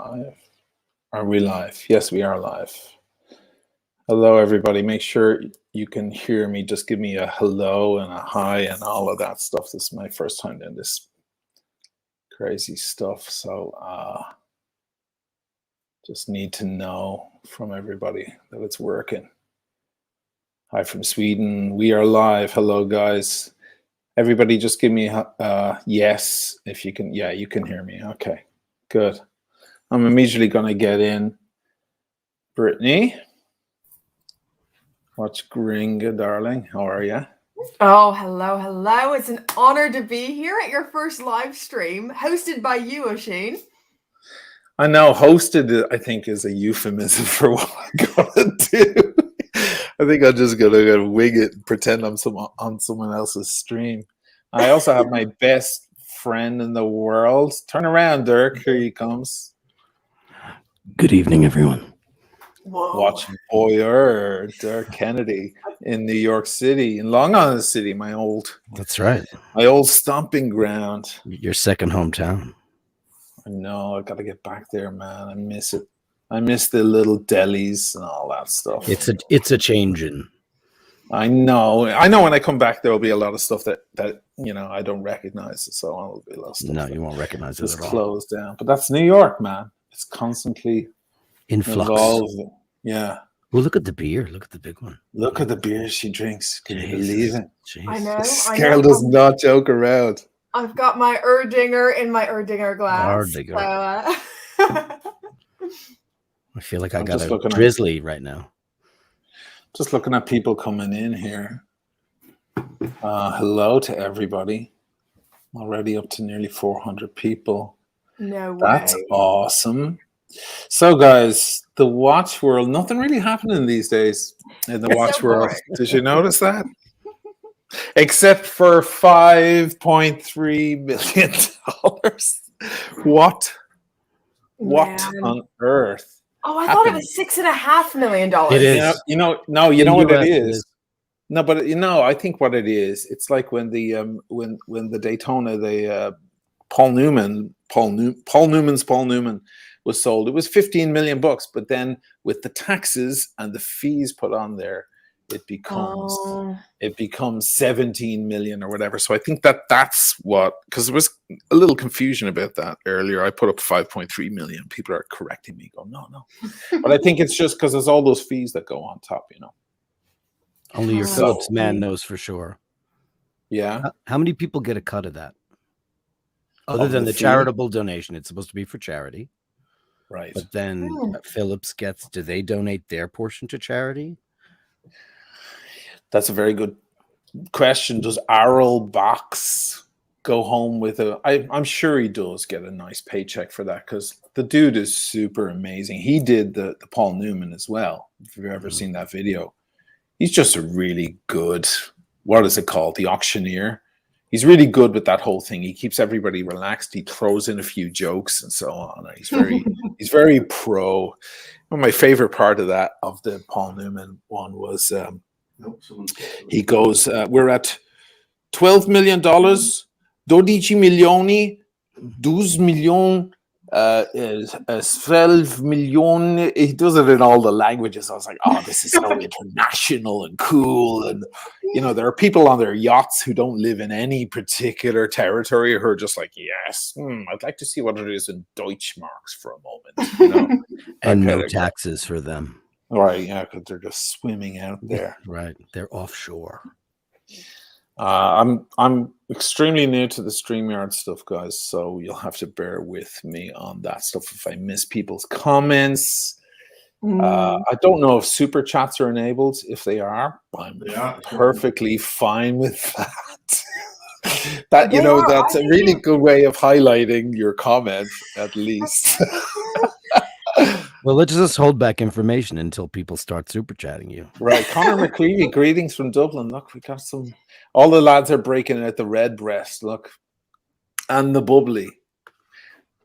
live. Are we live? Yes, we are live. Hello, everybody. Make sure you can hear me. Just give me a hello and a hi and all of that stuff. This is my first time doing this crazy stuff. So just need to know from everybody that it's working. Hi from Sweden. We are live. Hello, guys. Everybody just give me a yes if you can. Yeah, you can hear me. Okay, good. I'm immediately going to get in. Brittany. What's Gringa, darling? How are you? Oh, hello. It's an honor to be here at your first live stream, hosted by you, Oisin. I know, hosted, I think, is a euphemism for what I'm going to do. I think I'm just going to wing it and pretend I'm on someone else's stream. I also have my best friend in the world. Turn around, Dirk. Here he comes. Good evening, everyone. Whoa. Watching Boyer, Dirk Kennedy in New York City, in Long Island City, my old stomping ground. Your second hometown. I know, I got to get back there, man. I miss it. I miss the little delis and all that stuff. It's a changing. I know when I come back, there will be a lot of stuff that I don't recognize. So I'll be a lot of stuff. No, you won't recognize it at all. Closed down. But that's New York, man. It's constantly in flux. Evolving. Yeah. Well, look at the beer. Look at the big one. Look at the beer she drinks. Can you believe it? Jeez. I know. This girl does not joke around. I've got my Erdinger in my Erdinger glass. Erdinger. I feel like I got a drizzly right now. Just looking at people coming in here. Hello to everybody. Already up to nearly 400 people. No way. That's awesome. So, guys, the watch world, nothing really happening these days in the watch world. Did you notice that? Except for $5.3 million. What on earth? Oh, I thought it was $6.5 million. It is. You know what it is? No, but I think what it is, it's like when the when the Daytona, the Paul Newman was sold. It was $15 million, but then with the taxes and the fees put on there, it becomes 17 million or whatever. So I think that's what, because there was a little confusion about that earlier. I put up 5.3 million. People are correcting me, go no. But I think it's just because there's all those fees that go on top, Only your Phillips man knows for sure. Yeah. How many people get a cut of that? Other than the charitable donation, it's supposed to be for charity. Right. But then Phillips do they donate their portion to charity? That's a very good question. Does Errol Box go home with I'm sure he does get a nice paycheck for that, because the dude is super amazing. He did the Paul Newman as well. If you've ever seen that video, he's just a really good, what is it called? The auctioneer. He's really good with that whole thing. He keeps everybody relaxed. He throws in a few jokes and so on. He's very pro. One of my favorite part of the Paul Newman one was he goes, we're at $12 million, 12 milioni, 12 million, 12 million. He does it in all the languages. I was like, oh, this is so international and cool. And, there are people on their yachts who don't live in any particular territory who are just like, yes, I'd like to see what it is in Deutschmarks for a moment. And no taxes for them. Right, yeah, because they're just swimming out there. Right, they're offshore. I'm extremely new to the StreamYard stuff, guys, so you'll have to bear with me on that stuff if I miss people's comments. I don't know if super chats are enabled. If they are, I'm perfectly fine with that. That's a really good way of highlighting your comment, at least. Well, let's just hold back information until people start super chatting you. Right. Connor McCreevy, greetings from Dublin. Look, we got all the lads are breaking out the red breast, look. And the bubbly.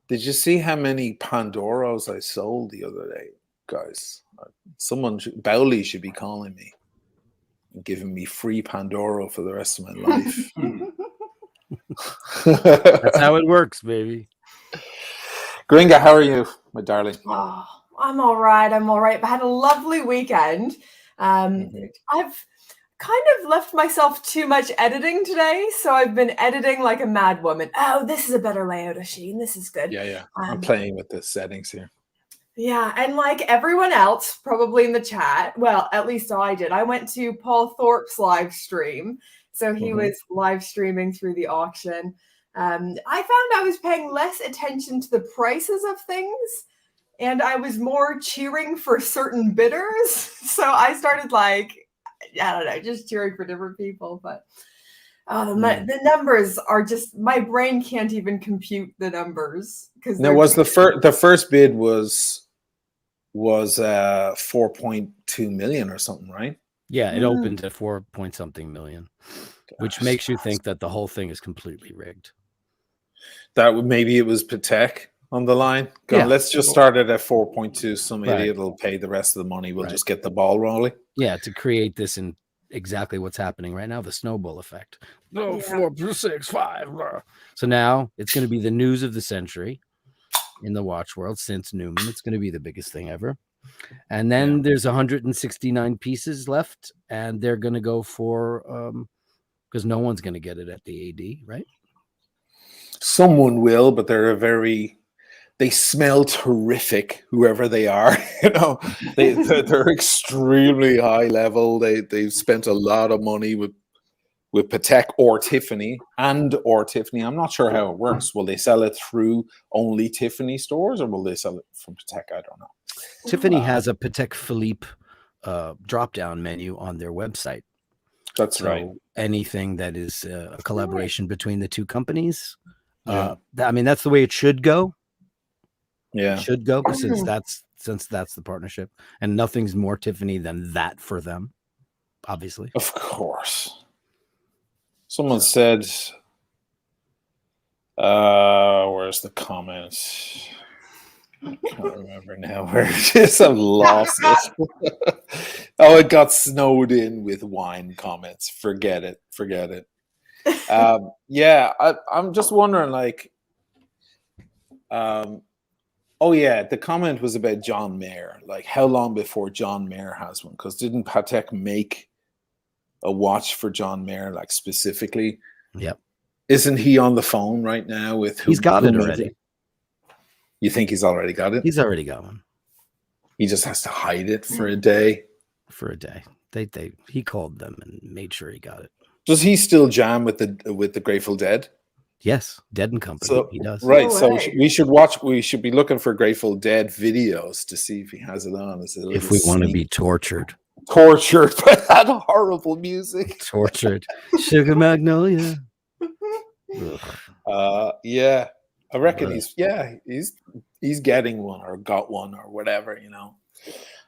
Did you see how many Pandoros I sold the other day, guys? Bowley should be calling me and giving me free Pandoro for the rest of my life. That's how it works, baby. Gringa, how are you? my darling? Oh, I'm all right. I'm all right. I had a lovely weekend. Mhm. I've kind of left myself too much editing today, so I've been editing like a mad woman. Oh, this is a better layout, Oisin. This is good. Yeah. I'm Um, playing with the settings here. yeah, and like everyone else, probably in the chat, well, at least I did. I went to Paul Thorpe's live stream. So he Mhm. was live streaming through the auction. I found I was paying less attention to the prices of things, and I was more cheering for certain bidders. So I started like, I don't know, just cheering for different people. But the numbers are just, my brain can't even compute the numbers because Now, they're was too. the first bid was 4.2 million or something, right? Yeah, it Mm, opened at 4 point something million, which Gosh, makes you think that the whole thing is completely rigged. that would, maybe it was Patek on the line. Going, Yeah. let's just start it at 4.2. Some Right. idiot will pay the rest of the money. We'll Right. just get the ball rolling. Yeah, to create this in exactly what's happening right now, the snowball effect. No, Yeah. 4, 6, 5. blah. So now it's going to be the news of the century in the watch world since Newman. It's going to be the biggest thing ever. And then there's 169 pieces left, and they're going to go for because no one's going to get it at the AD, right? Someone will, but they smell terrific, whoever they are. You know, they're extremely high level. They've spent a lot of money with Patek or Tiffany. I'm not sure how it works. Will they sell it through only Tiffany stores, or will they sell it from Patek? I don't know. Tiffany has a Patek Philippe drop-down menu on their website. That's right. Anything that is a collaboration between the two companies, Yeah. I mean, that's the way it should go. Yeah. It should go since that's the partnership, and nothing's more Tiffany than that for them, obviously. Of course. Someone said, where's the comment? I can't remember now where it is. I've lost it. Oh, it got snowed in with wine comments. Forget it. Yeah, I'm just wondering, like, oh yeah, the comment was about John Mayer. Like, how long before John Mayer has one? Because didn't Patek make a watch for John Mayer, like, specifically? Yep. Isn't he on the phone right now with who? He's got it already. You think he's already got it? He's already got one. He just has to hide it for a day. For a day. He called them and made sure he got it. Does he still jam with the Grateful Dead? Yes, Dead and Company. So he does. right. No So way. we should be looking for Grateful Dead videos to see if he has it on. If we want to be tortured by that horrible music. Tortured. Sugar Magnolia. Yeah. I reckon he's getting one or got one or whatever, you know.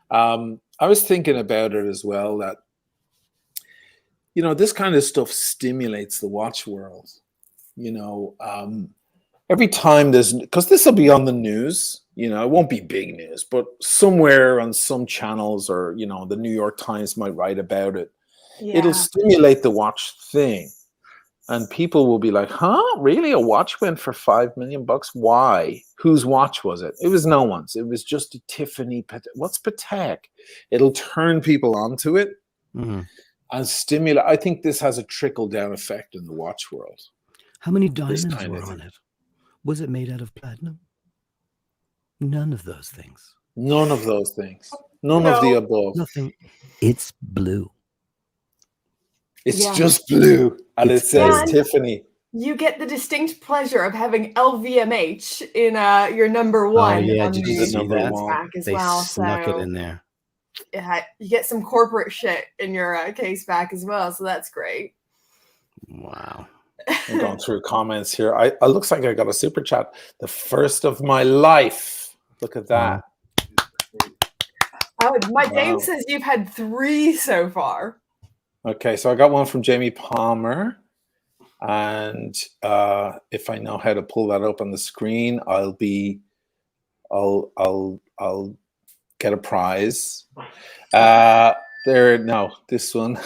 I was thinking about it as well, that, you know, this kind of stuff stimulates the watch world. You know, every time because this will be on the news, you know, it won't be big news, but somewhere on some channels, or, you know, the New York Times might write about it. Yeah. It'll stimulate the watch thing. And people will be like, huh? Really? A watch went for $5 million? Why? Whose watch was it? It was no one's. It was just a Tiffany. What's Patek? It'll turn people onto it and stimulate. I think this has a trickle-down effect in the watch world. How many diamonds were on it? Was it made out of platinum? None of those things. None of those things. None of the above. Nothing. It's blue. It's just blue. And it says blue. Tiffany. You get the distinct pleasure of having LVMH in your number one. Oh, yeah. On Did you see number that? one. Back as They well. snuck it in there. Yeah, you get some corporate shit in your case back as well. So that's great. Wow. I'm going through comments here. I looks like I got a super chat. The first of my life. Look at that. Oh, my game says you've had 3 so far. Okay, so I got one from Jamie Palmer, and if I know how to pull that up on the screen, I'll get a prize. This one.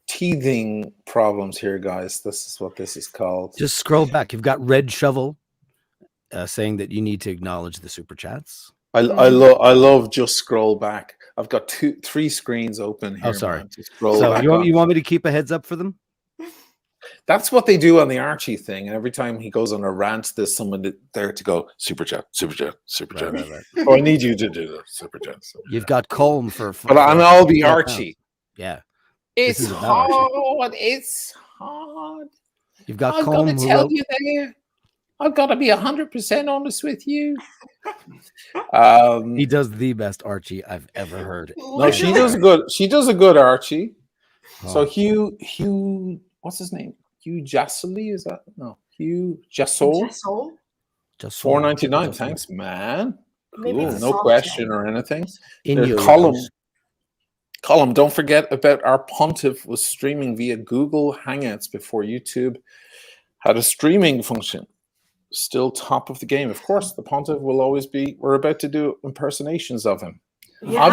Teething problems here, guys. This is what this is called. Just scroll back. You've got Red Shovel. saying that you need to acknowledge the super chats. I love just scroll back. I've got 3 screens open here. Oh, sorry. Man, to scroll So back you want me to keep a heads up for them? That's what they do on the Archie thing. And every time he goes on a rant, there's someone there to go, super chat, super chat, super chat. Right. Oh, I need you to do the super chat. You've got Colm for but I'll be Archie. Yeah. It's hard. It's hard. You've got I've Colm. got to tell you there. I've got to be 100% honest with you. He does the best Archie I've ever heard. No, she does good. She does a good Archie. Oh. So Hugh, what's his name? Hugh Jassoli, is that? No, Hugh Jassol. Just $4.99. Thanks, man. Cool. No question or anything. In your Column, don't forget about our Pontiff was streaming via Google Hangouts before YouTube had a streaming function. Still top of the game. Of course, the Pontiff will always be. We're about to do impersonations of him. Yeah.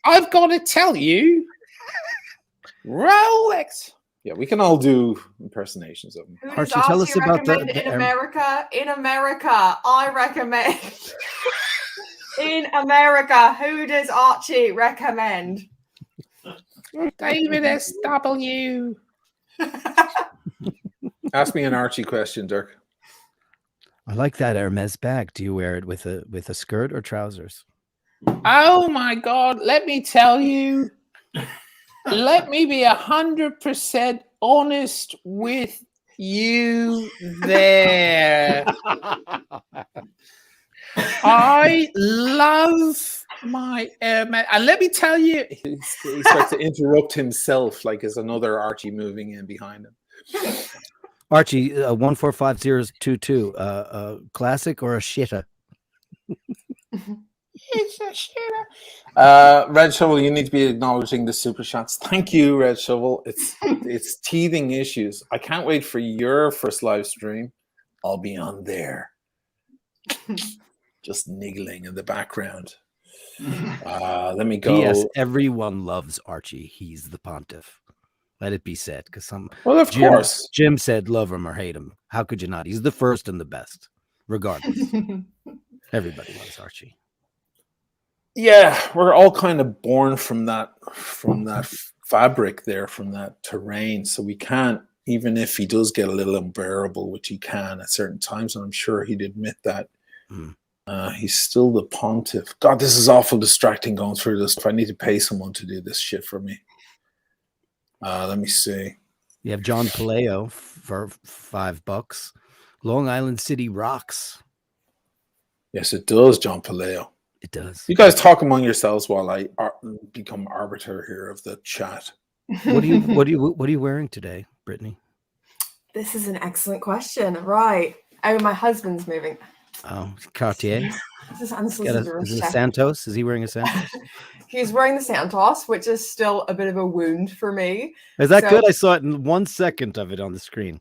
I've got to tell you, Rolex. Yeah, we can all do impersonations of him. Archie, tell us about in America. In America, I recommend. In America, who does Archie recommend? David S.W. Ask me an Archie question, Dirk. I like that Hermes bag. Do you wear it with a skirt or trousers? Oh my God! Let me tell you. Let me be 100% honest with you there. I love my Hermes. And let me tell you, he starts to interrupt himself like there's another Archie moving in behind him. Archie, 145022, classic or a shitter? It's a shitter. Red Shovel, you need to be acknowledging the super chats. Thank you, Red Shovel. It's teething issues. I can't wait for your first live stream. I'll be on there. Just niggling in the background. Let me go. Yes, everyone loves Archie. He's the Pontiff. Let it be said, because of course, Jim said, love him or hate him. How could you not? He's the first and the best, regardless. Everybody loves Archie. Yeah, we're all kind of born from that fabric there, from that terrain. So we can't, even if he does get a little unbearable, which he can at certain times, and I'm sure he'd admit that. He's still the Pontiff. God, this is awful distracting going through this. If I need to pay someone to do this shit for me. Let me see. You have John Paleo for $5. Long Island City rocks. Yes, it does, John Paleo. It does. You guys talk among yourselves while I become arbiter here of the chat. What are you wearing today, Brittany? This is an excellent question. Right. Oh, my husband's moving. Oh, Cartier. Is it Santos? Is he wearing a Santos? He's wearing the Santos, which is still a bit of a wound for me. Is that good? I saw it in 1 second of it on the screen.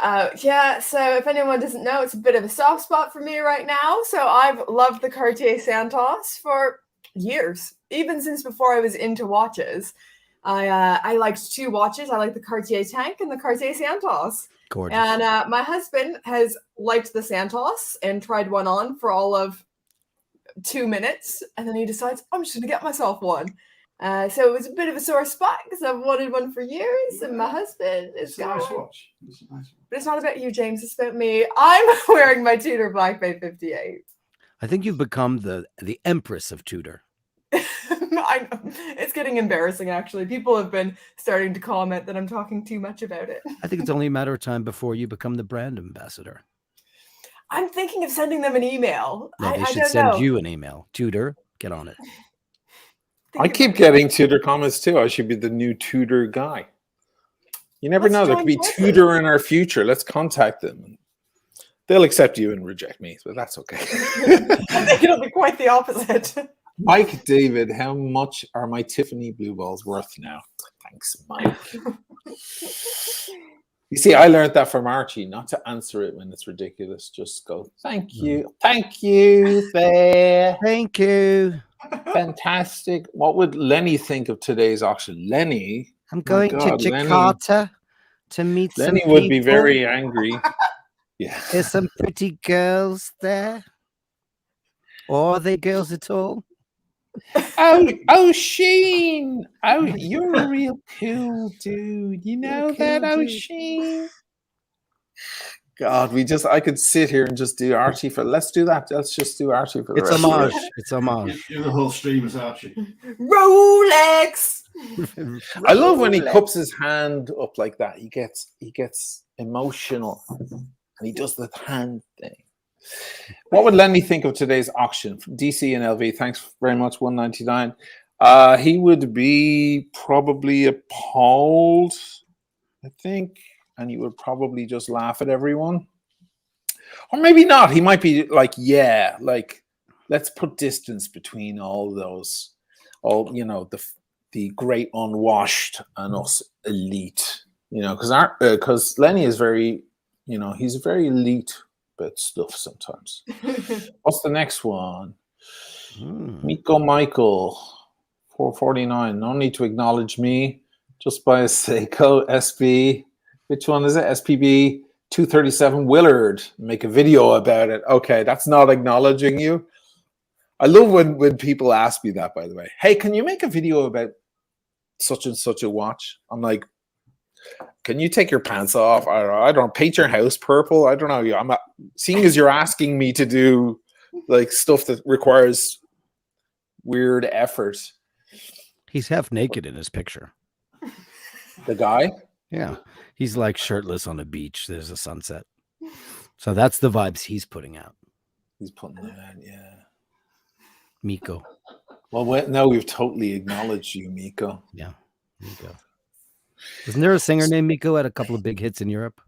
Yeah, so if anyone doesn't know, it's a bit of a soft spot for me right now. So I've loved the Cartier Santos for years, even since before I was into watches. I liked 2 watches. I like the Cartier Tank and the Cartier Santos. Gorgeous. And my husband has liked the Santos and tried one on for all of 2 minutes, and then he decides, I'm just going to get myself one. So it was a bit of a sore spot because I've wanted one for years, and my husband is going. Nice watch. But it's not about you, James. It's about me. I'm wearing my Tudor Black Bay 58. I think you've become the Empress of Tudor. I know. It's getting embarrassing, actually. People have been starting to comment that I'm talking too much about it. I think it's only a matter of time before you become the brand ambassador. I'm thinking of sending them an email. No, they should send you an email. Tudor, get on it. I keep getting Tudor comments too. I should be the new Tudor guy. You never know. There could be Tudor in our future. Let's contact them. They'll accept you and reject me, but that's okay. I think it'll be quite the opposite. Mike David, how much are my Tiffany blue balls worth now? Thanks, Mike. You see, I learned that from Archie, not to answer it when it's ridiculous. Just go, thank you. Thank you, there. Thank you. Fantastic. What would Lenny think of today's auction? Lenny? I'm going to Jakarta to meet Lenny some would people. be very angry. Yeah. There's some pretty girls there. Or are they girls at all? Oh, Sheen. Oh, you're a real cool dude. You know that, cool dude. Sheen? God, I could sit here and just do Archie for. Let's do that. Let's just do Archie for the It's rest of homage. it. It's homage. Do the whole stream as Archie. Rolex. I love when he cups his hand up like that. He gets emotional, and he does the hand thing. What would Lenny think of today's auction? DC and LV, thanks very much. $199. He would be probably appalled, I think, and he would probably just laugh at everyone, or maybe not. He might be like, yeah, like let's put distance between all those, the great unwashed and us elite, because Lenny is very, he's very elite about stuff sometimes. What's the next one? Miko Michael, 449. No need to acknowledge me, just by a Seiko SB. Which one is it? SPB 237 Willard. Make a video about it. Okay, that's not acknowledging you. I love when people ask me that, by the way. Hey, can you make a video about such and such a watch? I'm like, can you take your pants off? I don't know, paint your house purple. I don't know. I'm not, seeing as you're asking me to do like stuff that requires weird effort. He's half naked in his picture. The guy? Yeah. He's like shirtless on a beach. There's a sunset. So that's the vibes he's putting out. He's putting that out, yeah. Miko. Well, now we've totally acknowledged you, Miko. Yeah, Miko. Isn't there a singer named Miko had a couple of big hits in Europe?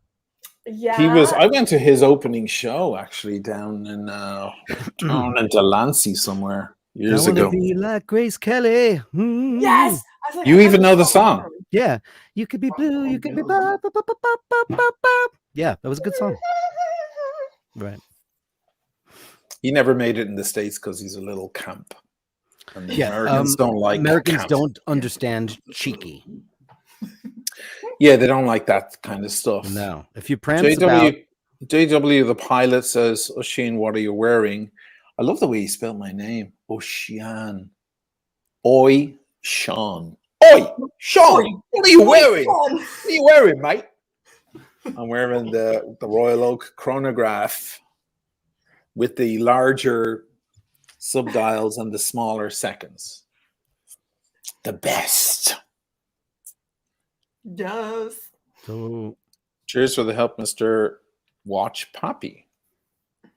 Yeah. I went to his opening show actually down in Delancey somewhere years ago. Be like Grace Kelly. Yes. I was like, You even know the song? Yeah. You could be blue. You could be ba, ba, ba, ba, ba, ba, ba, ba. Yeah, that was a good song. Right. He never made it in the States because he's a little camp. And the Yeah, Americans don't like Americans camp. don't understand cheeky. Yeah, they don't like that kind of stuff. No. If you prance about... JW the pilot says, Ocean, what are you wearing? I love the way he spelled my name. Ocean. Oi, Sean. Oi, Sean, what are you wearing? What are you wearing, mate? I'm wearing the Royal Oak chronograph with the larger subdials and the smaller seconds. The best. Yes. So, Cheers for the help, Mr. Watch Poppy. Do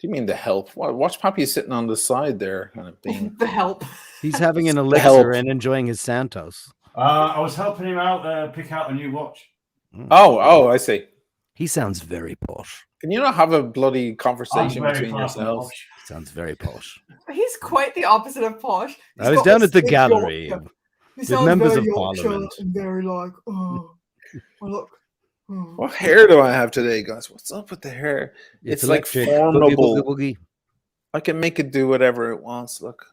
you mean the help? Watch Poppy is sitting on the side there, kind of being The help. he's having an elixir and enjoying his Santos. I was helping him out pick out a new watch. Oh, I see. He sounds very posh. Can you not have a bloody conversation between yourselves? Sounds very posh. He's quite the opposite of posh. I was down at the gallery with members of Parliament. Very like, oh, look. What hair do I have today, guys? What's up with the hair? It's like electric. formable. Boogie, boogie, boogie. I can make it do whatever it wants. Look,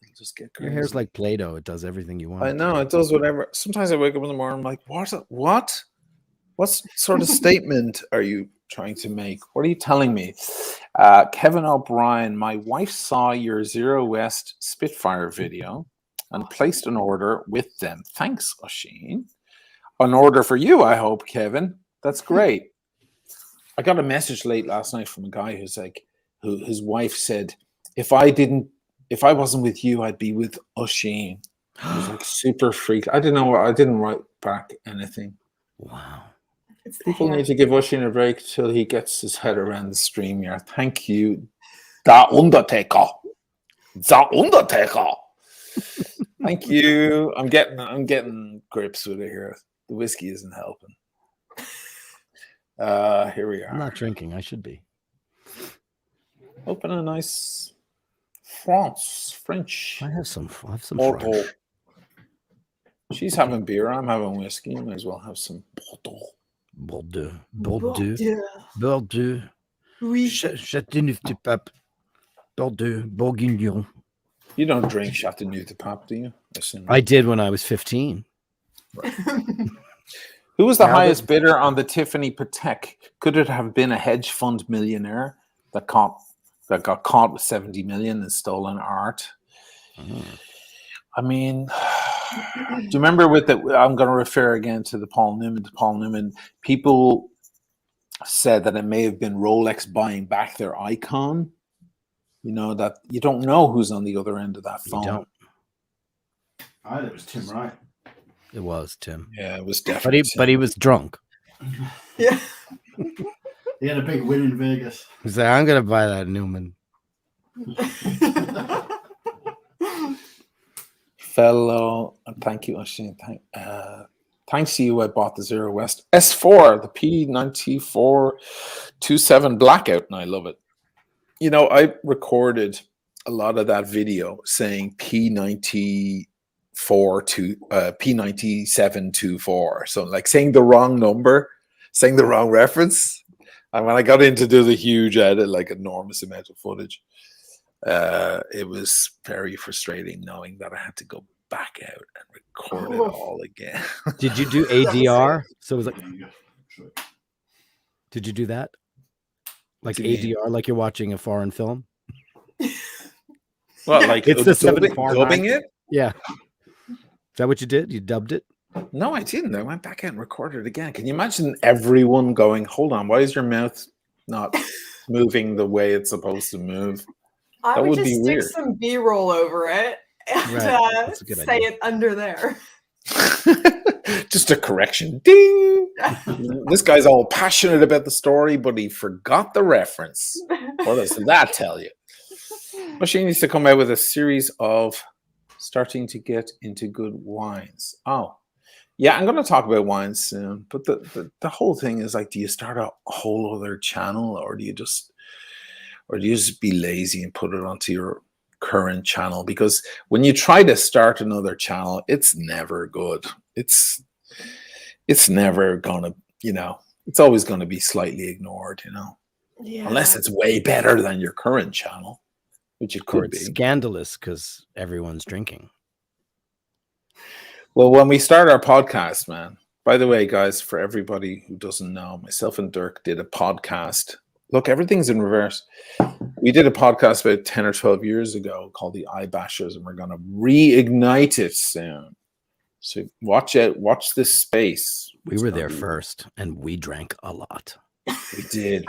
it'll just get crazy. Your hair's like Play-Doh. It does everything you want. I know it does whatever. Sometimes I wake up in the morning, I'm like, what? What sort of statement are you trying to make? What are you telling me? Kevin O'Brien, my wife saw your Zero West Spitfire video and placed an order with them. Thanks, Oisin. An order for you, I hope, Kevin. That's great. I got a message late last night from a guy who's like, his wife said, if I wasn't with you, I'd be with Oisin. I was like super freaked. I didn't write back anything. Wow. People need to give Oisin a break till he gets his head around the stream here. Thank you, The Undertaker. Thank you. I'm getting grips with it here. The whiskey isn't helping. Here we are. I'm not drinking. I should be. Open a nice French. I have some Bordeaux. French. She's having beer. I'm having whiskey. Might as well have some Bordeaux. Bordeaux. Oui. Châteauneuf-du-Pape. Bordeaux. Bourguignon. You don't drink Châteauneuf-du-Pape, do you? I did when I was 15. Who was the Now that- highest bidder on the Tiffany Patek? Could it have been a hedge fund millionaire that got caught with 70 million in stolen art? I mean, do you remember with the? I'm going to refer again to the Paul Newman. People said that it may have been Rolex buying back their icon. You know, that you don't know who's on the other end of that phone. You don't. I think it was Tim Wright. It was Tim. Yeah, it was But definitely. he was drunk. Yeah. He had a big win in Vegas. He said, "I'm gonna buy that Newman." Fellow, thank you, Ashton. Thanks to you, I bought the Zero West S4, the P9427 Blackout, and I love it. You know, I recorded a lot of that video saying P94 to P9724. So, like saying the wrong number, saying the wrong reference. And when I got in to do the huge edit, like enormous amount of footage, it was very frustrating knowing that I had to go back out and record it all again. Did you do ADR? So it was like, did you do that? Like ADR, like you're watching a foreign film? Well, like It's the dubbing it? Yeah. Is that what you did? You dubbed it? No, I didn't. I went back out and recorded it again. Can you imagine everyone going, hold on, why is your mouth not moving the way it's supposed to move? I That would would just be stick weird. some B-roll over it and Right. That's a good say idea. it under there. Just a correction. Ding! This guy's all passionate about the story, but he forgot the reference. What does that tell you? Well, she needs to come out with a series of starting to get into good wines. Oh, yeah, I'm going to talk about wines soon. But the whole thing is like, do you start a whole other channel, or do you just be lazy and put it onto your current channel? Because when you try to start another channel, it's never good. It's never gonna, it's always going to be slightly ignored, Yeah. unless it's way better than your current channel, which it Or could be. it's scandalous because everyone's drinking. Well, when we start our podcast, man, by the way, guys, for everybody who doesn't know, myself and Dirk did a podcast. Look, everything's in reverse. We did a podcast about 10 or 12 years ago called The Eye Bashers, and we're going to reignite it soon. So watch this space. We were there first, and we drank a lot. We did.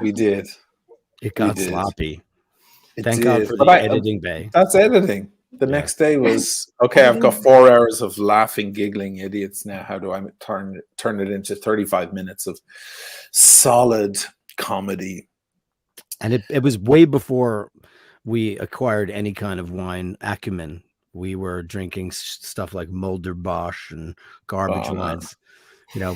It got did. sloppy. It Thank God did. for But the editing bay. That's editing. The next day was, okay, I've got 4 hours of laughing, giggling idiots now. How do I turn it into 35 minutes of solid comedy? And it was way before we acquired any kind of wine acumen. We were drinking stuff like Mulder Bosch and garbage wines.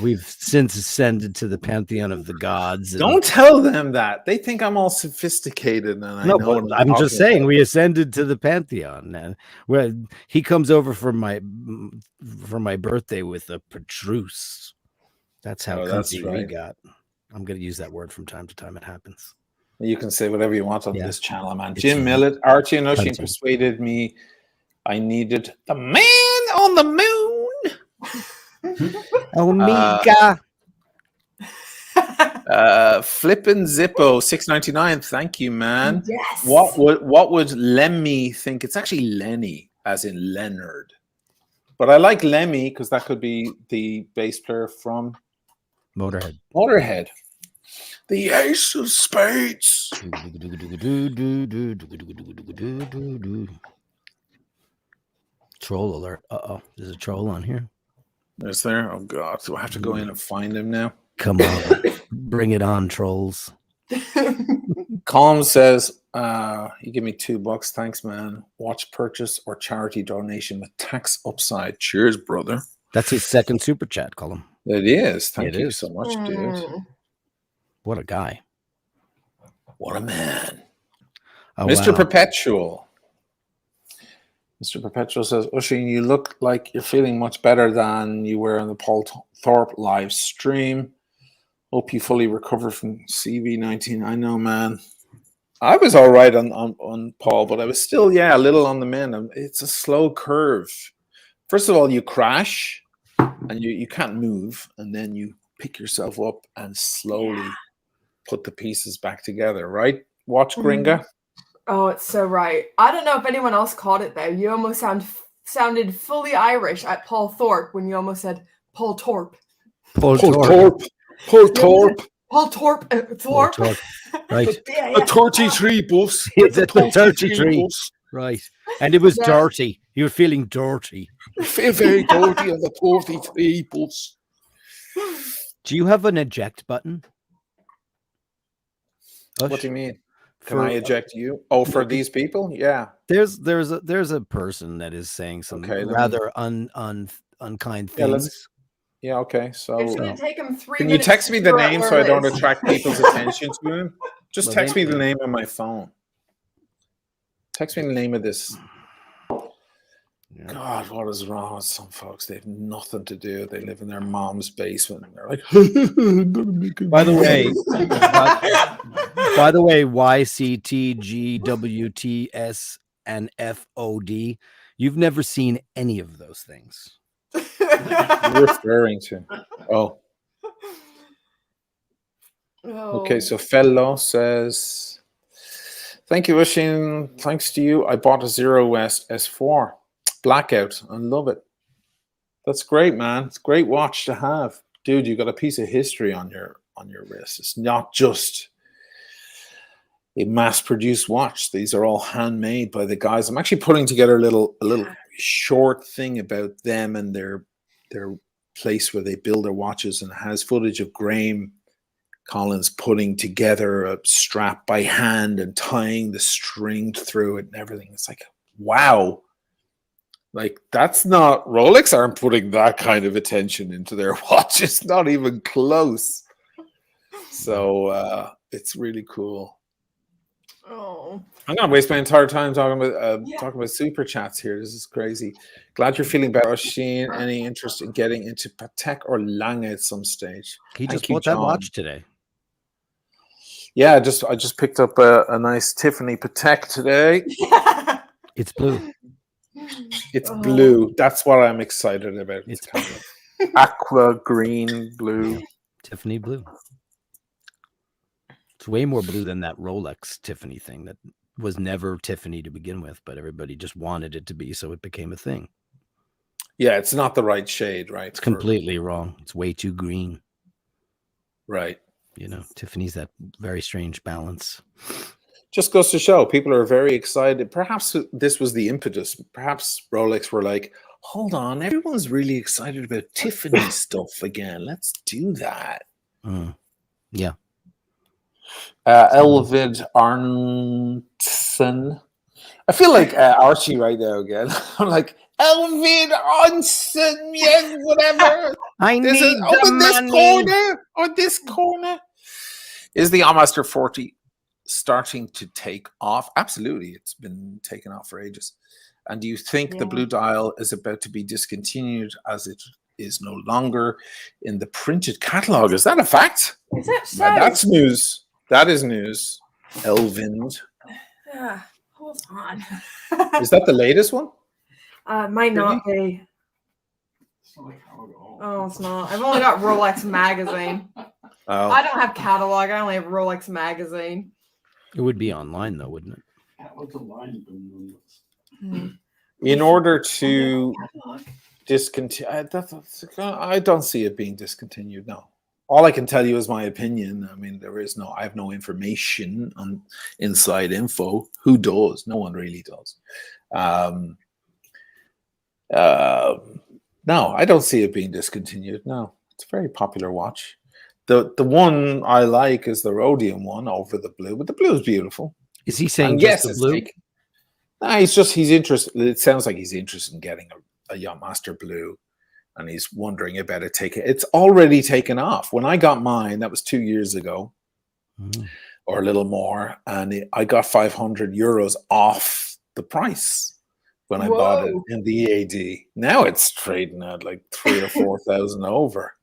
We've since ascended to the pantheon of the gods. Don't tell them that. They think I'm all sophisticated. And No, but I'm just saying we ascended to the pantheon. And where he comes over for my birthday with a Petrus. That's how comfy we got. I'm going to use that word from time to time. It happens. You can say whatever you want on this channel, man. It's Jim Millett, Archie and Oisin persuaded me I needed the man on the moon. Omega. Flippin' Zippo 6.99. Thank you, man. Yes. What would Lemmy think? It's actually Lenny, as in Leonard. But I like Lemmy because that could be the bass player from Motorhead. The Ace of Spades. Troll alert. Uh-oh. There's a troll on here. Is there? Oh, God. Do I have to go in and find him now? Come on. Bring it on, trolls. Calm says, you give me $2. Thanks, man. Watch purchase or charity donation with tax upside. Cheers, brother. That's his second super chat, Colum. It is. Thank It you is. so much, dude. What a guy. What a man. Oh, Mr. wow. Perpetual. Mr. Perpetual says, Oisin, you look like you're feeling much better than you were on the Paul Thorpe live stream. Hope you fully recover from CV19. I know, man. I was all right on Paul, but I was still, a little on the mend. It's a slow curve. First of all, you crash and you can't move, and then you pick yourself up and slowly put the pieces back together, right? Watch Gringa. Oh, it's so right. I don't know if anyone else caught it though. You almost sounded fully Irish at Paul Thorpe when you almost said Paul Torp. Paul Thorpe. Paul Torp. Thorpe. Torp. Right. A 33 bus. It's a 33. bus. Right. And it was dirty. You were feeling dirty. I feel very dirty on the 33 bus. Do you have an eject button? What do you mean? Can I eject you? Oh, for these people? Yeah. There's a person that is saying some rather unkind things. Yeah, okay. So it's going to take him 3 can minutes. you text me the name so I don't attract people's attention to him? Just Well, text me the name on my phone. Text me the name of this. Yeah. God, what is wrong with some folks? They have nothing to do. They live in their mom's basement and they're like, By the way, YCTGWTS and FOD, you've never seen any of those things. you're referring to. Oh. Okay, so Fellow says, thank you, Wishing. Thanks to you, I bought a Zero West S4 Blackout. I love it. That's great, man. It's a great watch to have. Dude, you got a piece of history on your wrist. It's not just a mass-produced watch. These are all handmade by the guys. I'm actually putting together a little short thing about them and their place where they build their watches, and it has footage of Graham Collins putting together a strap by hand and tying the string through it and everything. It's like, wow. Like, that's not, Rolex aren't putting that kind of attention into their watch. It's not even close. So it's really cool. Oh, I'm gonna waste my entire time talking about super chats here. This is crazy. Glad you're feeling better, Sheen. Any interest in getting into Patek or Lange at some stage? He just bought that watch today. Yeah, I just picked up a nice Tiffany Patek today. It's blue. It's blue. That's what I'm excited about. It's kind of aqua green blue. Tiffany blue. It's way more blue than that Rolex Tiffany thing that was never Tiffany to begin with, but everybody just wanted it to be, so it became a thing. Yeah, it's not the right shade, right? It's completely wrong. It's way too green. Right. You know, Tiffany's that very strange balance. Just goes to show people are very excited. Perhaps this was the impetus. Perhaps Rolex were like, hold on, everyone's really excited about Tiffany stuff again. Let's do that. Yeah. Elvid Arnson. I feel like Archie right now again. I'm like, Elvid Arnson, yes, whatever. I need on this corner. Is the Allmaster 40 starting to take off? Absolutely. It's been taken off for ages. And do you think the blue dial is about to be discontinued as it is no longer in the printed catalog? Is that a fact? Is it so? That's news. That is news. Elvind. Hold on. Is that the latest one? Might not be. Oh, it's not. I've only got Rolex magazine. Oh. I don't have catalog. I only have Rolex magazine. It would be online, though, wouldn't it? In order to discontinue, I don't see it being discontinued. No. All I can tell you is my opinion. I mean, I have no information on inside info. Who does? No one really does. No, I don't see it being discontinued. No, it's a very popular watch. The one I like is the rhodium one over the blue, but the blue is beautiful. Is he saying yes, the blue? He's interested. It sounds like he's interested in getting a Yachtmaster blue, and he's wondering about it taking. It's already taken off. When I got mine, that was 2 years ago, or a little more, and I got €500 off the price when I bought it in the EAD. Now it's trading at like 3,000 or 4,000 over.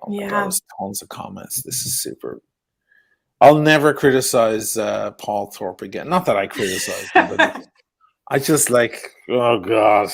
Oh my God, there's tons of comments. This is super. I'll never criticize Paul Thorpe again. Not that I criticize him, but I just like, oh God.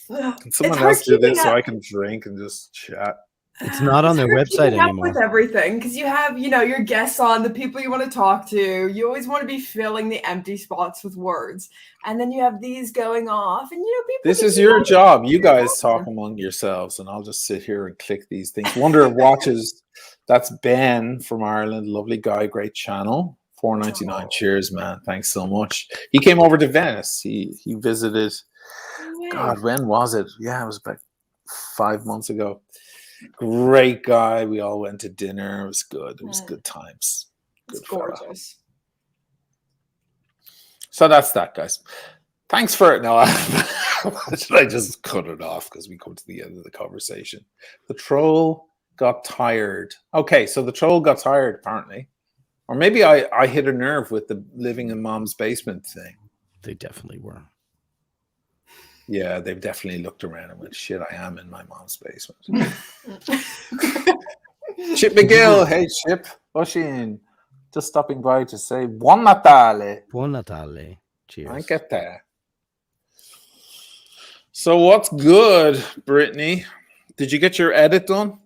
Can someone else do this so I can drink and just chat? It's not on their website Keeping up anymore. with everything, because you have, your guests on, the people you want to talk to. You always want to be filling the empty spots with words, and then you have these going off, and people. This just is your love job. You what you're guys talking talk among yourselves, and I'll just sit here and click these things. Wonder watches. That's Ben from Ireland. Lovely guy, great channel. $4.99. Cheers, man. Thanks so much. He came over to Venice. He visited. to. God, when was it? Yeah, it was about 5 months ago. Great guy. We all went to dinner. It was good. It was good times. It's Good fella. gorgeous. So that's that, guys. Thanks for it. No, should I just cut it off because we come to the end of the conversation? The troll got tired. Okay, so the troll got tired apparently, or maybe I hit a nerve with the living in mom's basement thing. They definitely were. Yeah, they've definitely looked around and went, "Shit, I am in my mom's basement." Chip McGill, hey Chip, Oshin, just stopping by to say Buon Natale. Buon Natale. Cheers. I get that. So what's good, Brittany? Did you get your edit done?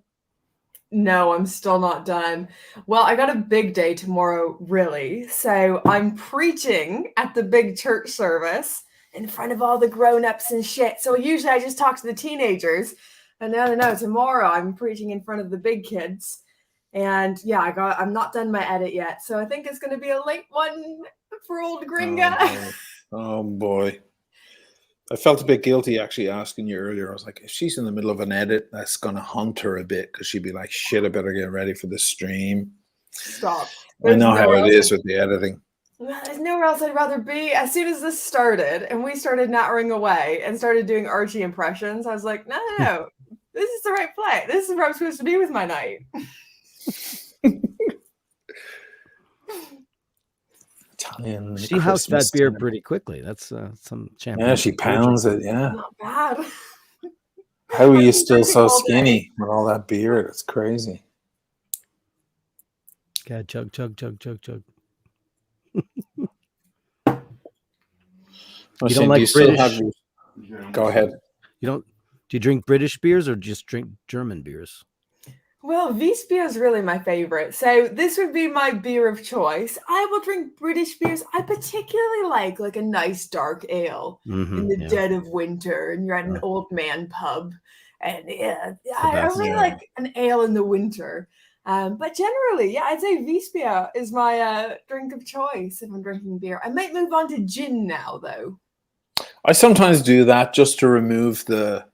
No, I'm still not done. Well, I got a big day tomorrow, really. So I'm preaching at the big church service in front of all the grown-ups and shit. So usually I just talk to the teenagers. And no, tomorrow I'm preaching in front of the big kids. And yeah, I'm not done my edit yet. So I think it's going to be a late one for old Gringa. Oh boy. I felt a bit guilty actually asking you earlier. I was like, if she's in the middle of an edit, that's going to haunt her a bit because she'd be like, shit, I better get ready for the stream. Stop. I know how it is with the editing. There's nowhere else I'd rather be. As soon as this started and we started nattering away and started doing Archie impressions, I was like, no. This is the right play. This is where I'm supposed to be with my night. Italian. She housed that beer pretty quickly. That's some champagne. Yeah, she pounds it. Yeah. Not bad. How are you still so skinny with all that beer? It's crazy. Yeah, chug. You don't like British? Go ahead. Do you drink British beers or just drink German beers? Well, Wiesbier is really my favorite. So this would be my beer of choice. I will drink British beers. I particularly like a nice dark ale in the dead of winter, and you're at an old man pub. And yeah, I really like an ale in the winter. But generally, yeah, I'd say Wiesbier is my drink of choice if I'm drinking beer. I might move on to gin now, though. I sometimes do that just to remove the...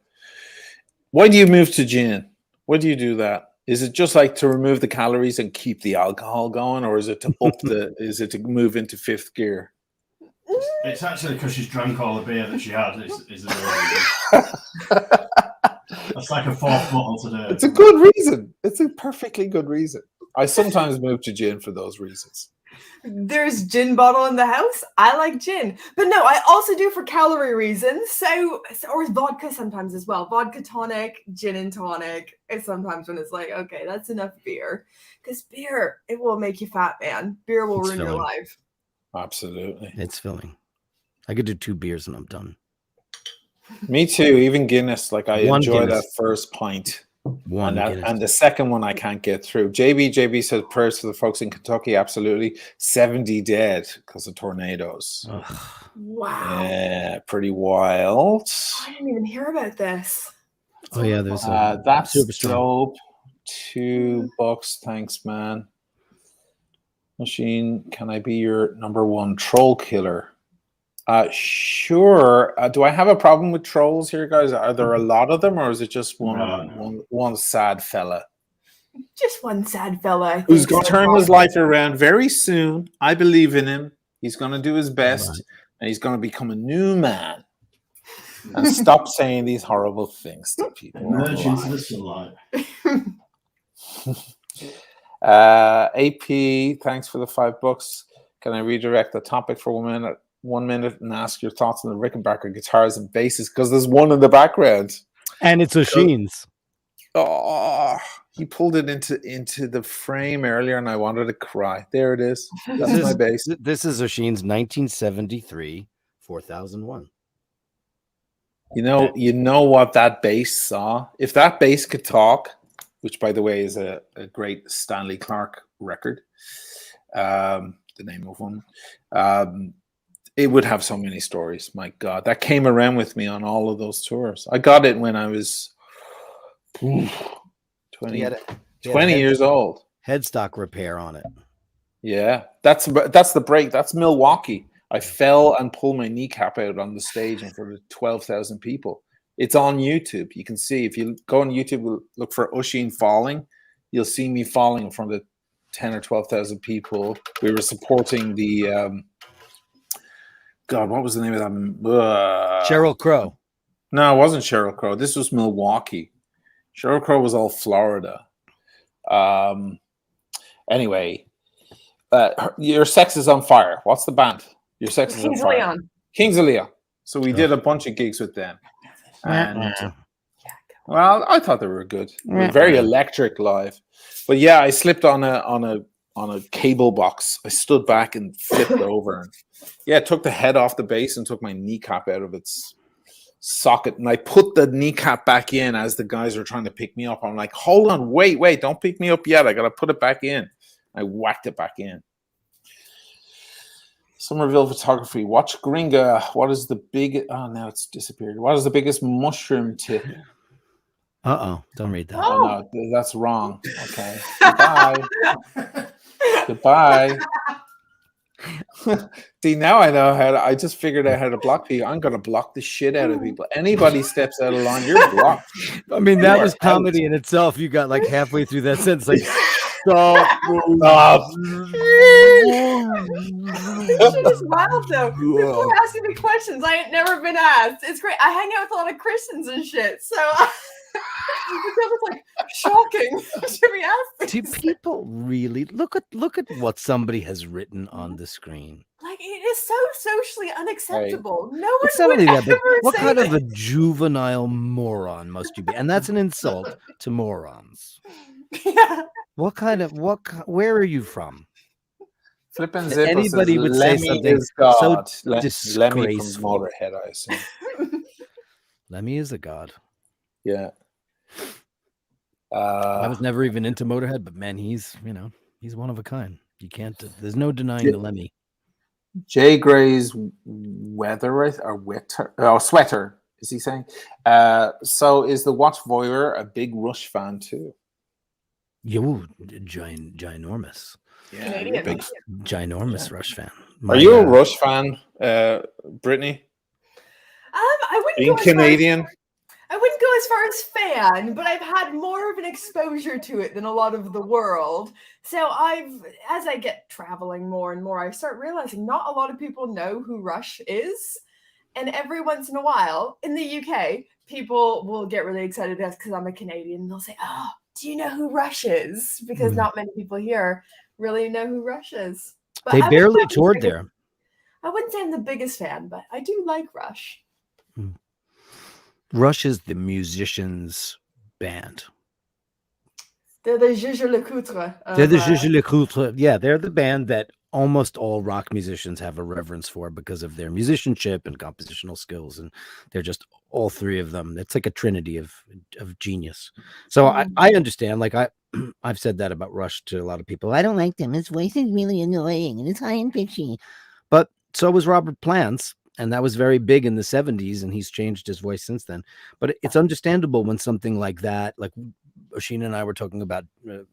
Why do you move to gin? Why do you do that? Is it just like to remove the calories and keep the alcohol going, or is it to up the? Is it to move into fifth gear? It's actually because she's drank all the beer that she had. That's like a fourth bottle today. It's a good reason. It's a perfectly good reason. I sometimes move to gin for those reasons. There's gin bottle in the house. I like gin, but no, I also do for calorie reasons. So or vodka sometimes as well. Vodka tonic, gin and tonic. It's sometimes when it's like, okay, that's enough beer, because beer, it will make you fat, man. Beer will ruin your life. Absolutely, it's filling. I could do 2 beers and I'm done. Me too. Even Guinness, like I enjoy that first pint. And the second one I can't get through. JB says prayers for the folks in Kentucky. Absolutely. 70 dead because of tornadoes. Wow. Yeah, pretty wild. I didn't even hear about this. Oh yeah, there's that's dope. $2. Thanks, man. Machine, can I be your #1 troll killer? Sure. Do I have a problem with trolls here, guys? Are there a lot of them, or is it just one sad fella? Just one sad fella, I think, who's going to turn his life around very soon. I believe in him. He's going to do his best, and he's going to become a new man. And stop saying these horrible things to people. Emerge into the sunlight. AP, thanks for the $5. Can I redirect the topic for 1 minute and ask your thoughts on the Rickenbacker guitars and basses, because there's one in the background and it's O'Sheen's. Oh, he pulled it into the frame earlier and I wanted to cry. There it is. That's my bass. This is O'Sheen's 1973 4001. You know what that bass saw? If that bass could talk, which, by the way, is a great Stanley Clark record. The name of one. It would have so many stories. My God, that came around with me on all of those tours. I got it when I was 20 years old. Headstock repair on it. Yeah, that's the break. That's Milwaukee. I fell and pulled my kneecap out on the stage in front of 12,000 people. It's on YouTube. You can see if you go on YouTube, look for Oisin falling. You'll see me falling in front of 10 or 12,000 people. We were supporting the God. What was the name of that? Sheryl Crow. No, it wasn't Sheryl Crow. This was Milwaukee. Sheryl Crow was all Florida. Anyway, Your Sex is on Fire. What's the band? Your Sex is on Fire. Leon. Kings of Leon. So we did a bunch of gigs with them. And, well, I thought they were good. They were very electric live. But yeah, I slipped on a cable box. I stood back and flipped over. And yeah, took the head off the bass and took my kneecap out of its socket. And I put the kneecap back in as the guys were trying to pick me up. I'm like, hold on, wait, don't pick me up yet. I got to put it back in. I whacked it back in. Somerville Photography. Watch Gringa. What is the big... Oh, now it's disappeared. What is the biggest mushroom tip? Don't read that. Oh, no, that's wrong. Okay. Goodbye. Goodbye. See, now I know how to... I just figured out how to block people. I'm going to block the shit out of people. Anybody steps out of line, you're blocked. I mean, that was comedy in itself. You got like halfway through that sentence, like... Stop. Shit is wild though. People are asking me questions I ain't never been asked. It's great. I hang out with a lot of Christians and shit, so it's like shocking to be asked. Do people really look at what somebody has written on the screen? Like, it is so socially unacceptable. Right. No one it's not would only ever that, but what say kind that. of a juvenile moron must you be? And that's an insult to morons. Yeah. Where are you from? Flippin' Zippo Anybody says, would say Lemmy something is God. so Lemmy disgraceful. from Motorhead, I assume. Lemmy is a god. Yeah. I was never even into Motorhead, but man, he's one of a kind. You can't. There's no denying the Lemmy. Jay Gray's sweater. Is he saying? So is the Watch Voyeur a big Rush fan too? You ginormous. Yeah, you're a big ginormous Rush fan. Are you a Rush fan, Brittany? I wouldn't being go Canadian. I wouldn't go as far as fan, but I've had more of an exposure to it than a lot of the world. So as I get traveling more and more, I start realizing not a lot of people know who Rush is. And every once in a while, in the UK, people will get really excited because I'm a Canadian. And they'll say, "Oh, do you know who Rush is?" Because not many people here really know who Rush is. But they barely toured there. I wouldn't say I'm the biggest fan, but I do like Rush. Rush is the musicians' band. They're the Juge Lecoutre. They're the Juge Lecoutre. Yeah, they're the band that almost all rock musicians have a reverence for because of their musicianship and compositional skills, and they're just all three of them. It's like a trinity of genius. So I understand. Like I've said that about Rush to a lot of people. I don't like them. His voice is really annoying and it's high and pitchy. But so was Robert Plant's, and that was very big in the 70s, and he's changed his voice since then. But it's understandable when something like that, like Oisin and I were talking about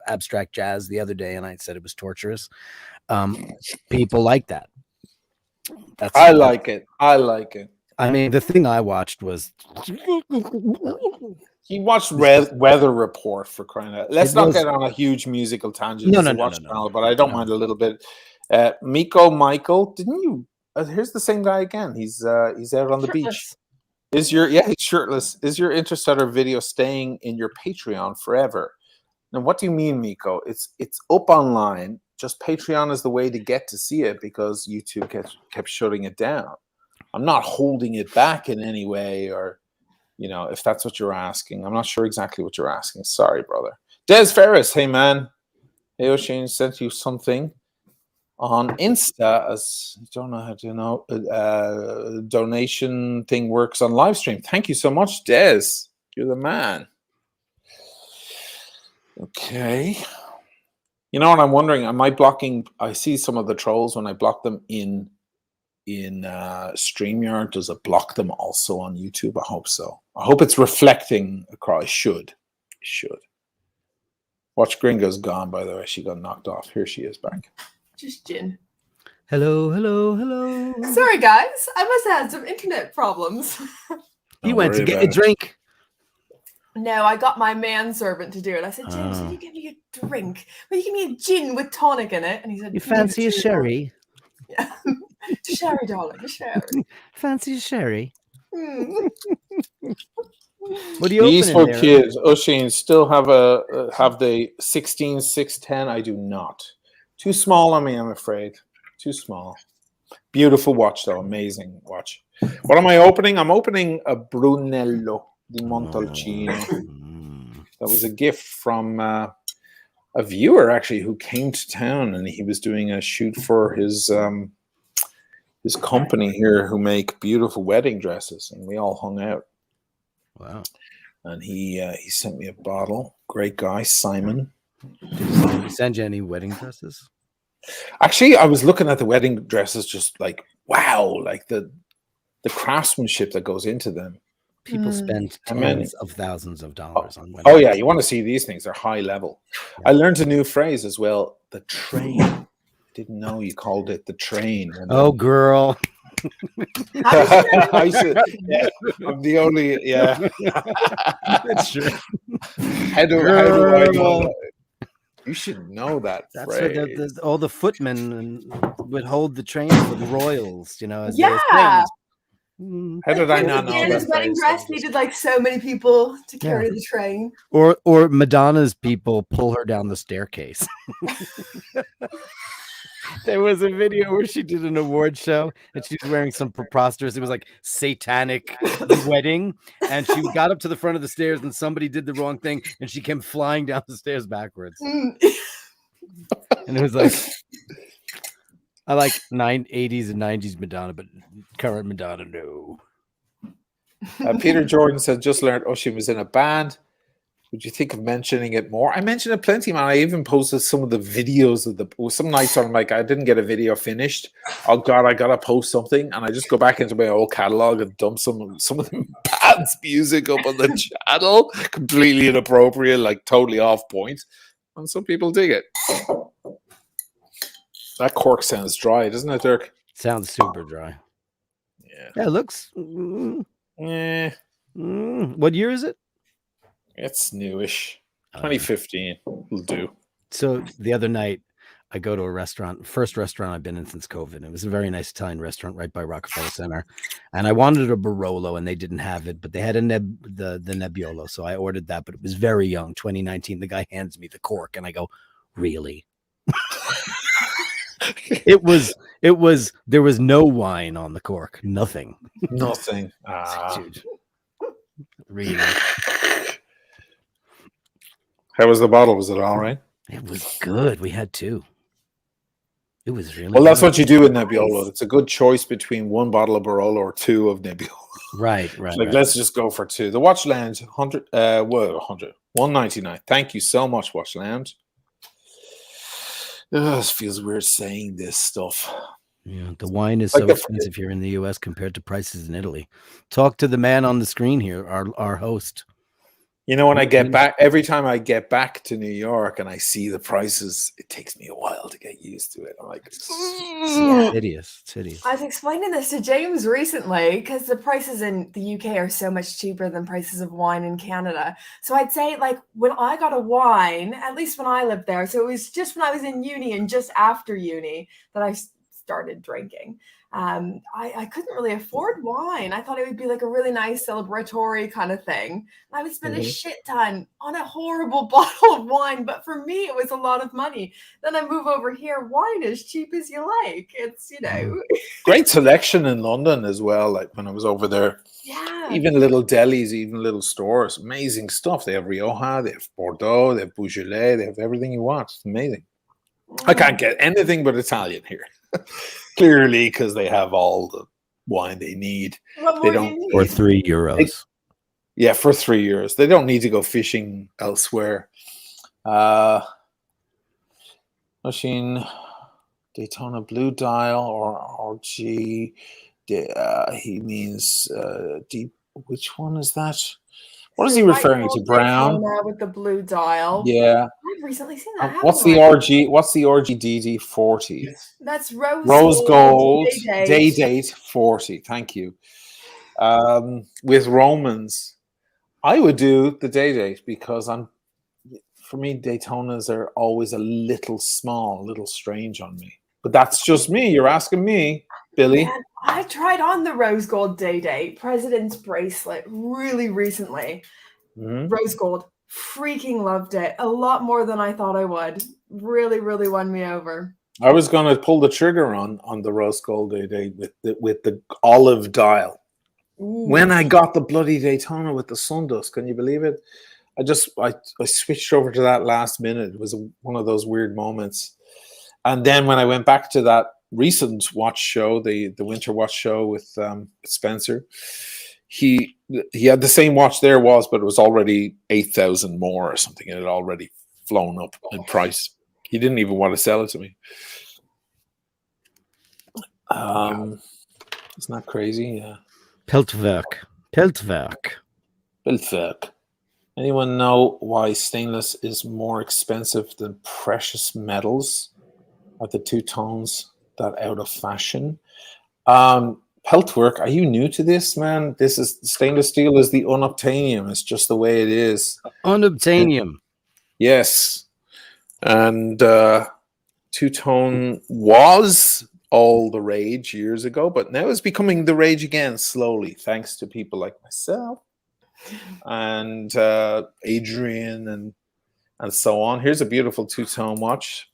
abstract jazz the other day, and I said it was torturous. People like that. I like it. I mean, the thing I watched was he watched Weather Report, for crying out. Let's not get on a huge musical tangent. No. But I don't mind a little bit. Miko Michael, didn't you? Here's the same guy again. He's out on the beach. He's shirtless. Is your Interstellar video staying in your Patreon forever? Now, what do you mean, Miko? It's up online. Just Patreon is the way to get to see it because YouTube kept shutting it down. I'm not holding it back in any way, or if that's what you're asking. I'm not sure exactly what you're asking. Sorry, brother. Des Ferris, hey man. Hey, Oisin sent you something on Insta, as I don't know how to know, donation thing works on live stream. Thank you so much, Des. You're the man. Okay. You know what I'm wondering? Am I blocking? I see some of the trolls when I block them in StreamYard. Does it block them also on YouTube? I hope so. I hope it's reflecting across. It should. It should. Watch Gringa's gone, by the way. She got knocked off. Here she is back. Just gin. Hello, hello, hello. Sorry, guys. I must have had some internet problems. You went to get a drink. No, I got my manservant to do it. I said, James, will you give me a drink? Will you give me a gin with tonic in it? And he said, You fancy a sherry? Yeah. Sherry, darling, sherry. Fancy a sherry? Mm. What are you These opening for there? kids. Oisin still have the 16:610. I do not. Too small on me, I'm afraid. Too small. Beautiful watch, though. Amazing watch. What am I opening? I'm opening a Brunello di Montalcino. That was a gift from a viewer, actually, who came to town, and he was doing a shoot for his company here, who make beautiful wedding dresses, and we all hung out. Wow. And he sent me a bottle. Great guy, Simon. Did he send you any wedding dresses? Actually, I was looking at the wedding dresses, just like, wow, like the craftsmanship that goes into them. People spend tens of thousands of dollars on wedding. Oh yeah, you want to see these things? They're high level. Yeah. I learned a new phrase as well. The train. Didn't know you called it the train. Oh, girl. I should, yeah, I'm the only. Yeah, That's true. how do I know that? You should know that That's phrase. what all the footmen would hold the train for the royals, you know. As they were Yeah. famous. How did I not know Diana's that wedding phrase? dress needed like so many people to carry the train. Or Madonna's people pull her down the staircase. There was a video where she did an award show and she's wearing some preposterous, it was like satanic wedding, and she got up to the front of the stairs and somebody did the wrong thing and she came flying down the stairs backwards. And it was like, I like 80s and 90s Madonna, but current Madonna, no. Peter Jordan said, just learned Oisin was in a band. Would you think of mentioning it more? I mentioned it plenty, man. I even posted some of the videos of some nights I'm like, I didn't get a video finished. Oh God, I gotta post something, and I just go back into my old catalog and dump some of the band's music up on the channel, completely inappropriate, like totally off point, and some people dig it. That cork sounds dry, doesn't it, Dirk? Sounds super dry. Yeah, it looks. Yeah, What year is it? it's newish. 2015 will do. So the other night, I go to a restaurant, first restaurant I've been in since COVID. It was a very nice Italian restaurant right by Rockefeller Center, and I wanted a Barolo, and they didn't have it, but they had the Nebbiolo, so I ordered that. But it was very young, 2019. The guy hands me the cork, and I go, "Really?" It was. There was no wine on the cork. Nothing. Nothing. Dude. Really. How was the bottle? Was it all right? It was good. We had two. It was really Well, that's good. what you do with Nebbiolo. It's a good choice between one bottle of Barolo or two of Nebbiolo. Right. Let's just go for two. The Watch Lounge, 199. Thank you so much, Watch Lounge. It feels weird saying this stuff. Yeah, the wine is Like so expensive here in the US compared to prices in Italy. Talk to the man on the screen here, our host. You know, when I get back, every time I get back to New York and I see the prices, it takes me a while to get used to it. I'm like, It's hideous. It's hideous. I was explaining this to James recently because the prices in the UK are so much cheaper than prices of wine in Canada. So I'd say, like, when I got a wine, at least when I lived there, so it was just when I was in uni and just after uni that I started drinking. I couldn't really afford wine. I thought it would be like a really nice celebratory kind of thing. I would spend a shit ton on a horrible bottle of wine, but for me, it was a lot of money. Then I move over here, wine is cheap as you like. It's, great selection in London as well. Like when I was over there, even little delis, even little stores, amazing stuff. They have Rioja, they have Bordeaux, they have Beaujolais, they have everything you want. It's amazing. I can't get anything but Italian here. Clearly, because they have all the wine they need. They don't for €3. For €3. They don't need to go fishing elsewhere. Machine Daytona Blue Dial or RG. He means deep. Which one is that? What is he referring to? Brown with the blue dial. Yeah. I've recently seen that. What's the RG? What's the RGDD 40? That's Rose Gold Day Date 40. Thank you. With Romans, I would do the Day Date because for me, Daytonas are always a little small, a little strange on me. But that's just me. You're asking me, Billy. Man, I tried on the Rose Gold Day Date President's Bracelet really recently. Rose Gold. Freaking loved it. A lot more than I thought I would. Really, really won me over. I was going to pull the trigger on the Rose Gold Day Date with the olive dial. Ooh. When I got the bloody Daytona with the Sundust, can you believe it? I switched over to that last minute. It was one of those weird moments. And then when I went back to that recent watch show, the winter watch show with Spencer, he had the same watch there but it was already 8,000 more or something. It had already flown up in price. He didn't even want to sell it to me. Isn't that crazy? Yeah. Peltwerk. Anyone know why stainless is more expensive than precious metals? Are the two tones that out of fashion? Peltwerk, are you new to this, man? This is stainless steel is the unobtainium. It's just the way it is. Unobtainium. Yes. And two-tone was all the rage years ago, but now it's becoming the rage again slowly, thanks to people like myself and Adrian and so on. Here's a beautiful two-tone watch.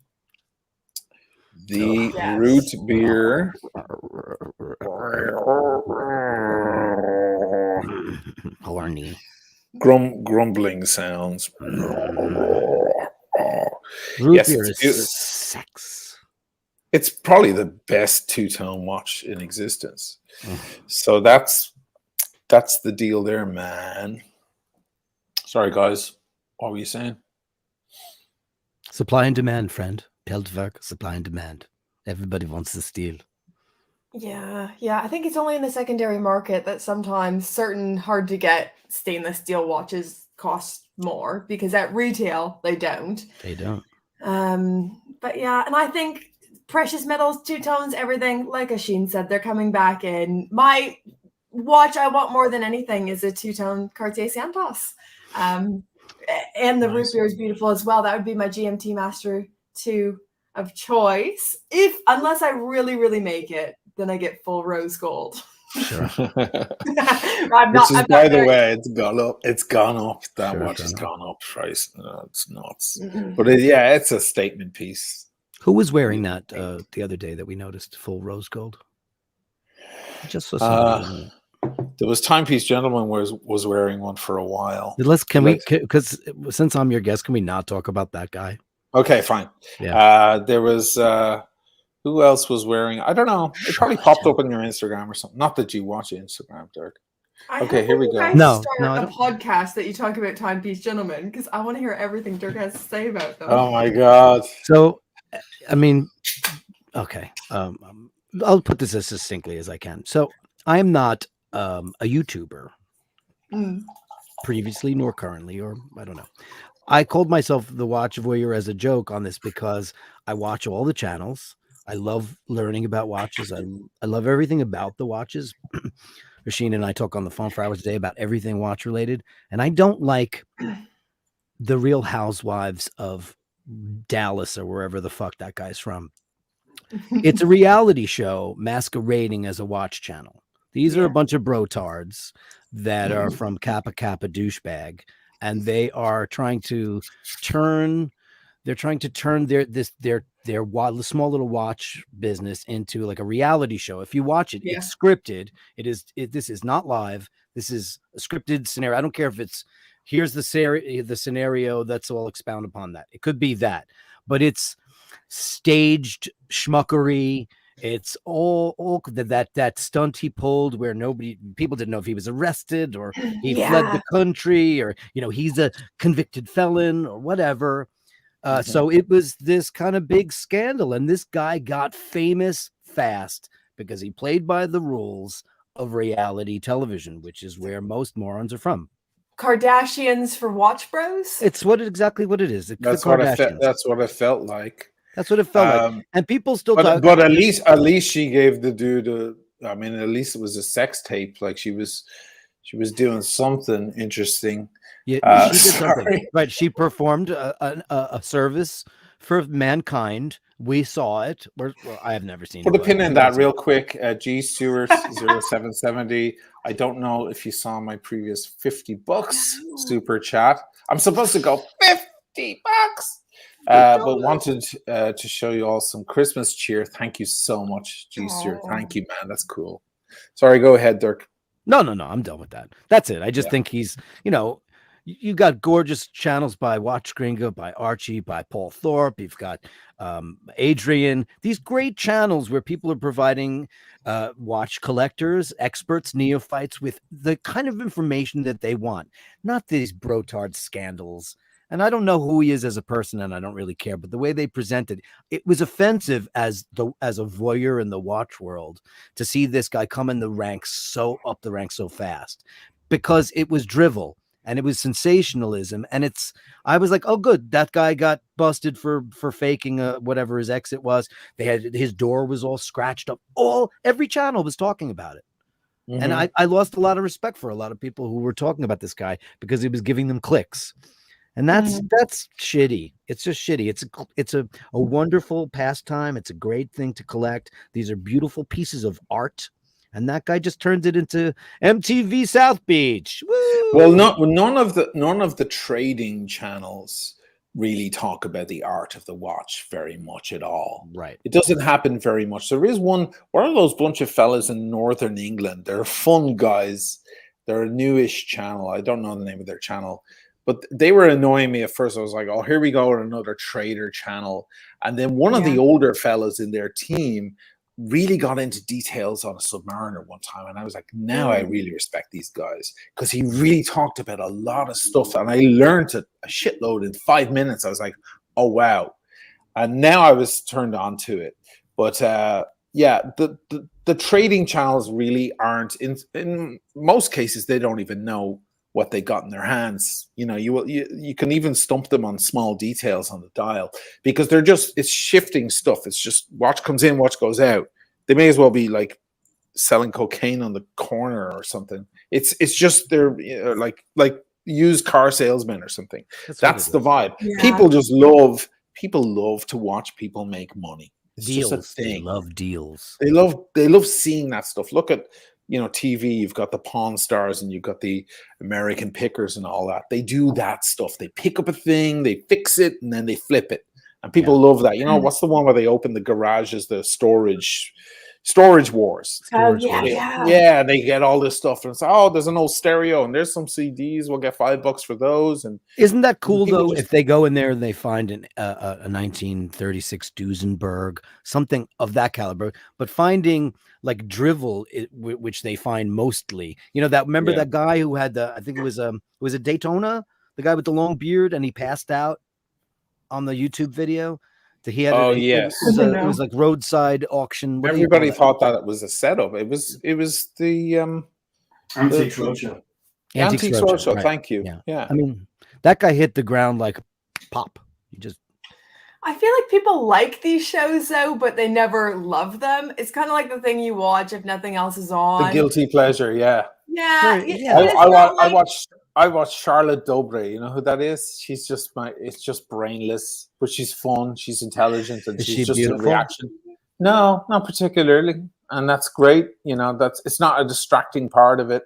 The root beer. Horny. Grumbling sounds. Root beer is sex. It's probably the best two-tone watch in existence. So that's the deal there, man. Sorry, guys. What were you saying? Supply and demand, friend. Peltwerk, supply and demand. Everybody wants the steel. Yeah. I think it's only in the secondary market that sometimes certain hard-to-get stainless steel watches cost more because at retail they don't. But yeah, and I think precious metals, two-tones, everything, like Asheen said, they're coming back in. My watch I want more than anything is a two-tone Cartier Santos. And the root beer is beautiful as well. That would be my GMT Master 2 of choice. Unless I really, really make it, then I get full rose gold. Sure. By the way, it's gone up. It's gone up. That watch has gone up price. It's nuts. But it's a statement piece. Who was wearing that the other day that we noticed full rose gold? I just saw somebody. There was Timepiece Gentleman was wearing one for a while. Because since I'm your guest, can we not talk about that guy? Okay, fine. Yeah. There was who else was wearing? I don't know. It probably popped up on your Instagram or something. Not that you watch Instagram, Derek. Okay, here we go. No, a podcast that you talk about Timepiece Gentlemen because I want to hear everything Dirk has to say about them. Oh my god! So, I mean, okay. I'll put this as succinctly as I can. So, I am not a YouTuber previously nor currently, or I don't know. I called myself the Watch Voyeur as a joke on this because I watch all the channels. I love learning about watches. I love everything about the watches. Rasheen and I talk on the phone for hours a day about everything watch related. And I don't like the Real Housewives of Dallas or wherever the fuck that guy's from. It's a reality show masquerading as a watch channel. These are a bunch of brotards that are from Kappa Kappa douchebag, and they are trying to turn their small little watch business into like a reality show. If you watch it, it's scripted. This is not live. This is a scripted scenario. I don't care if it's here's the scenario that's all expound upon that. It could be that, but it's staged schmuckery. It's all that stunt he pulled where people didn't know if he was arrested or he fled the country or, he's a convicted felon or whatever. So it was this kind of big scandal, and this guy got famous fast because he played by the rules of reality television, which is where most morons are from. Kardashians for Watch Bros. It's exactly what it is. It's That's the what I felt. Kardashians. That's what it felt like. That's what it felt like. And people still talk. But at least she gave the dude I mean, at least it was a sex tape. Like she was doing something interesting. Yeah, she did something. Right. She performed a service for mankind. We saw it. Well, I have never seen it. Put a pin in that real quick. G Stewart 0770. I don't know if you saw my previous $50 super chat. I'm supposed to go $50. But wanted to show you all some Christmas cheer. Thank you so much, G Stewart. Thank you, man. That's cool. Sorry, go ahead, Dirk. No. I'm done with that. That's it. I just think he's, you got gorgeous channels by Watch Gringa, by Archie, by Paul Thorpe. You've got Adrian. These great channels where people are providing watch collectors, experts, neophytes with the kind of information that they want, not these brotard scandals. And I don't know who he is as a person, and I don't really care. But the way they presented, it was offensive as a voyeur in the watch world to see this guy come in the ranks up the ranks so fast, because it was drivel and it was sensationalism. And I was like, oh, good, that guy got busted for faking whatever his exit was. His door was all scratched up. Every channel was talking about it. Mm-hmm. And I lost a lot of respect for a lot of people who were talking about this guy because he was giving them clicks. And that's shitty. It's just shitty. It's a wonderful pastime. It's a great thing to collect. These are beautiful pieces of art. And that guy just turns it into MTV South Beach. Woo! Well, none of the trading channels really talk about the art of the watch very much at all. Right. It doesn't happen very much. There is one of those bunch of fellas in Northern England. They're fun guys. They're a newish channel. I don't know the name of their channel. But they were annoying me at first. I was like, oh, here we go with another trader channel. And then one of the older fellas in their team really got into details on a Submariner one time. And I was like, now I really respect these guys, because he really talked about a lot of stuff. And I learned a shitload in 5 minutes. I was like, oh, wow. And now I was turned on to it. But the trading channels really aren't, in most cases, they don't even know what they got in their hands. You can even stump them on small details on the dial, because it's shifting stuff. It's just watch comes in, watch goes out. They may as well be like selling cocaine on the corner or something. It's just they're like used car salesmen or something. That's the vibe. Yeah. People love to watch people make money. It's deals. Just a thing. They love deals. They love seeing that stuff. Look at TV, you've got the Pawn Stars and you've got the American Pickers and all that. They do that stuff. They pick up a thing, they fix it, and then they flip it. And people love that. What's the one where they open the garages, the storage wars? Yeah, they get all this stuff. And it's, there's an old stereo and there's some CDs. We'll get $5 for those. And isn't that cool, though, if they go in there and they find a 1936 Duesenberg, something of that caliber, but finding like drivel, which they find mostly, that guy who had I think it was a Daytona, the guy with the long beard, and he passed out on the YouTube video. It was like roadside auction. Everybody thought that it was a setup. It was the Antique Roadshow. Antique Roadshow. Right. Thank you. Yeah. I mean, that guy hit the ground like pop. I feel like people like these shows though, but they never love them. It's kind of like the thing you watch if nothing else is on. The guilty pleasure, yeah. Yeah. I watched Charlotte Dobre. You know who that is? She's just it's just brainless, but she's fun. She's intelligent, and she's just beautiful? A reaction. No, not particularly, and that's great. It's not a distracting part of it.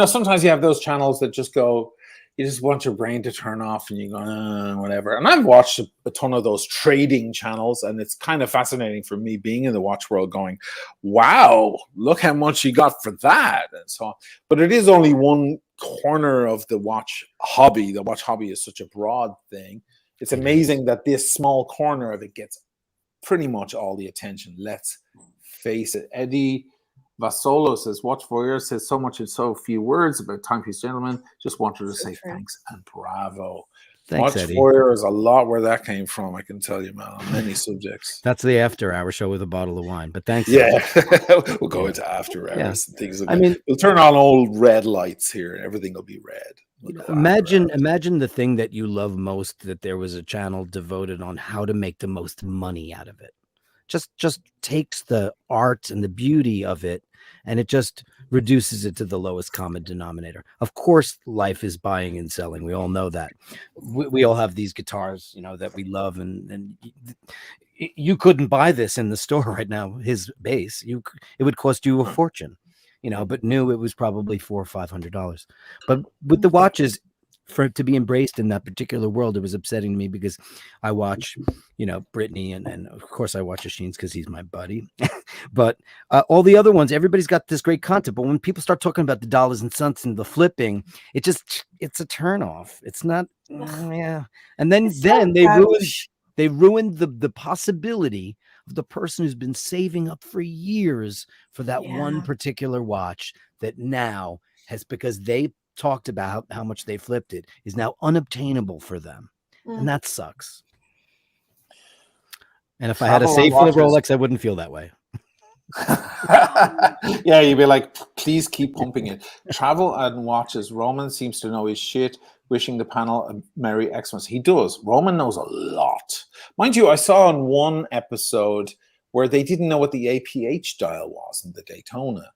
Sometimes you have those channels that just go. You just want your brain to turn off, and you go whatever. And I've watched a ton of those trading channels, and it's kind of fascinating for me being in the watch world. Going, wow, look how much you got for that, and so on. But it is only one corner of the watch hobby. The watch hobby is such a broad thing. It's amazing that this small corner of it gets pretty much all the attention. Let's face it. Eddie Vasolo says, Watch Voyeur says so much in so few words about Timepiece Gentlemen. Just wanted to say thanks and bravo. Thanks, Watch Eddie. Foyer is a lot where that came from, I can tell you, man, on many subjects. That's the after-hour show with a bottle of wine. But thanks. Yeah, Eddie. we'll go Yeah. into after hours Yeah. and things like I that. mean, We'll turn on old red lights here and everything will be red. We'll go after hours. imagine the thing that you love most, that there was a channel devoted on how to make the most money out of it. Just takes the art and the beauty of it, and it just reduces it to the lowest common denominator. Of course, life is buying and selling. We all know that. We all have these guitars, that we love, and you couldn't buy this in the store right now. His bass, it would cost you a fortune, but new, it was probably $400 or $500. But with the watches, for it to be embraced in that particular world, it was upsetting to me, because I watch, Brittany, and of course I watch Asheens because he's my buddy. But all the other ones, everybody's got this great content. But when people start talking about the dollars and cents and the flipping, it's a turnoff. It's not, yeah. And then they ruined the possibility of the person who's been saving up for years for that one particular watch that now has, because they talked about how much they flipped it, is now unobtainable for them. And that sucks. And if I had a save for the Rolex, I wouldn't feel that way. Yeah, you'd be like, please keep pumping it. Travel and watches. Roman seems to know his shit. Wishing the panel a Merry Xmas. He does. Roman knows a lot. Mind you, I saw on one episode where they didn't know what the APH dial was in the Daytona.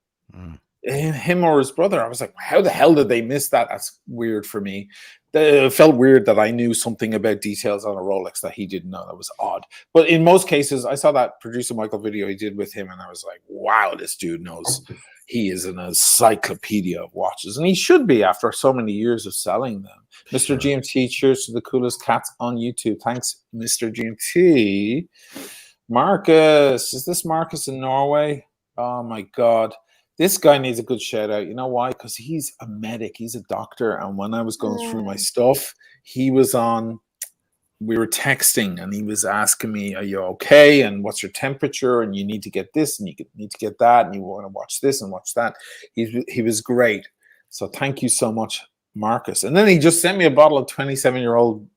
Him or his brother. I was like, how the hell did they miss that? That's weird for me. It felt weird that I knew something about details on a Rolex that he didn't know. That was odd. But in most cases, I saw that Producer Michael video he did with him, and I was like, wow, this dude knows. He is an encyclopedia of watches, and he should be after so many years of selling them. Mr. GMT, cheers to the coolest cats on YouTube. Thanks, Mr. GMT. Marcus, is this Marcus in Norway? Oh my God. This guy needs a good shout out. You know why? Because he's a medic. He's a doctor. And when I was going through my stuff, he was on, we were texting, and he was asking me, are you okay? And what's your temperature? And you need to get this, and you need to get that. And you want to watch this and watch that. He was great. So thank you so much, Marcus. And then he just sent me a bottle of 27-year-old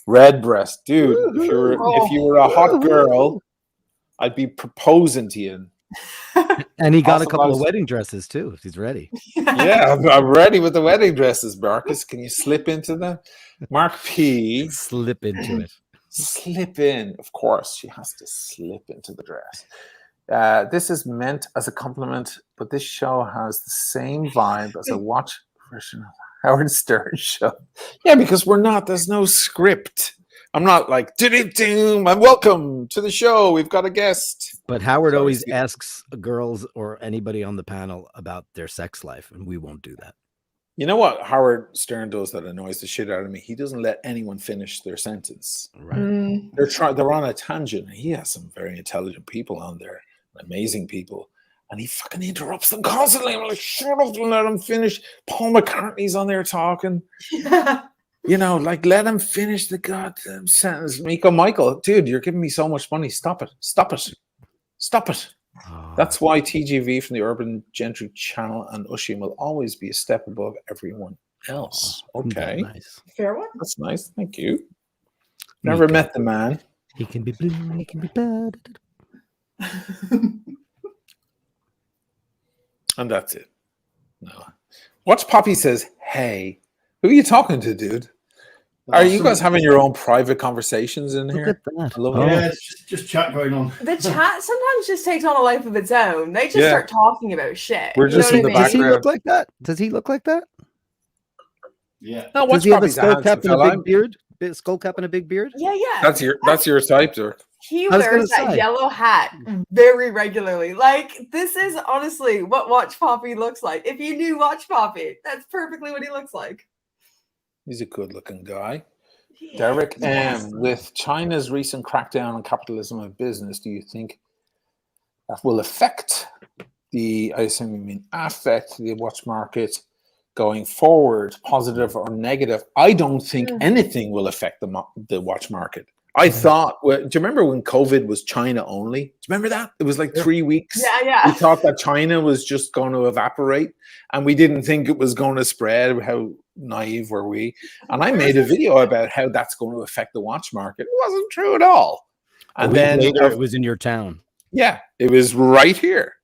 Redbreast. Dude, if you were a hot girl, I'd be proposing to you. And he got a couple of wedding dresses too. He's ready. Yeah, I'm ready with the wedding dresses, Marcus. Can you slip into them? Mark P. Slip into it. Slip in. Of course, she has to slip into the dress. This is meant as a compliment, but this show has the same vibe as a watch version of Howard Stern show. Yeah, because there's no script. I'm not like, and welcome to the show. We've got a guest. But Howard always asks girls or anybody on the panel about their sex life, and we won't do that. You know what Howard Stern does that annoys the shit out of me? He doesn't let anyone finish their sentence. Right. They're on a tangent. He has some very intelligent people on there, amazing people, and he fucking interrupts them constantly. I'm like, shut up and let him finish. Paul McCartney's on there talking. Like, let him finish the goddamn sentence. Miko Michael, dude, you're giving me so much money. Stop it. Stop it. Stop it. Oh. That's why TGV from the Urban Gentry channel and Usheen will always be a step above everyone else. Okay. Nice. Fair one. That's nice. Thank you. Never met the man. He can be blue. He can be bad. And that's it. No. Watch Poppy says, hey. Who are you talking to, dude? Are you guys having your own private conversations in here? Yeah, it's just chat going on. The chat sometimes just takes on a life of its own. They just start talking about shit. We're just in the background. Does he look like that? Does he look like that? Yeah. No, does he have a skull cap and a big beard? Skull cap and a big beard? Yeah, yeah. That's your type, sir. He wears that yellow hat very regularly. Like, this is honestly what Watch Poppy looks like. If you knew Watch Poppy, that's perfectly what he looks like. He's a good-looking guy. Derek M. With China's recent crackdown on capitalism and business, do you think that will affect the watch market going forward, positive or negative? I don't think anything will affect the watch market. I thought, do you remember when COVID was China only? Do you remember that? It was like 3 weeks. Yeah. We thought that China was just going to evaporate, and we didn't think it was going to spread how naive were we? And I made a video about how that's going to affect the watch market. It wasn't true at all. A And week then later, it was in your town. yeah, it was right here,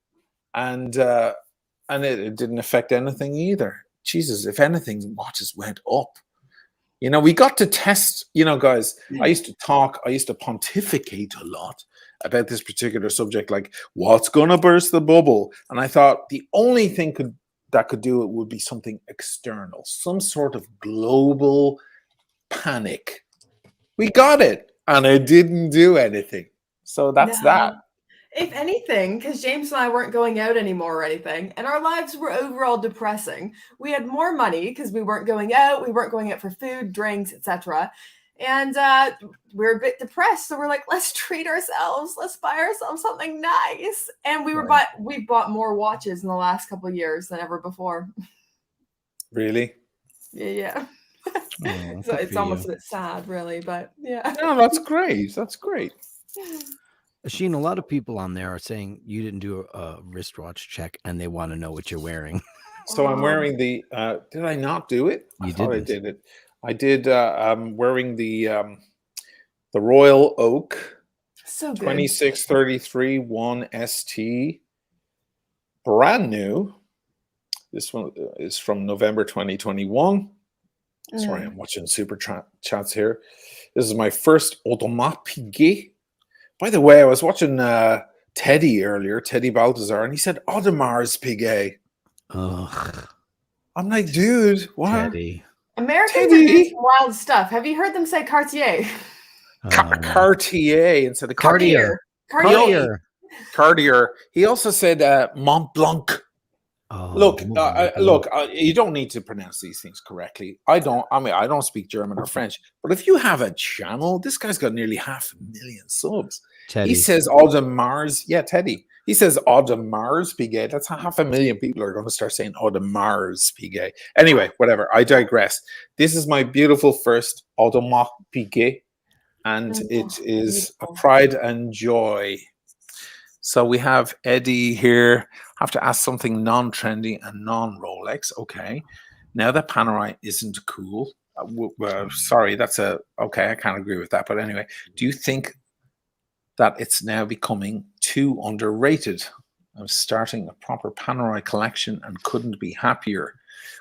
and it didn't affect anything either. Jesus, if anything, watches went up. You know, we got to test, you know, guys, I used to pontificate a lot about this particular subject, like what's going to burst the bubble. And I thought the only thing that could do it would be something external, some sort of global panic. We got it, and it didn't do anything. So that's that. If anything, because James and I weren't going out anymore or anything, and our lives were overall depressing. We had more money because we weren't going out. We weren't going out for food, drinks, etc. And we're a bit depressed. So we're like, let's treat ourselves. Let's buy ourselves something nice. And we bought more watches in the last couple of years than ever before. Really? Yeah. Oh, So it's almost a bit sad, really. But yeah. No, that's great. That's great. Sheen, a lot of people on there are saying you didn't do a wristwatch check and they want to know what you're wearing. So I'm wearing the, did I not do it? I thought I did it. I did, I'm wearing the Royal Oak So good. 2633 1ST. Brand new. This one is from November 2021. Sorry, I'm watching super chats here. This is my first Automat Piguet. By the way, I was watching Teddy earlier, Teddy Baltazar, and he said Audemars Piguet. Ugh. I'm like, dude, what? Teddy. Americans are doing some wild stuff. Have you heard them say Cartier? Cartier instead of Cartier. Cartier. He also said Mont Blanc. Oh, Look, you don't need to pronounce these things correctly. I don't speak German or French, but if you have a channel, this guy's got nearly 500,000 subs. Teddy. He says Audemars. Yeah, Teddy. He says Audemars Piguet. That's 500,000 people are going to start saying Audemars Piguet. Anyway, whatever. I digress. This is my beautiful first Audemars Piguet, and it is a pride and joy. So we have Eddie here. I have to ask something non-trendy and non-Rolex. Okay. Now that Panerai isn't cool. Sorry, okay, I can't agree with that. But anyway, do you think that it's now becoming too underrated? I'm starting a proper Panerai collection and couldn't be happier.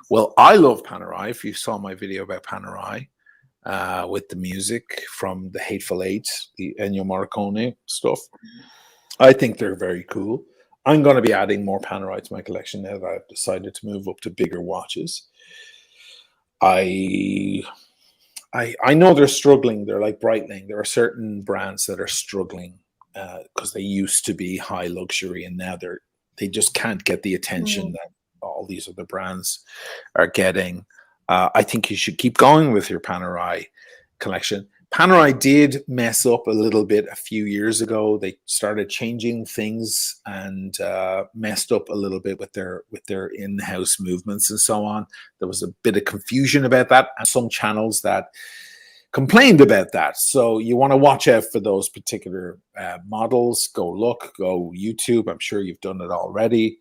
Well, I love Panerai. If you saw my video about Panerai with the music from the Hateful Eight, the Ennio Morricone stuff, I think they're very cool. I'm going to be adding more Panerai to my collection now that I've decided to move up to bigger watches. I know they're struggling. They're like Breitling. There are certain brands that are struggling because they used to be high luxury, and now they just can't get the attention that all these other brands are getting. I think you should keep going with your Panerai collection. Panerai did mess up a little bit a few years ago. They started changing things and messed up a little bit with their in-house movements and so on. There was a bit of confusion about that, and some channels that complained about that. So you want to watch out for those particular models. Go YouTube. I'm sure you've done it already.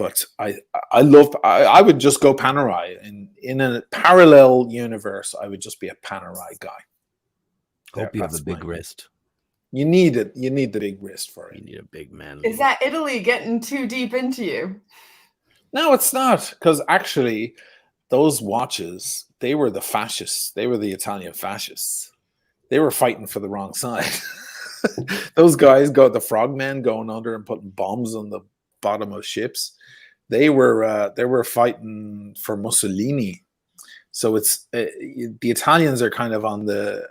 But I would just go Panerai. In a parallel universe, I would just be a Panerai guy. Hope you have a big wrist. You need it. You need the big wrist for it. You need a big man. Is that Italy getting too deep into you? No, it's not. Because actually, those watches, they were the fascists. They were the Italian fascists. They were fighting for the wrong side. Those guys the frogmen going under and putting bombs on the bottom of ships. They were fighting for Mussolini. So it's the Italians are kind of on the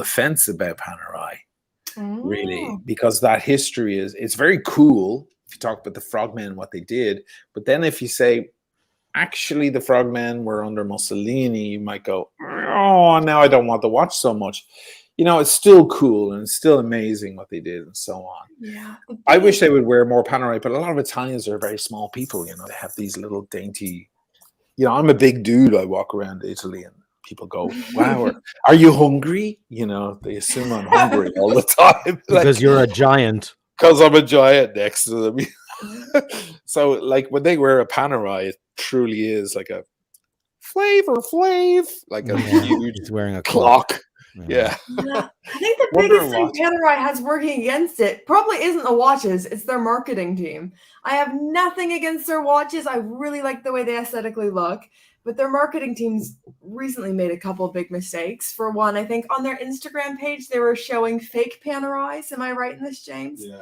fence about Panerai, really, because that history it's very cool if you talk about the frogmen and what they did. But then if you say actually the frogmen were under Mussolini, you might go, oh, now I don't want to watch so much. You know, it's still cool and it's still amazing what they did and so on. Yeah. I wish they would wear more Panerai, but a lot of Italians are very small people. You know, they have these little dainty. You know, I'm a big dude. I walk around Italy and people go, "Wow, are you hungry?" You know, they assume I'm hungry all the time because you're a giant. Because I'm a giant next to them. So, like when they wear a Panerai, it truly is like a Flavor Flav, like a huge He's wearing a clock. Yeah. Yeah. I think the Wonder biggest thing what- Panerai has working against it probably isn't the watches, it's their marketing team. I have nothing against their watches. I really like the way they aesthetically look, but their marketing teams recently made a couple of big mistakes. For one, I think on their Instagram page, they were showing fake Panerais. Am I right in this, James? Yeah.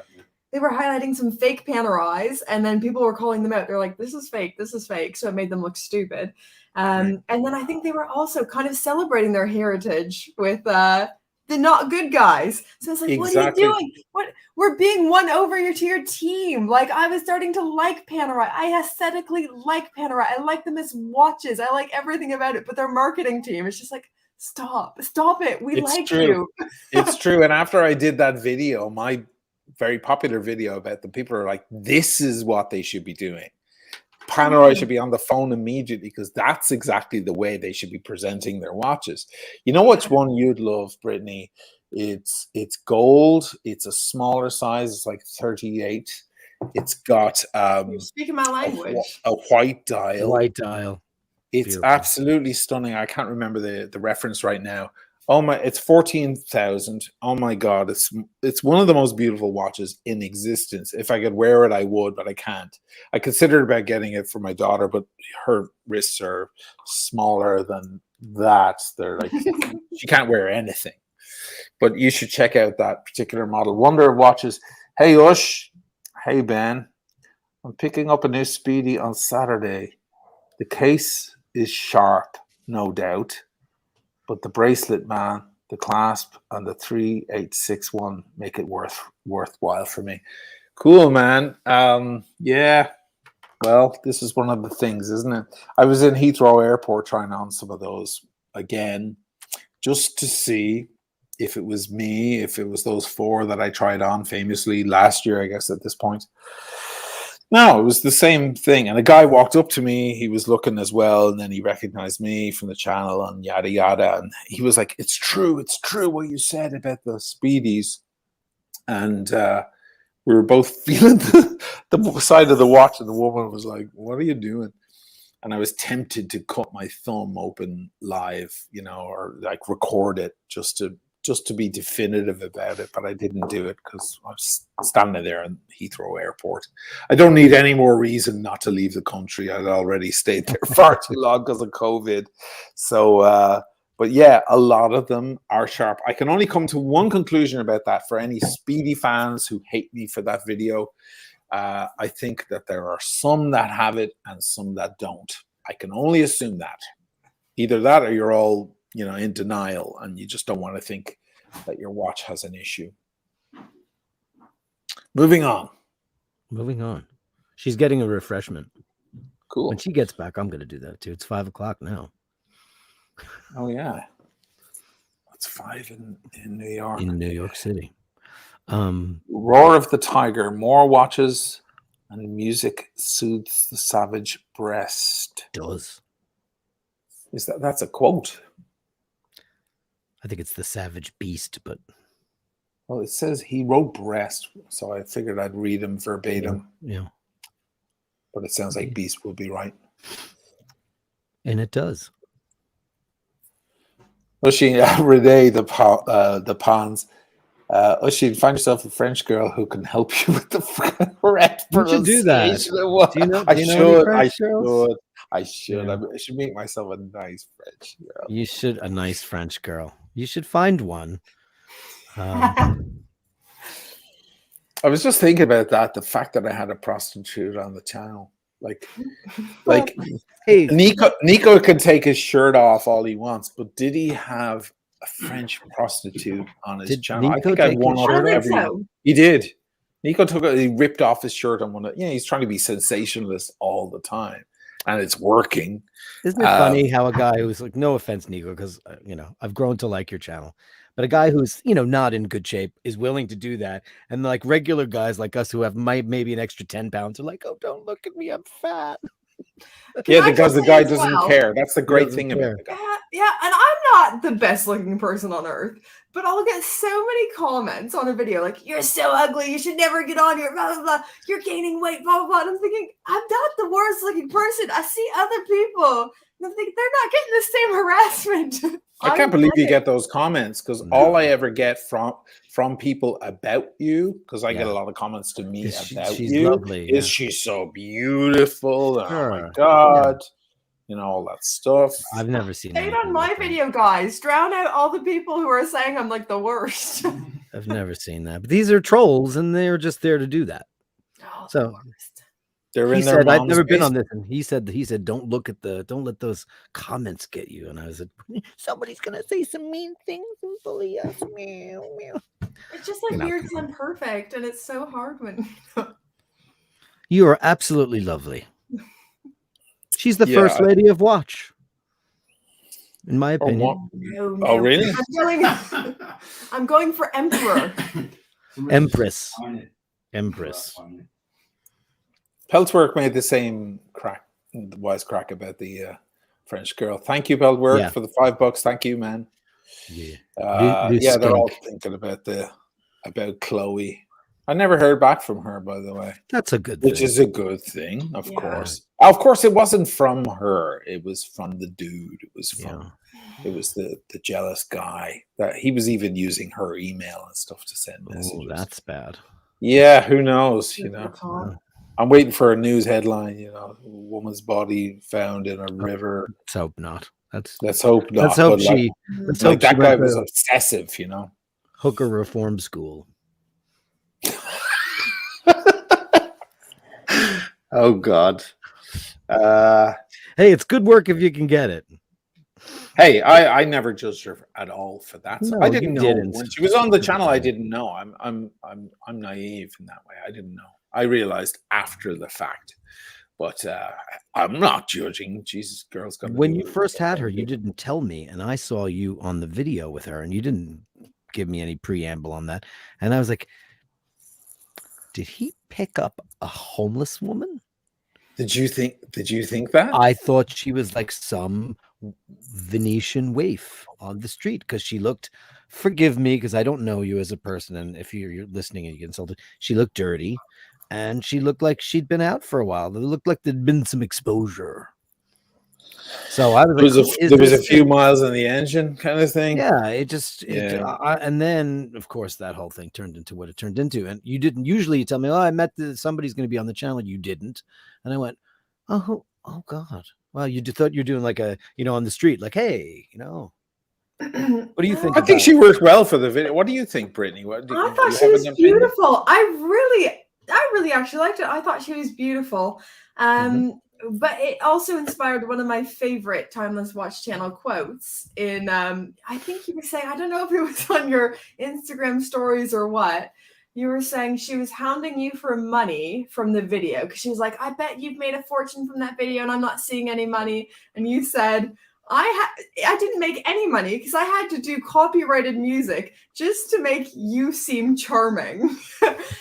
They were highlighting some fake Panerais, and then people were calling them out. They're like, this is fake, this is fake. So it made them look stupid. And then I think they were also kind of celebrating their heritage with the not good guys. So it's like, Exactly. what are you doing? We're being won over to your team. Like, I was starting to like Panerai. I aesthetically like Panerai. I like them as watches. I like everything about it. But their marketing team is just like, stop it. We It's like true. you. It's true. And after I did that video, my very popular video about them, people are like, this is what they should be doing. Panerai should be on the phone immediately, because that's exactly the way they should be presenting their watches. You know which one you'd love, Brittany? It's gold. It's a smaller size. It's like 38. It's got You're speaking my language. a white dial. White dial. It's Beautiful. absolutely stunning. I can't remember the reference right now. Oh my! It's 14,000. Oh my God! It's one of the most beautiful watches in existence. If I could wear it, I would, but I can't. I considered about getting it for my daughter, but her wrists are smaller than that. They're like she can't wear anything. But you should check out that particular model. Wonder of watches. Hey Ush. Hey Ben. I'm picking up a new Speedy on Saturday. The case is sharp, no doubt. But the bracelet, man, the clasp, and the 3861 make it worthwhile for me. Cool, man. Yeah. Well, this is one of the things, isn't it? I was in Heathrow Airport trying on some of those again, just to see if it was me, if it was those 4 that I tried on famously last year, I guess, at this point. No, it was the same thing. And a guy walked up to me. He was looking as well. And then he recognized me from the channel and yada, yada. And he was like, it's true what you said about the Speedies. And we were both feeling the side of the watch. And the woman was like, what are you doing? And I was tempted to cut my thumb open live, or like record it just to be definitive about it, but I didn't do it because I was standing there in Heathrow Airport. I don't need any more reason not to leave the country. I'd already stayed there far too long because of COVID. So, but yeah, a lot of them are sharp. I can only come to one conclusion about that for any Speedy fans who hate me for that video. I think that there are some that have it and some that don't. I can only assume that. Either that or you're all in denial and you just don't want to think that your watch has an issue. Moving on. She's getting a refreshment. Cool. When she gets back, I'm going to do that too. It's 5 o'clock now. Oh yeah. It's 5 in New York. In New York City. Roar of the Tiger. More watches and music soothes the savage breast. Does. That's a quote? I think it's the savage beast, but well, it says he wrote breast, so I figured I'd read him verbatim. Yeah. But it sounds like beast will be right. And it does. Ushi, Renee, the pawns. Ushi, find yourself a French girl who can help you with the correct pronunciation. You should do that. Do you know I should. Yeah. I should make myself a nice French girl. You should. A nice French girl. You should find one. I was just thinking about that. The fact that I had a prostitute on the channel, like, hey, Nico can take his shirt off all he wants, but did he have a French prostitute on his channel? Nico I think I won over everyone. So. He did. Nico he ripped off his shirt on one of. He's trying to be sensationalist all the time, and it's working. Isn't it funny how a guy who's like, no offense, Nico, because I've grown to like your channel, but a guy who's not in good shape is willing to do that, and like regular guys like us who have maybe an extra 10 pounds are like, oh, don't look at me, I'm fat. Yeah, because the guy doesn't care. That's the great thing about the guy. Yeah, and I'm not the best looking person on earth, but I'll get so many comments on a video like, you're so ugly, you should never get on here, blah, blah, blah, you're gaining weight, blah, blah, blah. And I'm thinking, I'm not the worst looking person. I see other people they're not getting the same harassment. I can't believe you get those comments, because all I ever get from people about you, because I get a lot of comments to me about she's you, lovely, is she's so beautiful, and oh my Sure. God, you know, all that stuff. I've never seen Say it anything on my like that. video, guys. Drown out all the people who are saying I'm like the worst. I've never seen that. But these are trolls, and they're just there to do that. Oh, So- the worst. They're He in their said, "I've mom's never been on basement. this," and he said, "Don't let those comments get you." And I was like, "Somebody's gonna say some mean things and bully us." Meow, meow. It's just like You're not weird cool. and perfect, and it's so hard when. You are absolutely lovely. She's the Yeah, first lady of Watch, in my Oh, opinion. what? No, Oh, really? I'm going for emperor. Empress. Peltwork made the same wisecrack about the French girl. Thank you, Peltwork, Yeah. for the $5. Thank you, man. Yeah. Yeah, they're all skink. thinking about Chloe. I never heard back from her, by the way, That's a good which thing. is a good thing, of Yeah. course. Of course, it wasn't from her. It was from the dude. It was from. It was the jealous guy that he was even using her email and stuff to send messages. Oh, that's bad. Yeah, who knows? You know, Tom. I'm waiting for a news headline. You know, woman's body found in a river. Let's hope not. Let's hope not. Let's hope but she. Mm-hmm. Let's like hope she that guy went was to obsessive. You know. hooker reform school. Oh God. Hey, it's good work if you can get it. Hey, I never judged her at all for that. So No, I didn't you know didn't. when she was on the channel. I didn't know. I'm naive in that way. I didn't know. I realized after the fact, but I'm not judging. Jesus, girls got. When you first had her, you didn't tell me, and I saw you on the video with her, and you didn't give me any preamble on that. And I was like, did he pick up a homeless woman? Did you think that? I thought she was like some Venetian waif on the street because she looked, forgive me, because I don't know you as a person, and if you're listening and you get insulted, she looked dirty, and she looked like she'd been out for a while. It looked like there'd been some exposure. So I was like, there was a few miles in the engine, kind of thing. Yeah, and then of course that whole thing turned into what it turned into. And you didn't usually tell me, "Oh, I met somebody's going to be on the channel." You didn't, and I went, "Oh God." Well, you thought you're doing like a, on the street, like, "Hey, what do you think?" I think she worked well for the video. What do you think, Brittany? What do I thought she was beautiful. I really actually liked it. I thought she was beautiful. But it also inspired one of my favorite Timeless Watch channel quotes in I think you were saying, I don't know if it was on your Instagram stories or what. You were saying she was hounding you for money from the video because she was like, "I bet you've made a fortune from that video and I'm not seeing any money." And you said, I didn't make any money because I had to do copyrighted music just to make you seem charming.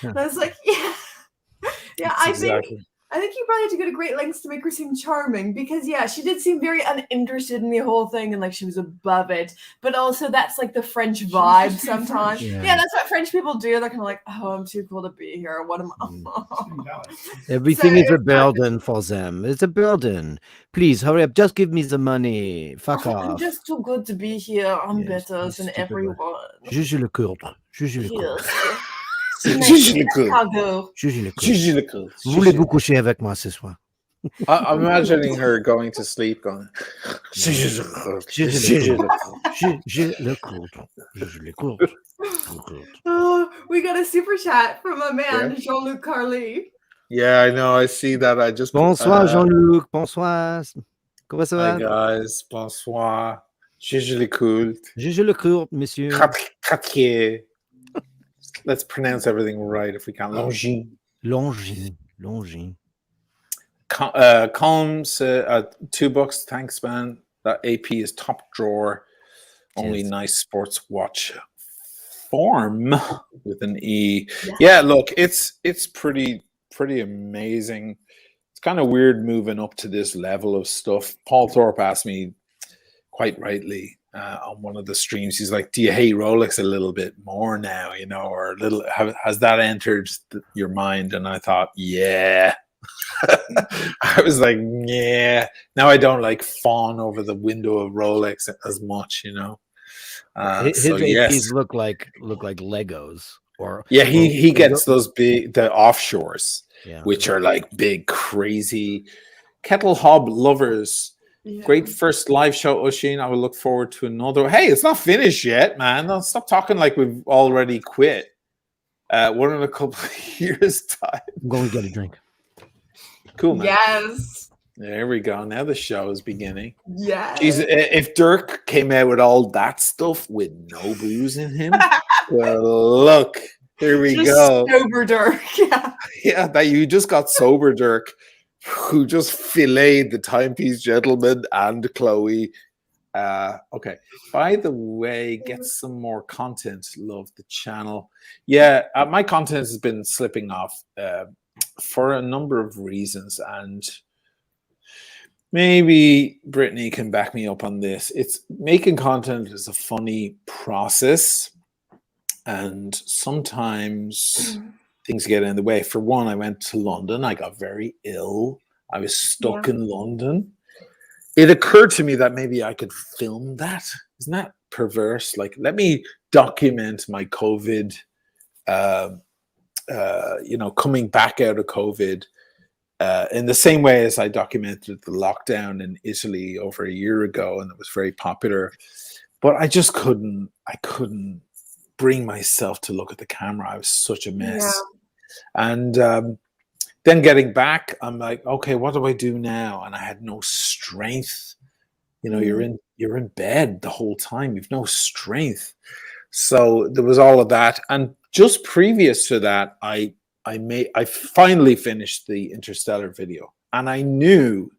And I was like, yeah, I think you probably had to go to great lengths to make her seem charming because, yeah, she did seem very uninterested in the whole thing and like she was above it. But also that's like the French vibe sometimes. Yeah, that's what French people do. They're kind of like, "Oh, I'm too cool to be here. What am I?" Everything is a burden for them. It's a burden. Please hurry up. Just give me the money. Fuck off. I'm just too good to be here. I'm better than everyone. Juge le courde. Juge le courde. Voulez-vous coucher avec moi ce soir? I'm imagining her going to sleep going, we got a super chat from a man, Jean-Luc Carly. Yeah, I know. I see that. I just Bonsoir, Jean-Luc. Bonsoir. Comment ça va? Hi, guys. Bonsoir. Juge le culte. Juge le culte, monsieur. Let's pronounce everything right if we can. Longines. Longines. Combs, $2. Thanks, man. That AP is top drawer. Only nice sports watch form with an E. Yeah, look, it's pretty amazing. It's kind of weird moving up to this level of stuff. Paul Thorpe asked me quite rightly on one of the streams, he's like, "Do you hate Rolex a little bit more now, or a little, has that entered your mind?" And I thought, yeah, I was like, yeah. Now I don't like fawn over the window of Rolex as much, you know. His So APs yes, look like Legos, yeah. or He or gets those the offshores, yeah. which are like big, crazy kettle hob lovers. Yeah. Great first live show, Oshin. I will look forward to another. Hey, it's not finished yet, man. Don't stop talking like we've already quit. One in a couple of years' time. I'm going to get a drink. Cool, man. Yes. There we go. Now the show is beginning. Yes. Jeez, if Dirk came out with all that stuff with no booze in him, well, look, here we Just go. sober Dirk. Yeah. Yeah, that you just got sober, Dirk, who just filleted the timepiece gentleman and Chloe. Okay. By the way, get some more content. Love the channel. Yeah, my content has been slipping off for a number of reasons, and maybe Brittany can back me up on this. It's making content is a funny process, and sometimes things get in the way. For one, I went to London. I got very ill. I was stuck in London. It occurred to me that maybe I could film that. Isn't that perverse? Like, let me document my COVID, coming back out of COVID in the same way as I documented the lockdown in Italy over a year ago, and it was very popular. But I just couldn't bring myself to look at the camera. I was such a mess. Yeah. And then getting back, I'm like, okay, what do I do now? And I had no strength. You know, you're in bed the whole time. You've no strength. So there was all of that. And just previous to that, I finally finished the Interstellar video. And I knew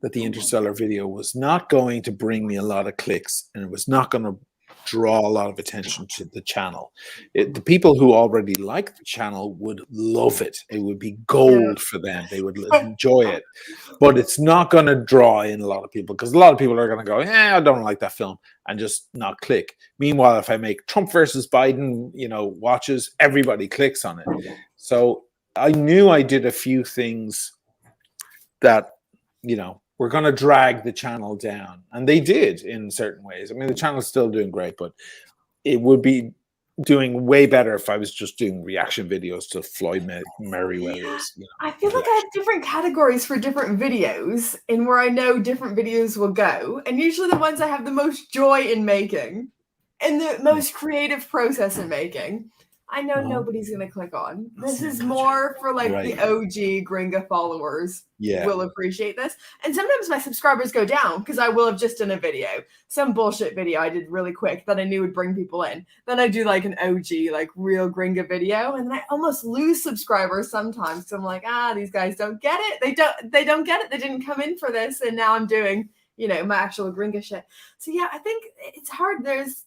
that the Interstellar video was not going to bring me a lot of clicks, and it was not going to draw a lot of attention to the channel. The people who already like the channel would love it. It would be gold for them. They would enjoy it. But it's not going to draw in a lot of people, because a lot of people are going to go, yeah, I don't like that film, and just not click. Meanwhile, if I make Trump versus Biden, watches, everybody clicks on it. So I knew I did a few things that, we're going to drag the channel down. And they did in certain ways. I mean, the channel's still doing great, but it would be doing way better if I was just doing reaction videos to Floyd Merriweather's. I feel like I have different categories for different videos, and where I know different videos will go. And usually the ones I have the most joy in making and the most creative process in making, I know nobody's going to click on. This is more for like the OG Gringa followers. Will appreciate this. And sometimes my subscribers go down because I will have just done a video, some bullshit video I did really quick that I knew would bring people in. Then I do like an OG, like real Gringa video, and then I almost lose subscribers sometimes. So I'm like, these guys don't get it. They don't get it. They didn't come in for this, and now I'm doing, my actual Gringa shit. So yeah, I think it's hard. There's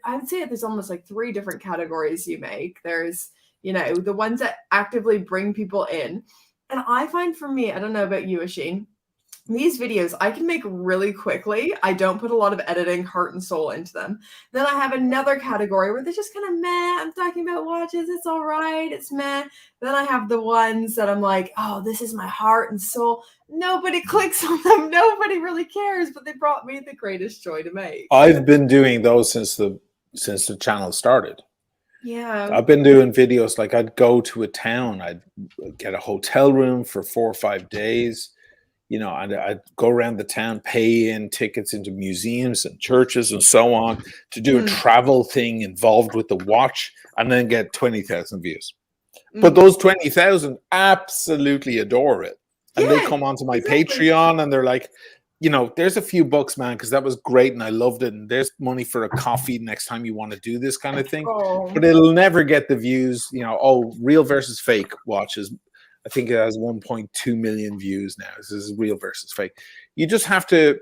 I would say there's almost like 3 different categories you make. There's, the ones that actively bring people in. And I find for me, I don't know about you, Oisin, these videos I can make really quickly. I don't put a lot of editing, heart and soul into them. Then I have another category where they're just kind of meh. I'm talking about watches. It's all right. It's meh. Then I have the ones that I'm like, oh, this is my heart and soul. Nobody clicks on them. Nobody really cares, but they brought me the greatest joy to make. I've been doing those since the channel started. Yeah. I've been doing videos like I'd go to a town, I'd get a hotel room for 4 or 5 days, and I'd go around the town, pay in tickets into museums and churches and so on to do a travel thing involved with the watch, and then get 20,000 views. But those 20,000 absolutely adore it. And they come onto my Patreon and they're like, there's a few bucks, man, because that was great and I loved it. And there's money for a coffee next time you want to do this kind of thing. But it'll never get the views, real versus fake watches. I think it has 1.2 million views now. This is real versus fake. You just have to,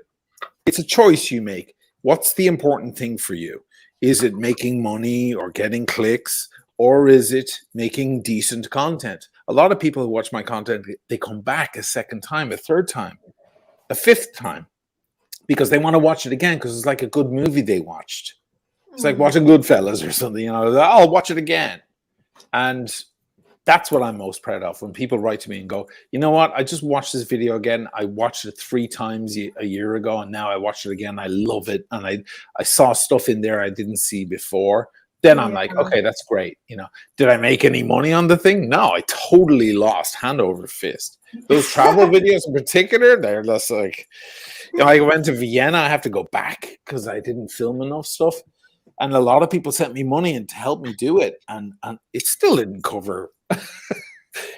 it's a choice you make. What's the important thing for you? Is it making money or getting clicks? Or is it making decent content? A lot of people who watch my content, they come back a second time, a third time, a fifth time, because they want to watch it again, because it's like a good movie they watched. It's like watching Goodfellas or something, I'll watch it again. And That's what I'm most proud of. When people write to me and go, you know what? I just watched this video again. I watched it 3 times a year ago, and now I watched it again. I love it, and I saw stuff in there I didn't see before. Then I'm like, okay, that's great. You know, did I make any money on the thing? No, I totally lost hand over fist. Those travel videos in particular, they're just like, you know, I went to Vienna. I have to go back because I didn't film enough stuff. And a lot of people sent me money and to help me do it. And it still didn't cover,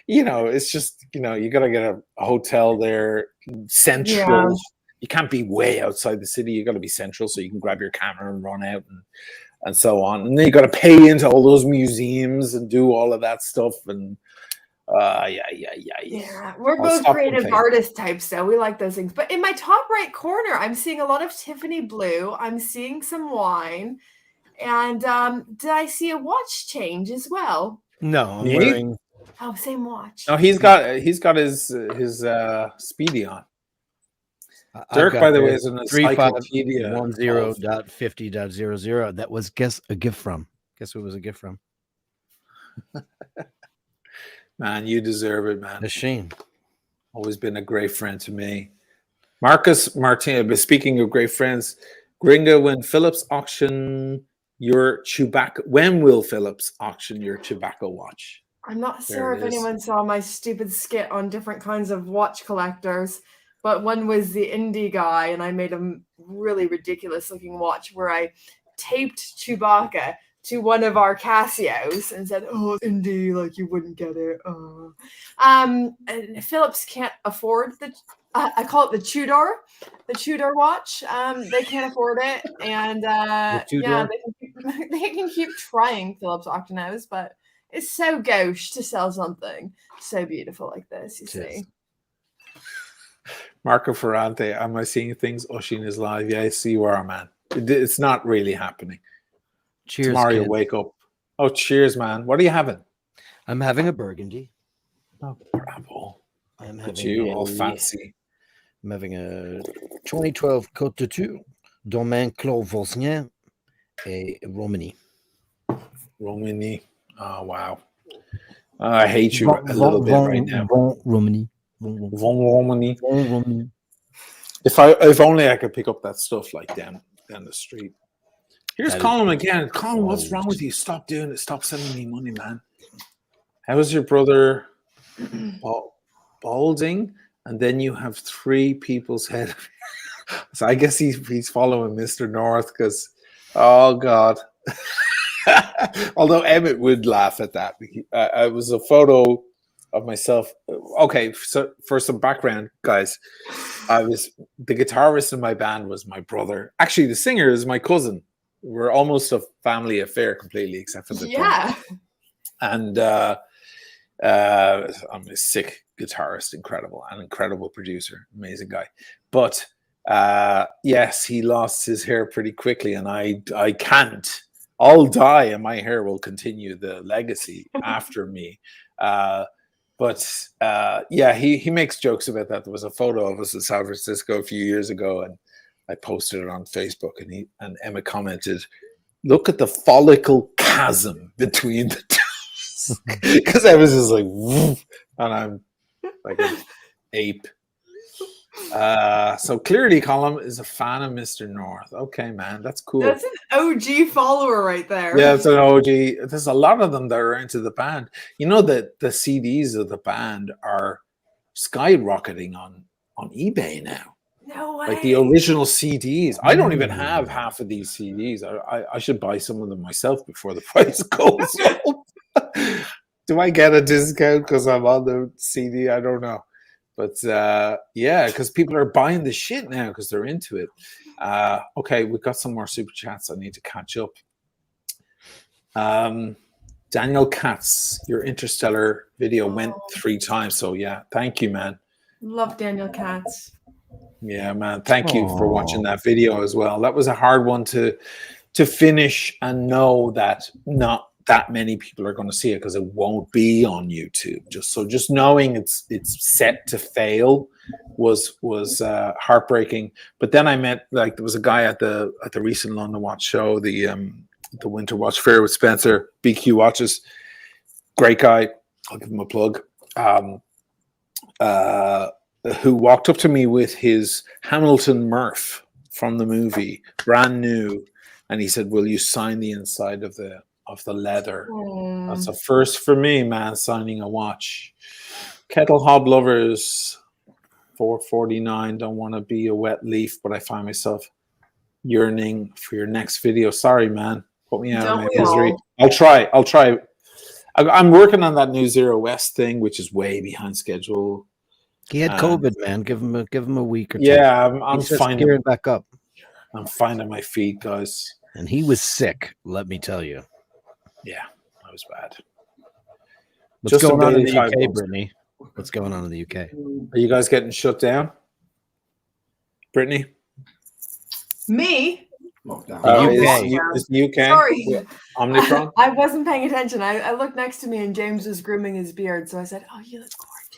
you know, it's just, you know, you got to get a hotel there, central. Yeah. You can't be way outside the city. You got to be central so you can grab your camera and run out and so on. And then you got to pay into all those museums and do all of that stuff. And yeah, we're both creative artist types, so we like those things. But in my top right corner, I'm seeing a lot of Tiffany blue. I'm seeing some wine. And did I see a watch change as well? No, I'm wearing. Oh, same watch. No, he's got his Speedy on. Dirk, by the way, is an encyclopedia. 3510.50.00. That was a gift from. Guess who it was a gift from? Man, you deserve it, man. The Shane. Always been a great friend to me. Marcus Martinez, but speaking of great friends, Gringa, when Philips auction your Chewbacca, when will Philips auction your Chewbacca watch? I'm not sure if anyone saw my stupid skit on different kinds of watch collectors, but one was the indie guy, and I made a really ridiculous looking watch where I taped Chewbacca to one of our Casios and said, "Oh, indie, like you wouldn't get it." And Philips can't afford I call it the Tudor watch. They can't afford it, and yeah, they can keep trying Philips auction house, but it's so gauche to sell something so beautiful like this. You see. Marco Ferrante, am I seeing things? Oshin is live. Yes, you are, man. It's not really happening. Cheers, tomorrow kid. You wake up. Oh, cheers, man. What are you having? I'm having a Burgundy. Oh, bravo. I'm having all fancy. I'm having a 2012 Côte d'Or, Domaine Claude Vosgien, a Romani. Romani. Oh, wow. I hate you a little bit right now. Romani. Romani. If only I could pick up that stuff like down the street. Here's Colin again. Colin, what's wrong with you? Stop doing it. Stop sending me money, man. How is your brother balding? And then you have 3 people's head. So I guess he's following Mr. North because, oh God. Although Emmett would laugh at that. It was a photo of myself. Okay, so for some background, guys, the guitarist in my band was my brother. Actually, the singer is my cousin. We're almost a family affair completely, except for the drum. And I'm a sick guitarist, an incredible producer, amazing guy. But yes, he lost his hair pretty quickly, and I can't. I'll die, and my hair will continue the legacy after me. But yeah, he makes jokes about that. There was a photo of us in San Francisco a few years ago, and I posted it on Facebook, and Emma commented, "Look at the follicle chasm between the two," because I was just like, woof, and I'm like an ape. So clearly, Colin is a fan of Mr. North. Okay, man, that's cool. That's an OG follower right there. Yeah, it's an OG. There's a lot of them that are into the band. You know that the CDs of the band are skyrocketing on eBay now. No way. Like the original CDs. I don't even have half of these CDs. I should buy some of them myself before the price goes up. Do I get a discount because I'm on the CD? I don't know. But yeah, because people are buying the shit now because they're into it. Okay, we've got some more super chats I need to catch up. Daniel Katz, your Interstellar video went 3 times. So yeah, thank you, man. Love Daniel Katz. Yeah, man. Thank you for watching that video as well. That was a hard one to finish and know that not that many people are going to see it because it won't be on YouTube. Just knowing it's set to fail was heartbreaking. But then I met, like, there was a guy at the recent London Watch show, the Winter Watch Fair with Spencer, BQ Watches, great guy. I'll give him a plug. Who walked up to me with his Hamilton Murph from the movie, brand new, and he said, "Will you sign the inside of the leather?" That's a first for me, man. Signing a watch. Kettle Hob lovers, $4.49. Don't want to be a wet leaf, but I find myself yearning for your next video. Sorry, man. Put me out of my misery. I'll try. I'm working on that new Zero West thing, which is way behind schedule. He had COVID, man. Give him a week or two. Yeah, I'm finding gearing back up. I'm finding my feet, guys. And he was sick, let me tell you. Yeah, that was bad. What's going on in the UK, Brittany? What's going on in the UK? Are you guys getting shut down? Brittany? Me? Is the UK? Sorry. Yeah. Omnicron? I wasn't paying attention. I looked next to me and James was grooming his beard. So I said, "Oh, you look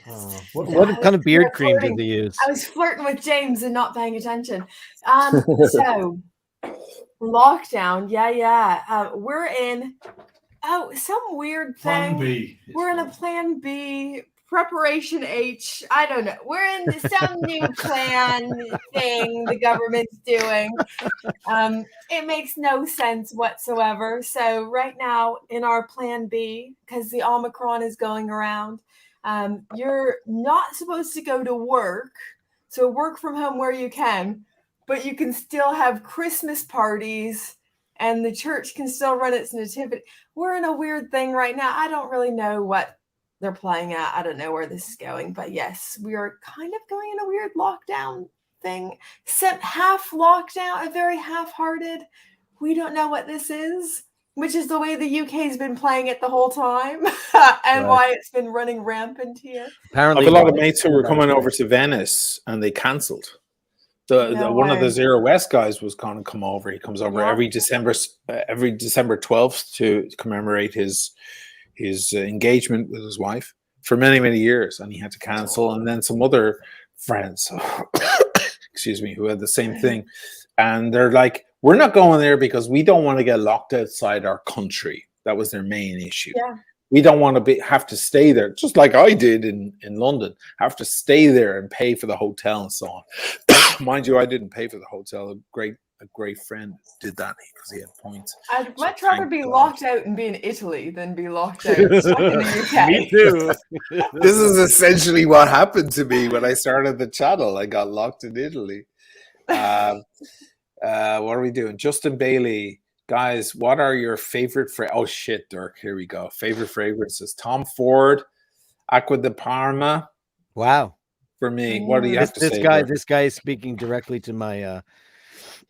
gorgeous." What kind of beard cream did they use? I was flirting with James and not paying attention. So lockdown. Yeah. We're in some weird thing. Plan B. We're in a plan B. Preparation H. I don't know. We're in some new plan thing the government's doing. It makes no sense whatsoever. So right now in our plan B, because the Omicron is going around, you're not supposed to go to work. So work from home where you can, but you can still have Christmas parties and the church can still run its nativity. We're in a weird thing right now. I don't really know what they're playing at. I don't know where this is going, but yes, we are kind of going in a weird lockdown thing. Half lockdown, a very half-hearted. We don't know what this is, which is the way the UK's been playing it the whole time, and why it's been running rampant here. Apparently, I have a lot of mates who were coming over to Venice, and they cancelled. One of the Zero West guys was going to come over. He comes over every December 12th to commemorate his engagement with his wife for many years, and he had to cancel. And then some other friends, excuse me, who had the same thing, and they're like, "We're not going there because we don't want to get locked outside our country." That was their main issue. Yeah. We don't want to have to stay there, just like I did in London. Have to stay there and pay for the hotel and so on. Mind you, I didn't pay for the hotel. A great friend did that because he had points. I'd much rather be locked out and be in Italy than be locked out in the UK. Me too. This is essentially what happened to me when I started the channel. I got locked in Italy. What are we doing? Justin Bailey. Guys, what are your favorite oh shit, Dirk, here we go. Favorite fragrances. Tom Ford, Acqua di Parma. Wow. For me, what do you have to say? This guy is speaking directly to my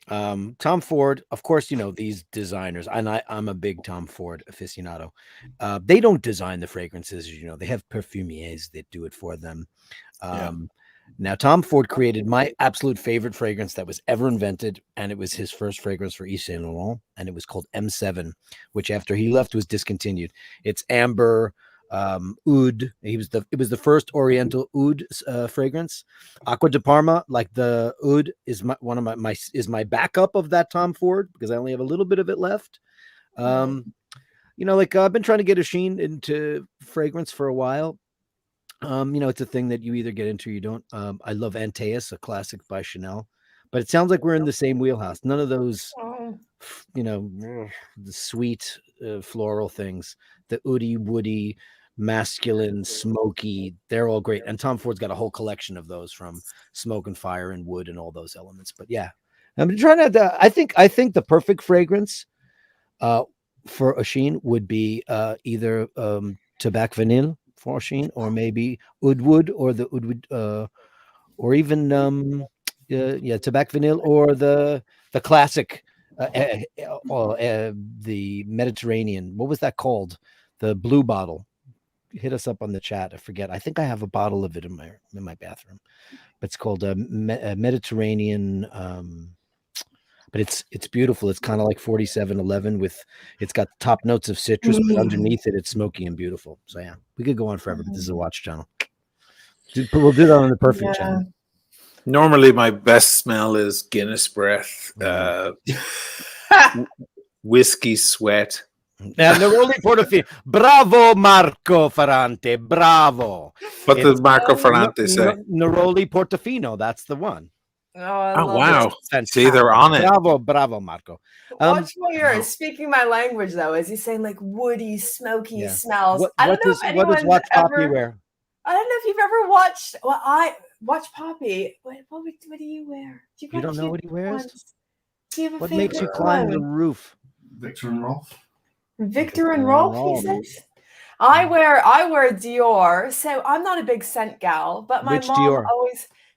Tom Ford. Of course, you know, these designers, and I'm a big Tom Ford aficionado. They don't design the fragrances, you know, they have perfumiers that do it for them. Now, Tom Ford created my absolute favorite fragrance that was ever invented, and it was his first fragrance for Yves Saint Laurent, and it was called M7, which after he left was discontinued. It's amber, oud. It was the first Oriental oud fragrance. Acqua di Parma, like the oud, is my backup of that Tom Ford because I only have a little bit of it left. You know, like I've been trying to get a sheen into fragrance for a while. You know, it's a thing that you either get into or you don't. I love Antaeus, a classic by Chanel, but it sounds like we're in the same wheelhouse. None of those, you know, the sweet floral things, the oody woody, masculine, smoky, they're all great. And Tom Ford's got a whole collection of those, from smoke and fire and wood and all those elements. But yeah, I'm trying to, I think the perfect fragrance for a sheen would be either Tabac Vanille for sheen, or maybe oud wood, or the oud wood, or even Tabac Vanille, or the classic the Mediterranean. What was that called? The blue bottle. Hit us up on the chat. I forget. I think I have a bottle of it in my bathroom. But it's called Mediterranean. But it's beautiful. It's kind of like 4711 it's got top notes of citrus, but underneath it, it's smoky and beautiful. So yeah, we could go on forever, but this is a watch channel. We'll do that on the Perfume channel. Normally, my best smell is Guinness breath, whiskey sweat, Neroli Portofino. Bravo, Marco Ferrante. Bravo. What does It's Marco Ferrante say? Neroli Portofino. That's the one. Oh, I Oh, love wow. it. See, they're on it. Bravo, Marco. Watch while you're speaking my language, though. Is he saying like woody, smoky smells? I don't know if what does anyone's Watch Poppy ever. wear? I don't know if you've ever watched. Well, I watch Poppy. What do you wear? You don't know what he wears? Ones? Do you have a What favorite makes you climb the one? roof? Victor and Rolf. Victor and Rolf, he says. I wear Dior, so I'm not a big scent gal, but my Which mom Dior?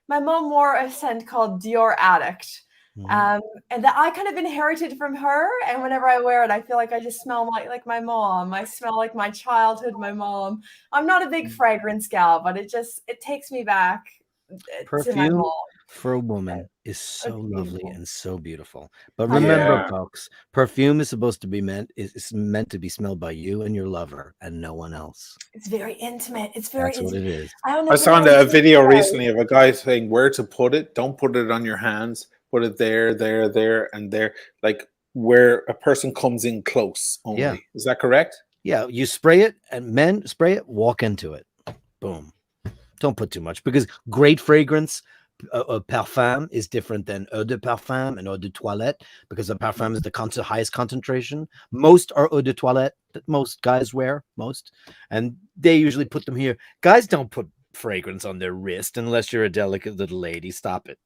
my mom wore a scent called Dior Addict. Mhm. And that I kind of inherited from her. And whenever I wear it, I feel like I just smell like my mom. I smell like my childhood, my mom. I'm not a big fragrance gal, but it takes me back to my Perfume mom. for a woman is so It's lovely beautiful. and so beautiful. But I remember, Yeah. folks, perfume is supposed to be meant to be smelled by you and your lover and no one else. It's very intimate. It's very That's what intimate. it is. I don't know I if saw anyone a video knows. recently of a guy saying where to put it. Don't put it on your hands. Put it there, and there, like where a person comes in close only. Yeah. Is that correct? Yeah, you spray it, and men spray it, walk into it. Boom. Don't put too much, because great fragrance, parfum, is different than eau de parfum and eau de toilette, because the parfum is the highest concentration. Most are eau de toilette that most guys wear, and they usually put them here. Guys don't put fragrance on their wrist unless you're a delicate little lady. Stop it.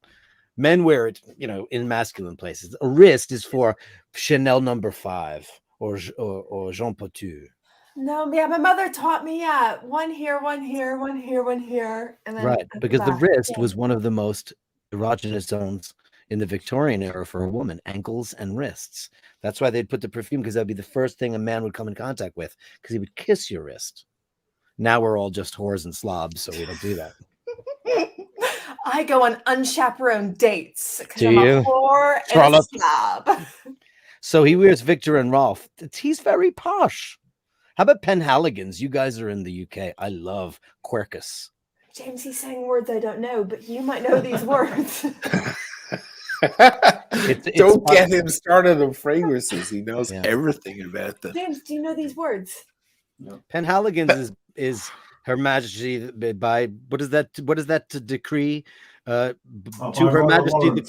Men wear it, in masculine places. A wrist is for Chanel No. 5 or Jean Paul. No, yeah, my mother taught me, one here, one here, one here, one here. And then Right, at because the back. wrist Yeah. was one of the most erogenous zones in the Victorian era for a woman, ankles and wrists. That's why they'd put the perfume, because that'd be the first thing a man would come in contact with, because he would kiss your wrist. Now we're all just whores and slobs, so we don't do that. I go on unchaperoned dates because Do I'm you? a whore and a Trollop. slob. So he wears Victor and Rolf. He's very posh. How about Penhaligon's? You guys are in the UK. I love Quercus. James, he's saying words I don't know, but you might know these words. Don't get him started on fragrances. He knows Yeah. everything about them. James, do you know these words? Penhaligon's is Her Majesty by what is that to decree to Her Majesty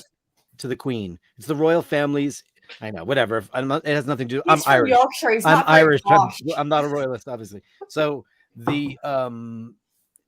to the Queen. It's the royal families. I know, whatever. It has nothing to do. I'm He's from Irish. Yorkshire. He's I'm not very Irish. posh. I'm not a royalist, obviously. So the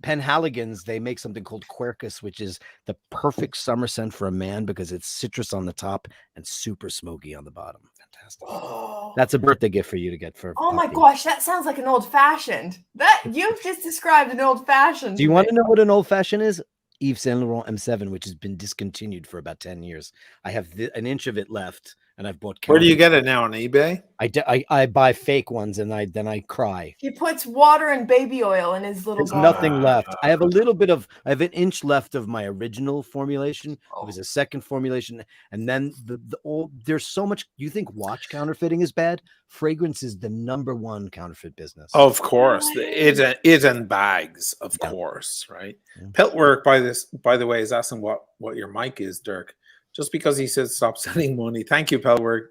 Penhaligon's, they make something called Quercus, which is the perfect summer scent for a man because it's citrus on the top and super smoky on the bottom. Fantastic. Oh. That's a birthday gift for you to get for. Oh my Poppy. gosh, that sounds like an old fashioned. That you've just described an old fashioned. Do you want to know what an old fashioned is? Yves Saint Laurent M7, which has been discontinued for about 10 years. I have an inch of it left, and I've bought. Where do you get it now, on eBay? I buy fake ones, and then I cry. He puts water and baby oil in his little There's bottle. nothing left. I have an inch left of my original formulation. It was a second formulation, and then there's so much. You think watch counterfeiting is bad? Fragrance is the #1 counterfeit business. Of course, it and bags, of course, right? Yeah. Peltwork, by the way, is asking what your mic is, Dirk. Just because he says stop sending money. Thank you, Peltwork.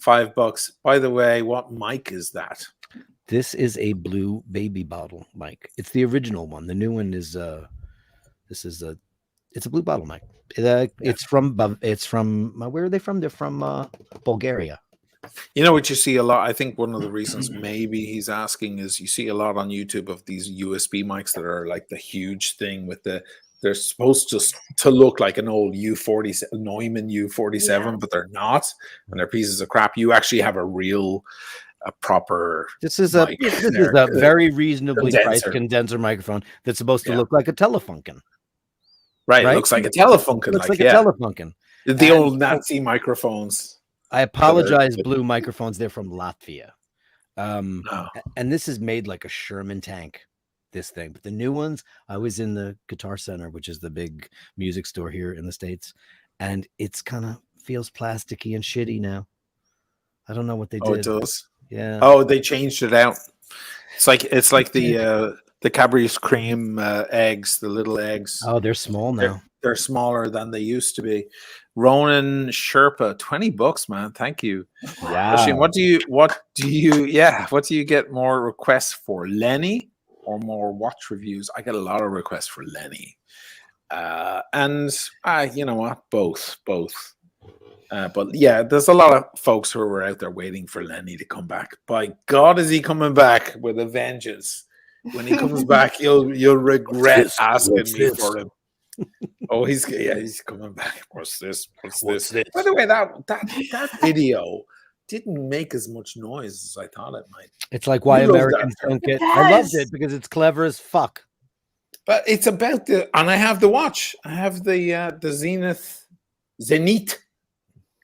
$5. By the way, what mic is that? This is a blue baby bottle mic. It's the original one. The new one is it's a blue bottle mic. It's from where are they from? They're from Bulgaria. You know what you see a lot? I think one of the reasons maybe he's asking is you see a lot on YouTube of these USB mics that are like the huge thing with they're supposed to look like an old U47 Neumann U47, but they're not, and they're pieces of crap. You actually have a proper. This is a very reasonably priced condenser microphone that's supposed to look like a Telefunken. Right? It looks like a Telefunken. Looks like a Telefunken. The old Nazi microphones. I apologize, blue microphones. They're from Latvia. And this is made like a Sherman tank, this thing. But the new ones, I was in the Guitar Center, which is the big music store here in the States, and it's kind of feels plasticky and shitty now. I don't know what they did. Oh, it does? Yeah. Oh, they changed it out. It's like the The Cadbury's cream eggs, the little eggs. Oh, they're small now. They're smaller than they used to be. Ronan Sherpa, $20, man. Thank you. Oisin, what do you get more requests for? Lenny or more watch reviews? I get a lot of requests for Lenny. And you know what? Both. But yeah, there's a lot of folks who are out there waiting for Lenny to come back. By God, is he coming back with a vengeance? When he comes back, you'll regret asking me for him. Oh, he's coming back. What's this? By the way, that video didn't make as much noise as I thought it might. It's like why Americans don't get. I loved it because it's clever as fuck. But it's about and I have the watch. I have the Zenith.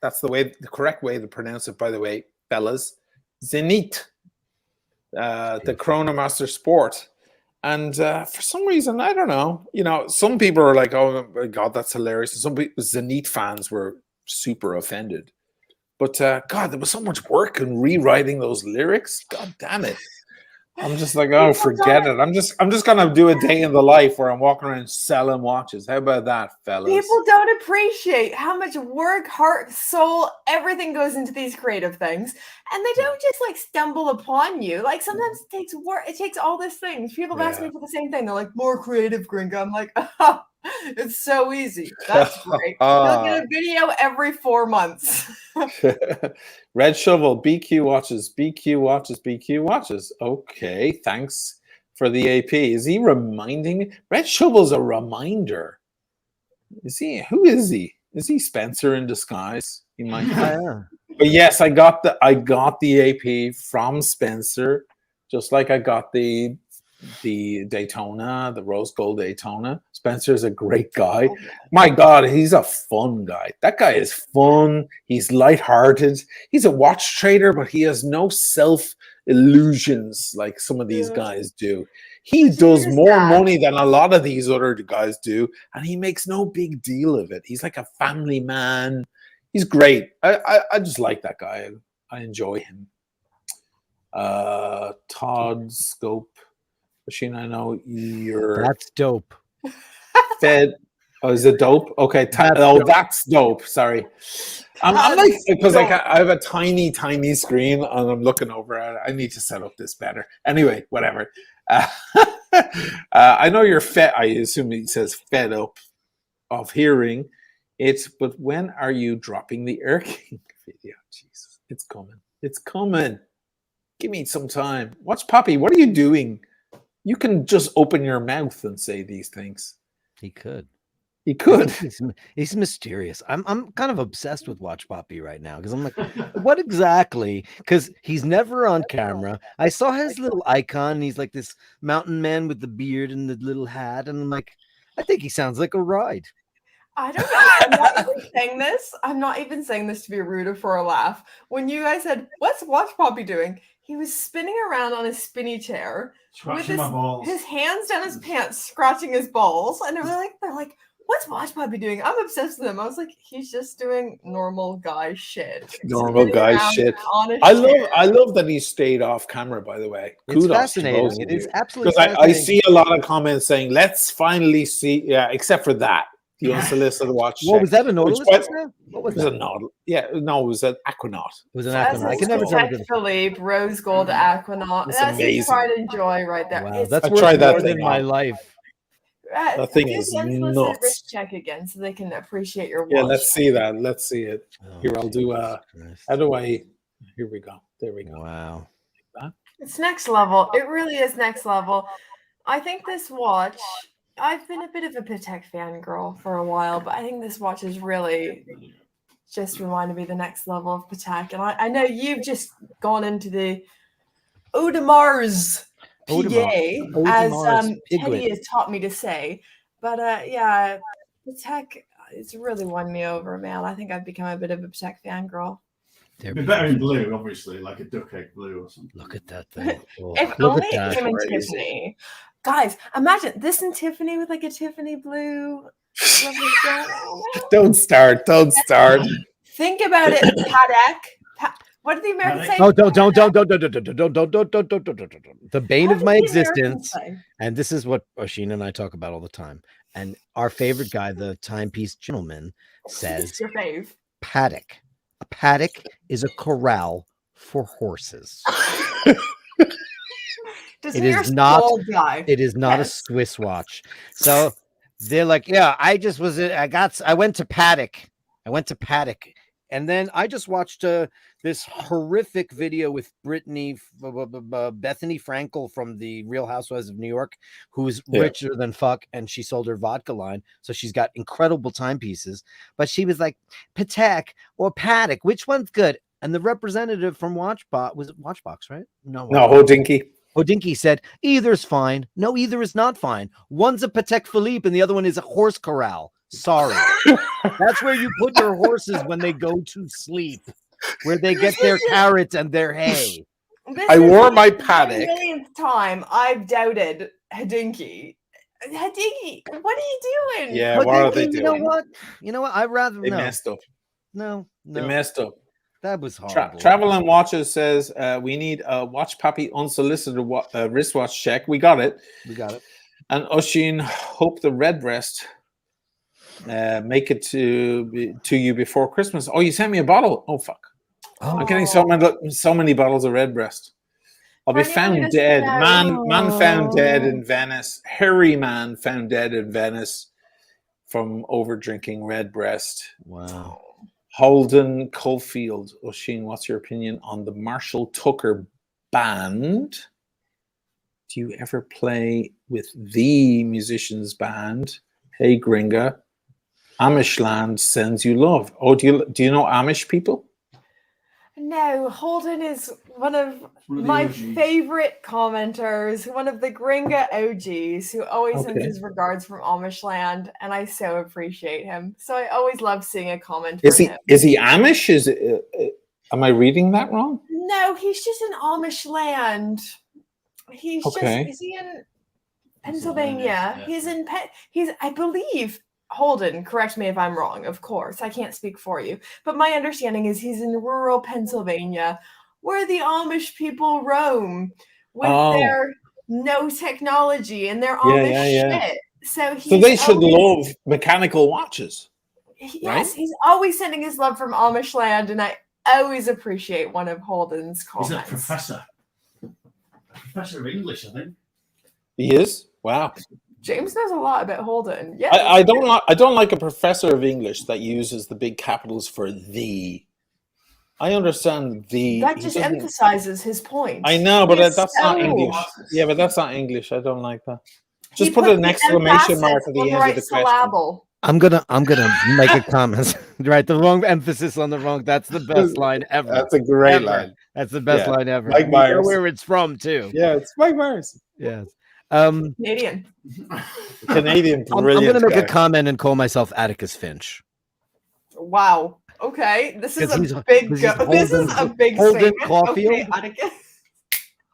That's the correct way to pronounce it, by the way, fellas. Zenith. The Chronomaster Sport. And for some reason, I don't know, some people are like, oh my God, that's hilarious. And some people, Zenith fans, were super offended. But God, there was so much work in rewriting those lyrics. God damn it. I'm just like, oh, forget it. I'm just gonna do a day in the life where I'm walking around selling watches. How about that, fellas? People don't appreciate how much work, heart, soul, everything goes into these creative things, and they don't just like stumble upon you. Like sometimes it takes work. It takes all these things. People have asked me for the same thing. They're like, more creative, Gringa. I'm like, oh, it's so easy. That's great. You'll get a video every 4 months. Red Shovel, BQ watches, BQ watches, BQ watches. Okay, thanks for the AP. Is he reminding me? Red Shovel's a reminder. Is he? Who is he? Is he Spencer in disguise? He might. But yes, I got the AP from Spencer, just like I got the Daytona, the rose gold Daytona. Spencer's a great guy. My God, he's a fun guy. That guy is fun. He's lighthearted. He's a watch trader, but he has no self-illusions like some of these guys do. He does more money than a lot of these other guys do, and he makes no big deal of it. He's like a family man. He's great. I just like that guy. I enjoy him. Todd Scope. Machine, I know you're. That's dope. Fed. Oh, is it dope? Okay. That's dope. Sorry. I'm like, because like I have a tiny screen and I'm looking over at it. I need to set up this better. Anyway, whatever. I know you're fed. I assume he says fed up of hearing it. But when are you dropping the Air King video? Jesus, it's coming. It's coming. Give me some time. Watch Poppy. What are you doing? You can just open your mouth and say these things. He could. He could. He's mysterious. I'm kind of obsessed with Watch Poppy right now because I'm like, what exactly? Because he's never on camera. I saw his little icon. He's like this mountain man with the beard and the little hat, and I'm like, I think he sounds like a ride. I don't know. I'm not even saying this. I'm not even saying this to be rude or for a laugh. When you guys said, "What's Watch Poppy doing?" He was spinning around on a spinny chair scratching my balls. His hands down his pants, scratching his balls, and they're like, "What's Watch Poppy doing?" I'm obsessed with him. I was like, he's just doing normal guy shit. Normal guy shit. I love that he stayed off camera. By the way, it's fascinating. It is absolutely because I see a lot of comments saying, "Let's finally see." Yeah, except for that. The unsolicited watch. What was that? A Nautilus? What was that? A Nautilus. Yeah, no, it was an Aquanaut. It was an Aquanaut. I can never tell. Philippe, rose gold Aquanaut. That's his pride and joy right there. Wow, that's worth more than my life. That thing is nuts. Wrist check again, so they can appreciate your watch. Yeah, let's see that. Let's see it. Here, I'll do. How do I? Here we go. There we go. Wow. It's next level. It really is next level. I think this watch. I've been a bit of a Patek fangirl for a while, but I think this watch is really just reminded me the next level of Patek. And I know you've just gone into the Audemars Piguet, as Teddy has taught me to say. But yeah, Patek, it's really won me over, man. I think I've become a bit of a Patek fangirl. It'd be better in blue, obviously, like a duck egg blue or something. Look at that thing. Oh, if only it came in Tiffany. Guys, imagine this in Tiffany with like a Tiffany blue. Don't start. Think about it, Patek. What did the Americans say? Oh, don't. The bane What of did my the Americans existence. say? And this is what Oisin and I talk about all the time. And our favorite guy, the timepiece gentleman, says Your fave. paddock. A paddock is a corral for horses. Does It your is not. soul die? It is not a Yes. Swiss watch. So they're like, yeah, I went to paddock. And then I just watched this horrific video with Bethany Frankel from the Real Housewives of New York, who's richer than fuck, and she sold her vodka line, so she's got incredible timepieces. But she was like, Patek or Paddock, which one's good? And the representative from Watchbox, was it Watchbox, right? No, Hodinky. Hodinky said, either's fine. No, either is not fine. One's a Patek Philippe and the other one is a horse corral. Sorry. That's where you put your horses when they go to sleep, where they get their carrots and their hay. I wore my Paddock. The millionth time I've doubted Hodinky. Hodinky, what are you doing? Yeah, But what then, are they you doing? know what? I'd rather They no. messed up. No. They messed up. That was horrible. Travel and Watches says we need a Watch Pappy unsolicited wristwatch check. We got it. And Oisin, hope the Redbreast make it to you before Christmas. Oh, you sent me a bottle. Oh fuck! I'm getting so many bottles of Redbreast. I'll be found dead. Man found dead in Venice. Hairy man found dead in Venice from over drinking Redbreast. Wow. Holden Caulfield. Oisin, what's your opinion on the Marshall Tucker band? Do you ever play with the musicians band? Hey Gringa, Amishland sends you love. Oh, do you know Amish people? No, Holden is one of my OGs. favorite commenters, one of the Gringa OGs who always sends his regards from Amish land, and I so appreciate him. So I always love seeing a comment from him. Is he Amish? Am I reading that wrong? No, he's just in Amish land. He's Okay. just, is he in Pennsylvania? Yeah. He's in he's, I believe, Holden, correct me if I'm wrong, of course. I can't speak for you. But my understanding is he's in rural Pennsylvania where the Amish people roam with their no technology and their Amish shit. So they should love mechanical watches. Yes, he's always sending his love from Amish land, and I always appreciate one of Holden's comments. He's a professor. Professor of English, I think. He is? Wow. James knows a lot about Holden. Yeah, I don't like a professor of English that uses the big capitals for the. I understand the. That just emphasizes his point. I know, but He's that's not so- English. Yeah, but that's not English. I don't like that. Just He put puts an the exclamation mark emphasis at the on end right of the question. syllable. I'm gonna make a comment. Right, the wrong emphasis on the wrong. That's the best line ever. That's a great Ever. line. That's the best Yeah. line ever. Mike You know Myers. where it's from too. Yeah, it's Mike Myers. Yes. Canadian. Canadian, I'm brilliant gonna make guy. a comment and call myself Atticus Finch. Wow. Okay. This is 'Cause a big he's this is a big Holden statement. Caulfield? Okay, Atticus.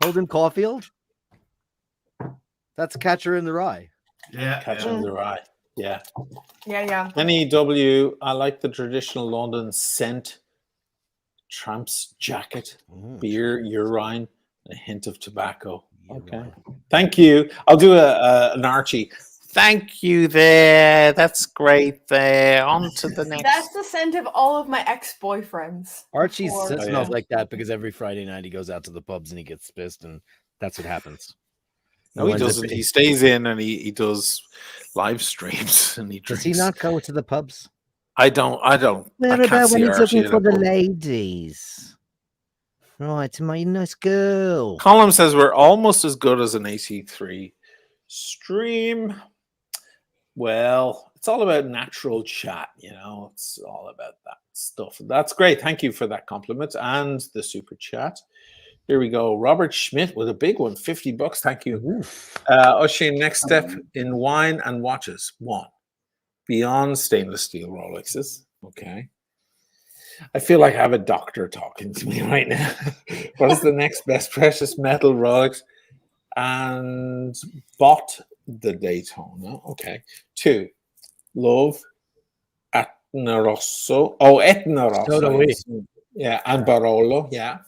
Holden Caulfield. That's Catcher in the Rye. Yeah. Catcher in the Rye. Yeah. Yeah. NEW, I like the traditional London scent, tramp's jacket, beer, urine, and a hint of tobacco. Okay. Thank you. I'll do an Archie. Thank you there. That's great there. On to the next. That's the scent of all of my ex-boyfriends. Archie Before- smells like that because every Friday night he goes out to the pubs and he gets pissed, and that's what happens. No, he ends up doesn't. being- He stays in and he does live streams and he Does drinks. he not go to the pubs? I don't. What I about can't see when he's Archie looking in for a the pub. ladies? Right, my nice girl. Colin says we're almost as good as an AC3 stream. Well, it's all about natural chat, you know. It's all about that stuff. That's great. Thank you for that compliment and the super chat. Here we go. Robert Schmidt with a big one, $50. Thank you. Oisin, next step in wine and watches. 1. Beyond stainless steel Rolexes. Okay. I feel like I have a doctor talking to me right now. What is the next best precious metal Rolex? And bought the Daytona. Okay. 2. Love Etna Rosso. Oh, Etna Rosso. So do we. Yeah, and Barolo. Yeah.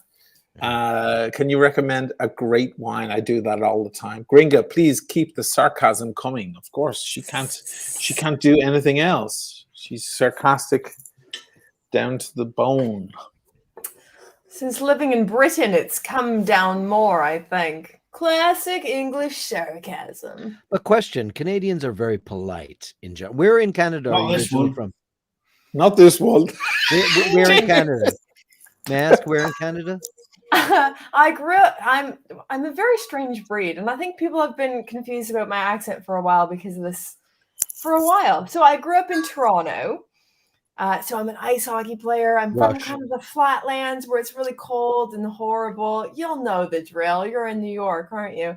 Can you recommend a great wine? I do that all the time. Gringa, please keep the sarcasm coming. Of course, she can't do anything else. She's sarcastic down to the bone. Since living in Britain, it's come down more, I think. Classic English sarcasm. A question: Canadians are very polite in general. Where in Canada are Not you this originally one. from? Not this one. Where in Canada? May I ask where in Canada? I grew up. I'm a very strange breed, and I think people have been confused about my accent for a while because of this. For a while, so I grew up in Toronto. So I'm an ice hockey player. I'm from Rush. kind of the flatlands where it's really cold and horrible. You'll know the drill. You're in New York, aren't you?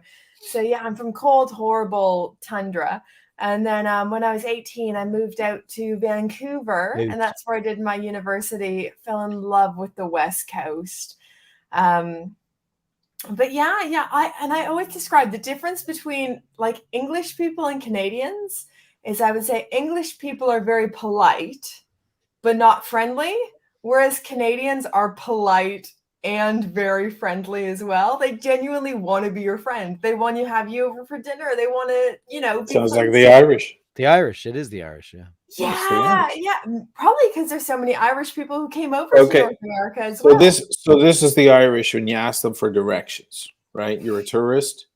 So yeah, I'm from cold, horrible tundra. And then when I was 18, I moved out to Vancouver, and that's where I did my university. Fell in love with the West Coast. But yeah, I always describe the difference between like English people and Canadians is I would say English people are very polite, but not friendly, whereas Canadians are polite and very friendly as well. They genuinely want to be your friend. They want to have you over for dinner. They want to, be Sounds like friends. the Irish. The Irish. It is the Irish. Yeah. Yeah. Probably because there's so many Irish people who came over to North America as So well. this is the Irish when you ask them for directions, right? You're a tourist.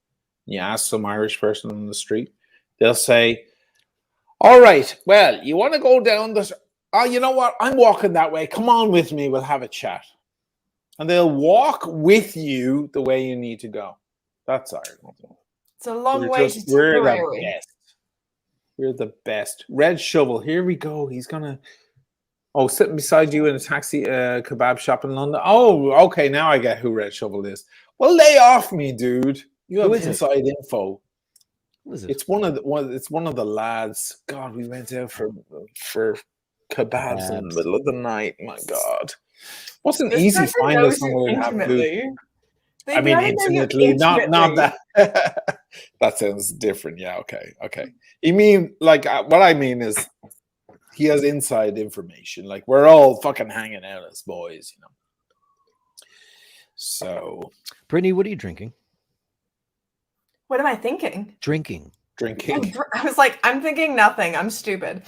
You ask some Irish person on the street, they'll say, "All right, well, you want to go down this? Oh, you know what? I'm walking that way. Come on with me. We'll have a chat." And they'll walk with you the way you need to go. That's Ireland. It's a long We're way just- to we're the Tipperary. best. We're the best. Red Shovel. Here we go. He's gonna. Oh, sitting beside you in a taxi kebab shop in London. Oh, okay. Now I get who Red Shovel is. Well, lay off me, dude. You have Who is it? inside info. What is it? It's one of the lads. God, we went out for kebabs in the middle of the night. My God, wasn't This easy person finding knows you somewhere to have food. intimately. They I mean, gotta know you intimately, not that. That sounds different. Yeah, okay. You mean like what I mean is he has inside information. Like we're all fucking hanging out as boys, So, Brittany, what are you drinking? What am I thinking? Drinking. I was like, I'm thinking nothing. I'm stupid.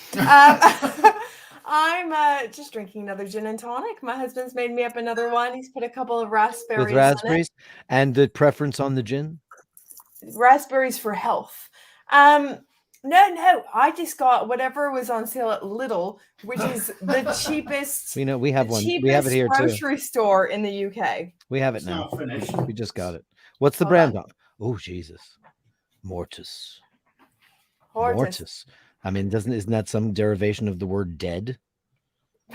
I'm just drinking another gin and tonic. My husband's made me up another one. He's put a couple of raspberries. With raspberries? And the preference on the gin? Raspberries for health. No. I just got whatever was on sale at Lidl, which is the cheapest. We have one. We have it here too. Grocery store in the UK. We have it It's now. not finished. We just got it. What's the Hold brand on. on? Oh, Jesus. Mortis. Hortus. I mean, isn't that some derivation of the word dead?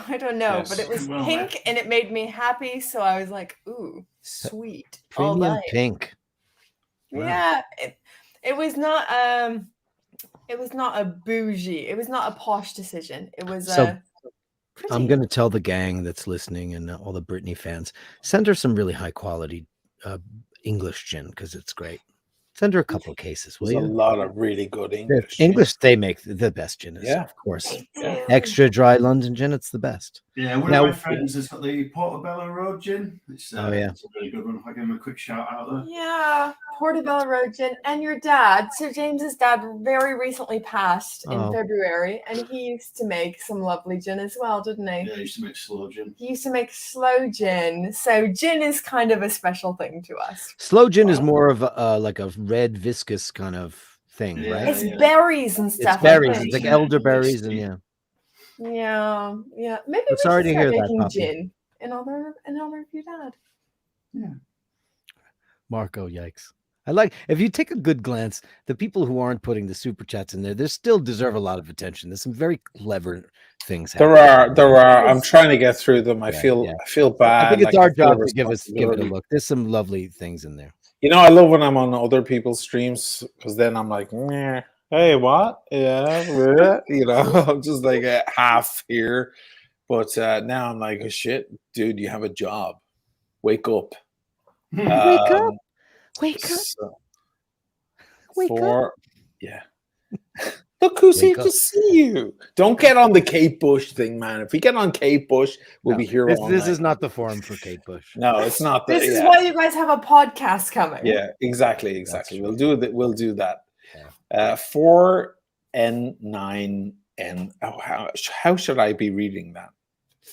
I don't know, Yes, but it was well, pink and it made me happy. So I was like, ooh, sweet. all Premium night. pink. Wow. Yeah. It was not a bougie. It was not a posh decision. It was So, pretty. I'm going to tell the gang that's listening and all the Britney fans, send her some really high quality English gin because it's great. Send her a couple of cases, will there's a you? lot of really good English. English, they make the best gin. Yeah. Of course. Yeah. Extra dry London gin, it's the best. Yeah, one Now- of my friends has got the Portobello Road gin. It's, Oh, yeah. It's a really good one. I'll give him a quick shout out there. Yeah, Portobello Road gin. And your dad, so James's dad very recently passed in Oh. February, and he used to make some lovely gin as well, didn't he? Yeah, I used to make slow gin. He used to make slow gin. So gin is kind of a special thing to us. Slow gin is more of like a red viscous kind of thing, Yeah. right? It's berries and It's stuff. I berries. think. It's like elderberries and yeah. Yeah. Maybe I'm we sorry should to start hear that, making Poppy. gin in honor of your dad. Marco, yikes. I like if you take a good glance, the people who aren't putting the super chats in there, they still deserve a lot of attention. There's some very clever things There happening. are. I'm trying to get through them. I Yeah, feel yeah. I feel bad. I think it's like, our I feel job to give it a responsibility. look. There's some lovely things in there. I love when I'm on other people's streams because then I'm like, meh, hey, what? Yeah, I'm just like half here. But now I'm like, oh, shit, dude, you have a job. Wake up. Wake up. Wake up. So, Wake up. yeah. Look who's Wake here up. to see you. Don't get on the Kate Bush thing, man. If we get on Kate Bush, we'll be here all This night. is not the forum for Kate Bush. No, it's not. This is why you guys have a podcast coming. Yeah, exactly. That's We'll do that. We'll do that. Yeah. 4N9N. Oh, how should I be reading that?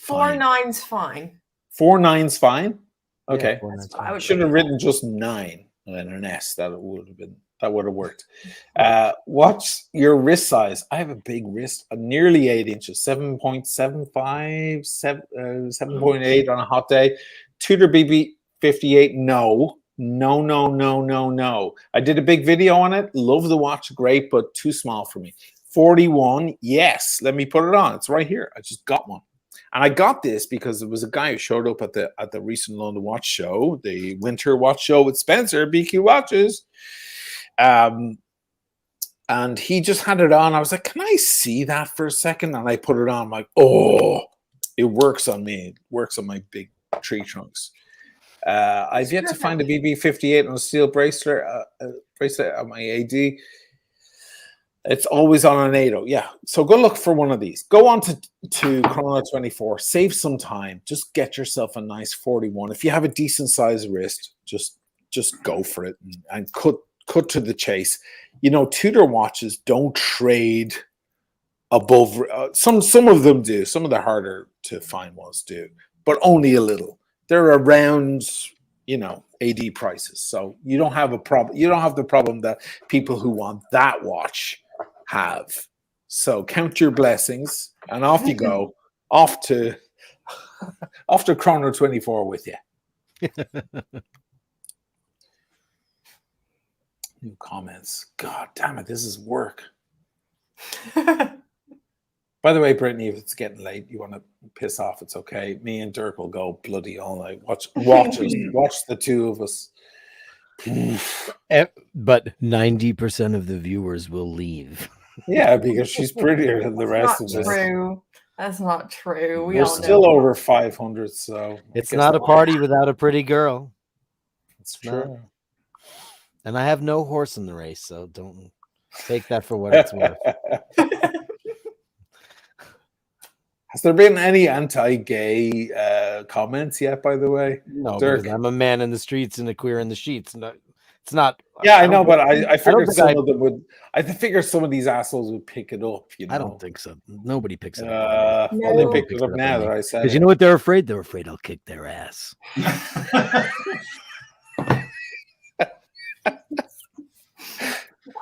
4-9's fine. 4-9's fine. Okay, Yeah, 4-9's I fine. would should have written just 9 and an S. That would have worked. What's your wrist size? I have a big wrist, nearly 8 inches, 7.75, 7.8 on a hot day. Tudor BB 58. No. I did a big video on it. Love the watch, great, but too small for me. 41. Yes, let me put it on. It's right here. I just got one. And I got this because there was a guy who showed up at the recent London Watch Show, the Winter Watch Show with Spencer, BQ Watches. And he just had it on. I was like, can I see that for a second? And I put it on. I'm like, oh, it works on me. It works on my big tree trunks. I've yet to find a BB58 on a steel bracelet on my AD. It's always on an 80. Yeah. So go look for one of these. Go on to Chrono 24. Save some time. Just get yourself a nice 41. If you have a decent sized wrist, just go for it and cut to the chase. You know, Tudor watches don't trade above. Some of them do. Some of the harder to find ones do, but only a little. They're around, AD prices. So you don't have a problem. You don't have the problem that people who want that watch have. So count your blessings and off you go. off to Chrono 24 with you. New comments. God damn it, this is work. By the way, Brittany, if it's getting late, you want to piss off, it's okay. Me and Dirk will go bloody all night. Watch the two of us. But 90% of the viewers will leave. Yeah, because she's prettier than the rest of us. True. That's not true. We're still over 500, so it's not a party without a pretty girl. It's true. And I have no horse in the race, so don't take that for what it's worth. Has there been any anti-gay comments yet, by the way? No, Dirk? because I'm a man in the streets and a queer in the sheets. No, it's not. Yeah, I know, but I figured think of them would. I figured some of these assholes would pick it up. I don't think so. Nobody picks it up. Well, they picked it up now that I said. Because you know what they're afraid? They're afraid I'll kick their ass.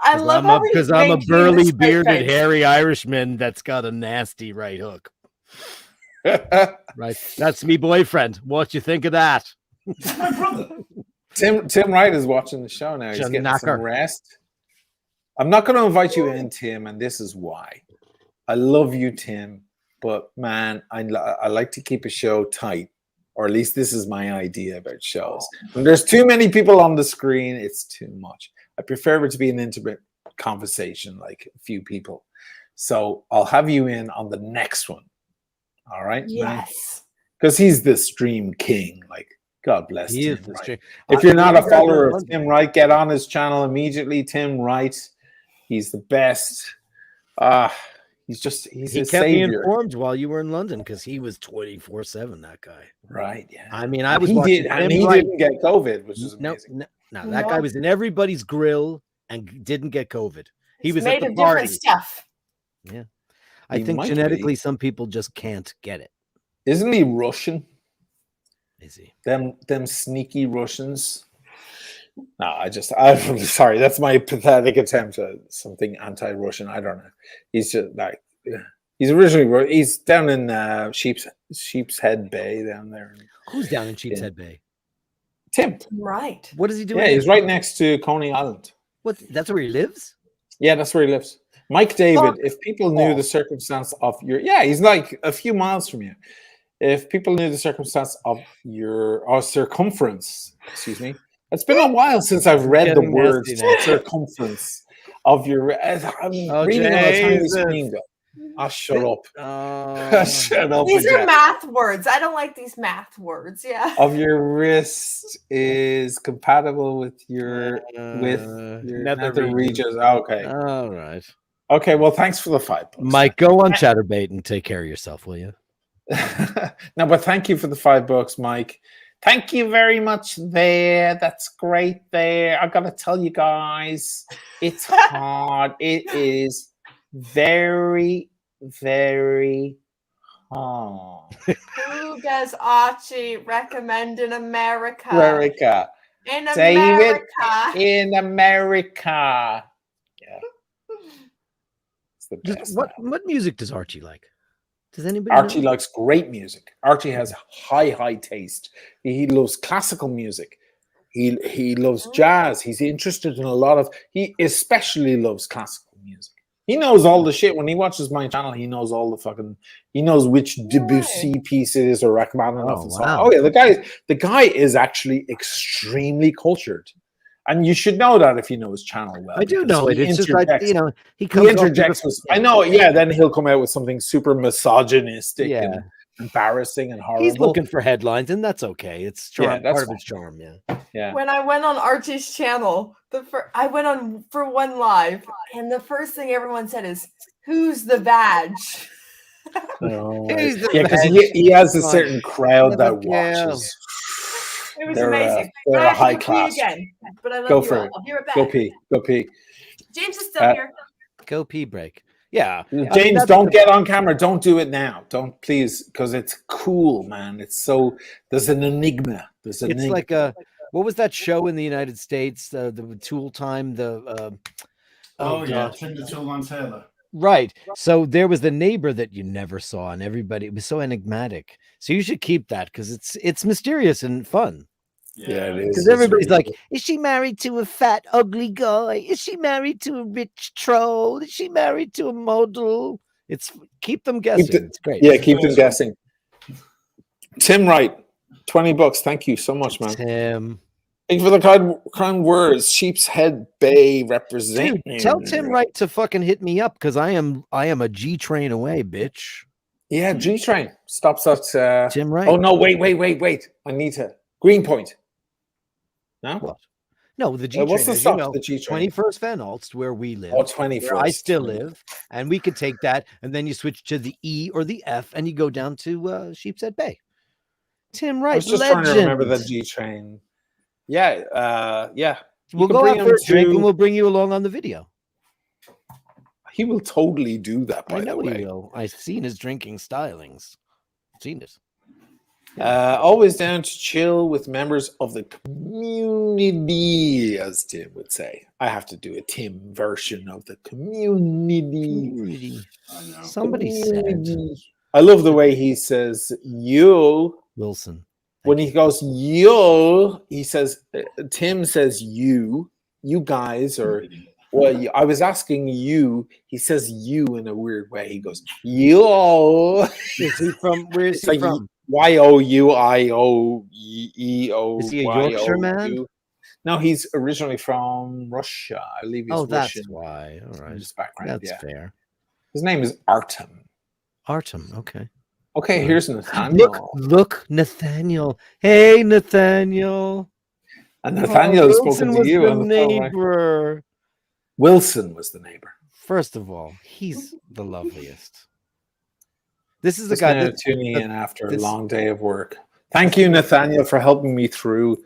I love how because I'm a burly, bearded, hairy Irishman that's got a nasty right hook. Right, that's me boyfriend. What you think of that? My brother. Tim Wright is watching the show now. He's getting some rest. I'm not going to invite you in, Tim, and this is why. I love you, Tim, but man, I like to keep a show tight, or at least this is my idea about shows. When there's too many people on the screen, it's too much. I prefer it to be an intimate conversation, like a few people. So I'll have you in on the next one. All right? Yes. Because he's the stream king. Like, God bless He Tim is the Wright. stream. If you're not a follower of Tim Wright, get on his channel immediately. Tim Wright. He's the best. He kept me informed while you were in London because he was 24/7. That guy, right? Yeah. I mean, I was. He didn't get COVID, which is amazing. No, that guy was in everybody's grill and didn't get COVID. He was made at the of party. different stuff. Yeah, I think genetically some people just can't get it. Isn't he Russian? Is he? Them sneaky Russians. No, I'm sorry. That's my pathetic attempt at something anti-Russian. I don't know. He's just like, he's down in Sheep's Head Bay down there. Who's down in Sheep's Head Bay? Tim. Right. What is he doing? Yeah, he's right next to Coney Island. What? That's where he lives? Yeah, that's where he lives. Mike David, if people knew the circumstance of he's like a few miles from you. If people knew the circumstance of your circumference, excuse me. It's been a while since I've read the words circumference of your. I'm reading on a tiny screen. Shut up. Shut up. These are math words. I don't like these math words. Yeah. Of your wrist is compatible with your nether regions. Okay. All right. Okay, well, thanks for the $5. Mike, go on Chatterbait and take care of yourself, will you? No, but thank you for the $5, Mike. Thank you very much there. That's great there. I gotta tell you guys, it's hard. It is very, very hard. Who does Archie recommend in America? America. In David, America. in America. Yeah. It's the best. What music does Archie like? Does anybody Archie know? likes great music. Archie has high taste. He loves classical music. He loves jazz. He's interested in a lot of. He especially loves classical music. He knows all the shit. When he watches my channel, he knows all the fucking. He knows which Debussy piece it is or Rachmaninoff. Oh, wow. Oh yeah, the guy is actually extremely cultured. And you should know that if you know his channel well. I do know it. It's just like, he He comes interjects with, I know, yeah, then he'll come out with something super misogynistic and embarrassing and horrible. He's looking for headlines, and that's okay. It's charm, Yeah, that's part of fine. its charm, yeah. Yeah. When I went on Archie's channel, I went on for one live, and the first thing everyone said is, "Who's the badge?" Oh, He's the yeah, because best. he has a certain crowd that Yeah. watches. It was They're, amazing. they're I a have to high go pee class. again, but I love Go you for all. it. I'll be right back. Go pee. Go pee. James is still here. Go pee break. Yeah. James, don't get on camera. Don't do it now. Don't, please, because it's cool, man. It's so, there's an enigma. There's an It's enigma. like a, what was that show in the United States? The Tool Time, Tim the Toolman Taylor. Right. So there was the neighbor that you never saw, and everybody, it was so enigmatic. So you should keep that because it's mysterious and fun. Yeah, it is. Because everybody's like, is she married to a fat, ugly guy? Is she married to a rich troll? Is she married to a model? Keep them guessing. It's great. Yeah, keep them guessing. Tim Wright, $20. Thank you so much, man. Tim. Thank you for the kind words. Sheep's Head Bay representing. Dude, tell Tim Wright to fucking hit me up because I am a G train away, bitch. Yeah, G train stops at Tim Wright. Oh no, wait. I need to Greenpoint. No? What? No, the G train. What's the as stop? you know, The G train. 21st Van Alst, where we live. Oh, 21st. Where I still live, and we could take that, and then you switch to the E or the F, and you go down to Sheep's Head Bay. Tim Wright, I was just trying to remember the G train. Yeah, yeah. We'll go out for a drink, and we'll bring you along on the video. He will totally do that. By I know the way, he will. I've seen his drinking stylings. Seen it. Always down to chill with members of the community, as Tim would say. I have to do a Tim version of the community. Somebody said. I love the way he says you. Wilson. When he goes you, he says Tim says you guys, or well, I was asking you. He says you in a weird way. He goes yo. Is he from? Where is he from? Youioeo. Is he a Yorkshire man? No, he's originally from Russia. I believe he's that's Russian. why. All right, His background. that's fair. His name is Artem. Artem. Okay. Okay, here's Nathaniel. Look, Nathaniel. Hey, Nathaniel. And Nathaniel has spoken to you. The neighbor. Wilson was the neighbor. First of all, he's the loveliest. This is the guy that's tuning in after a long day of work. Thank you, Nathaniel, for helping me through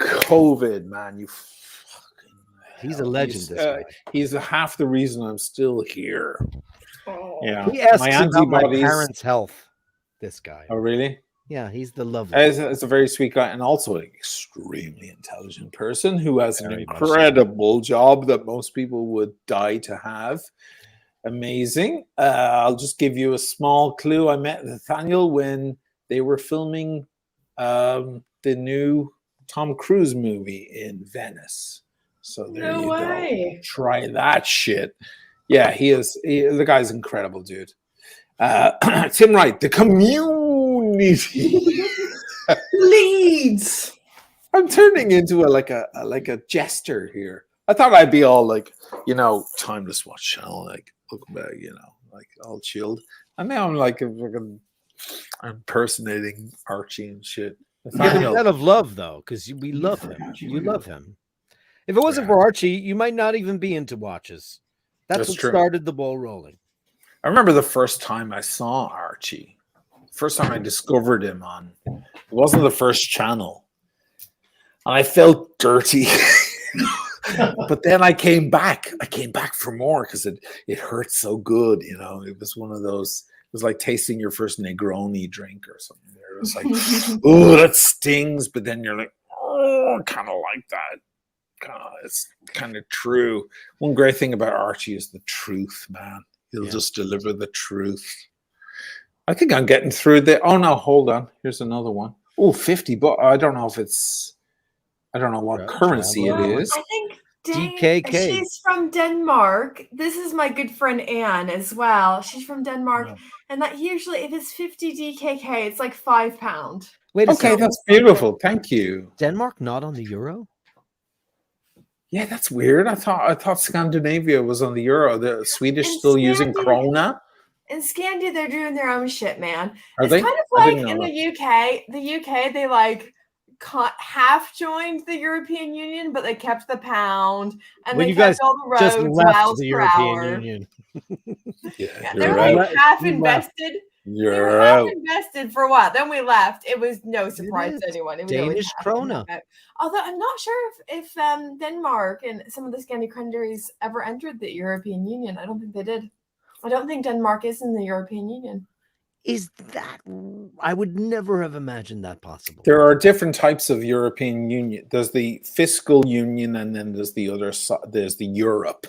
COVID, man. You fucking he's a legend. He's half the reason I'm still here. Oh. Yeah, he asks my about my antibodies. parents' health. This guy. Oh, really? Yeah, he's the loveliest. It's a very sweet guy, and also an extremely intelligent person who has an incredible job that most people would die to have. Amazing. I'll just give you a small clue. I met Nathaniel when they were filming the new Tom Cruise movie in Venice. So there you go. Try that shit. Yeah, the guy's incredible, dude. Tim Wright, the community leads. I'm turning into a jester here. I thought I'd be all like, timeless watch channel, like looking back, like all chilled. And now I'm like impersonating Archie and shit. You're out of love though, because we love him. You love him. If it wasn't for Archie, you might not even be into watches. That's what true. started the ball rolling. I remember the first time I saw Archie. First time I discovered him on. It wasn't the first channel, and I felt dirty. But then I came back. I came back for more because it hurt so good. You know, it was one of those. It was like tasting your first Negroni drink or something. It was like, oh, that stings. But then you're like, oh, kind of like that. It's kind of true. One great thing about Archie is the truth, man. He'll just deliver the truth. I think I'm getting through the. Oh no, hold on. Here's another one. Oh, 50 bucks. I don't know if it's. I don't know what currency it is. I think DKK. She's from Denmark. This is my good friend Anne as well. She's from Denmark, and that usually, if it's 50 DKK, it's like £5. Wait a second. That's beautiful. Thank you. Denmark not on the euro? Yeah, that's weird. I thought Scandinavia was on the euro. The Swedish still using krona. In Scandi, they're doing their own shit, man. Are it's they? kind of like in the UK. The UK, they like half joined the European Union, but they kept the pound and Well, they you guys kept all the roads just left miles the per European hour. Union. Yeah, They're right. like half You left. invested. You're They were half out. invested for what? Then we left. It was no surprise to is. anyone. It was always Danish half and krona. half. Although I'm not sure if Denmark and some of the Scandi countries ever entered the European Union. I don't think they did. I don't think Denmark is in the European Union. Is that? I would never have imagined that possible. There are different types of European Union. There's the fiscal union, and then there's the other side. There's the Europe.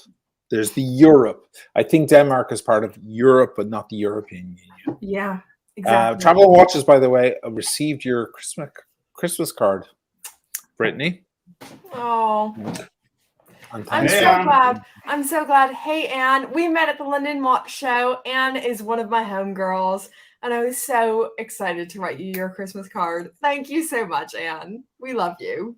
There's the Europe. I think Denmark is part of Europe, but not the European Union. Yeah, exactly. Travel Watches, by the way, received your Christmas card, Brittany. Oh, And I'm thanks. so glad. I'm so glad. Hey, Anne, we met at the London Watch Show. Anne is one of my homegirls, and I was so excited to write you your Christmas card. Thank you so much, Anne. We love you.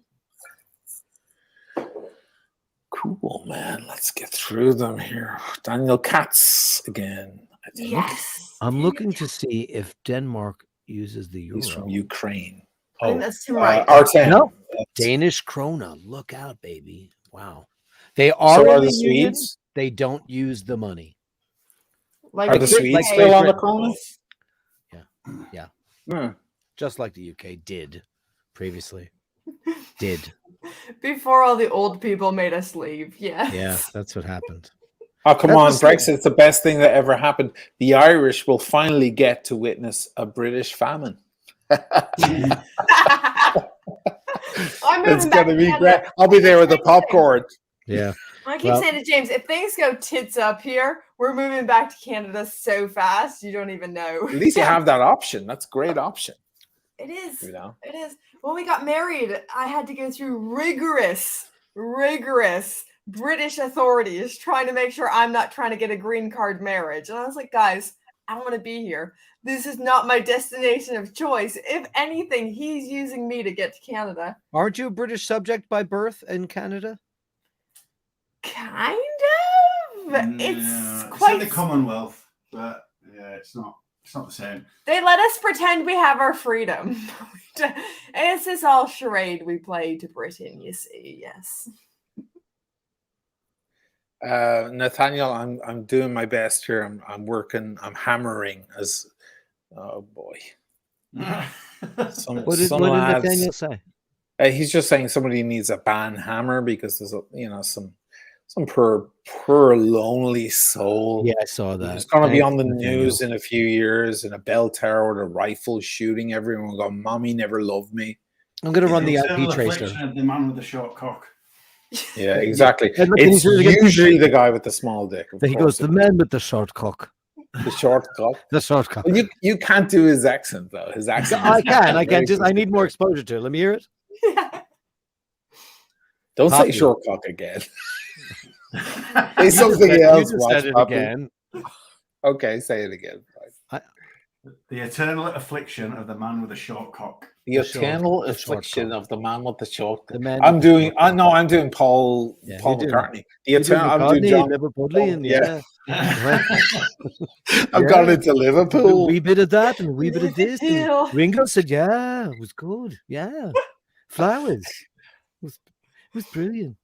Cool, man. Let's get through them here. Daniel Katz again, I think. Yes. I'm looking to see if Denmark uses the euro. He's from Ukraine. I think Oh, that's Tim right. Artem. No. Danish krona. Look out, baby. Wow. They are, So are in the the union. Swedes? They don't use the money. Like Are the Swedes like still on the Britain. krona? Yeah. Hmm. Just like the UK did previously. Did. Before all the old people made us leave. Yes. Yeah, that's what happened. Oh, come That's on. the Brexit's the best thing that ever happened. The Irish will finally get to witness a British famine. I'm It's moving back going to to be Canada. great. I'll be there with the popcorn. Yeah. I keep saying to James, if things go tits up here, we're moving back to Canada so fast, you don't even know. At least you have that option. That's a great option. It is. You know? It is. When we got married, I had to go through rigorous British authorities trying to make sure I'm not trying to get a green card marriage. And I was like, guys, I don't want to be here. This is not my destination of choice. If anything, he's using me to get to Canada. Aren't you a British subject by birth in Canada? Kind of. It's quite. in the Commonwealth, but yeah, it's not the same. They let us pretend we have our freedom. And it's this all charade we play to Britain, you see. Yes. Nathaniel, I'm doing my best here. I'm working. I'm hammering as. Oh boy. What did Nathaniel say? He's just saying somebody needs a ban hammer because there's some poor lonely soul. Yeah, I saw that. It's going to be on the Nathaniel. news in a few years in a bell tower with a rifle shooting everyone. Going, "Mommy never loved me." I'm going to run the Eternal IP tracer. affliction of the man with the short cock. Yeah, exactly. And look, It's he's really good. usually the guy with the small dick. Of He course goes, the man with the short cock. the short cock. The short cock. Well, you can't do his accent though. His accent. I is can. very I need more exposure to it. Let me hear it. Don't say Poppy. short cock again. Say something else. You just Watch said it Poppy. again. Okay, say it again. The eternal affliction of the man with a short cock. The The short- eternal the short affliction cock. of the man with the short. The man I'm with the doing. short cock. I'm doing Paul Yeah, Paul you're doing- McCartney. The You do eternal. I'm doing McCartney John. and Liverpool and Yeah. Right. I've gone Yeah. into A Liverpool. wee bit of that and a wee bit of this. And Liverpool. Ringo said, yeah, it was good. Yeah. Flowers. It was brilliant.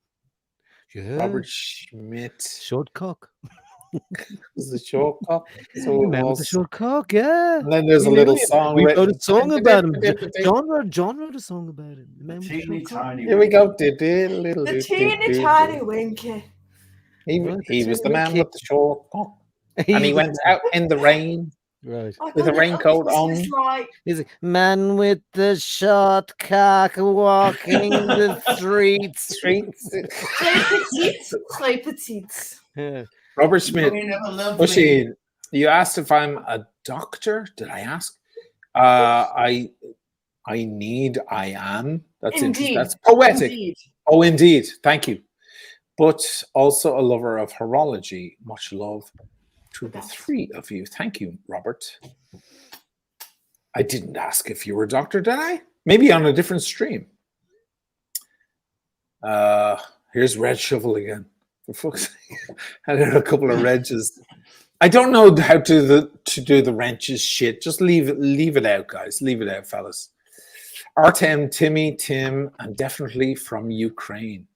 Good. Robert Schmidt Short cock. was the short cock. So The it man with the was. short cock, yeah. And then there's a We little knew him. song We wrote written. a song about him. John wrote a song about him. The man with the Teeny short cock. tiny. Here we go. The teeny tiny winky. He was the man Winky. with the short cock. And he went out in the rain Right. with a raincoat on. Right. He's like, man with the short cock walking the streets. Très petites. Très petites. Yeah. Robert Schmidt. You never loved me. Oisin, you asked if I'm a doctor. Did I ask? I am. That's interesting. Indeed. That's poetic. Indeed. Oh, indeed. Thank you. But also a lover of horology. Much love to the three of you. Thank you, Robert. I didn't ask if you were a doctor, did I? Maybe on a different stream. Here's Red Shovel again. For fuck's sake. I did a couple of wrenches. I don't know how to do the wrenches shit. Just leave it out, guys. Leave it out, fellas. Artem, Timmy, Tim, and definitely from Ukraine.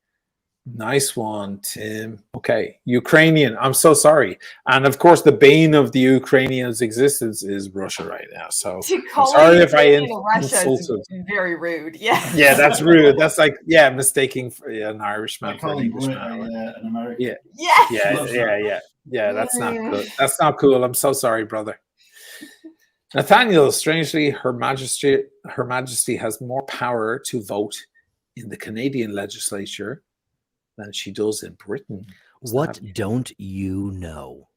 Nice one, Tim. Okay, Ukrainian. I'm so sorry. And of course, the bane of the Ukrainians' existence is Russia right now. So To I'm call sorry if I Russia is insulted. very rude. Yeah. Yeah, that's rude. That's like, yeah, mistaking for an Irishman I for call an him Englishman. an American. Yeah. Yes. Yeah. That's not good. That's not cool. I'm so sorry, brother. Nathaniel, strangely, Her Majesty has more power to vote in the Canadian legislature than she does in Britain. What don't you know?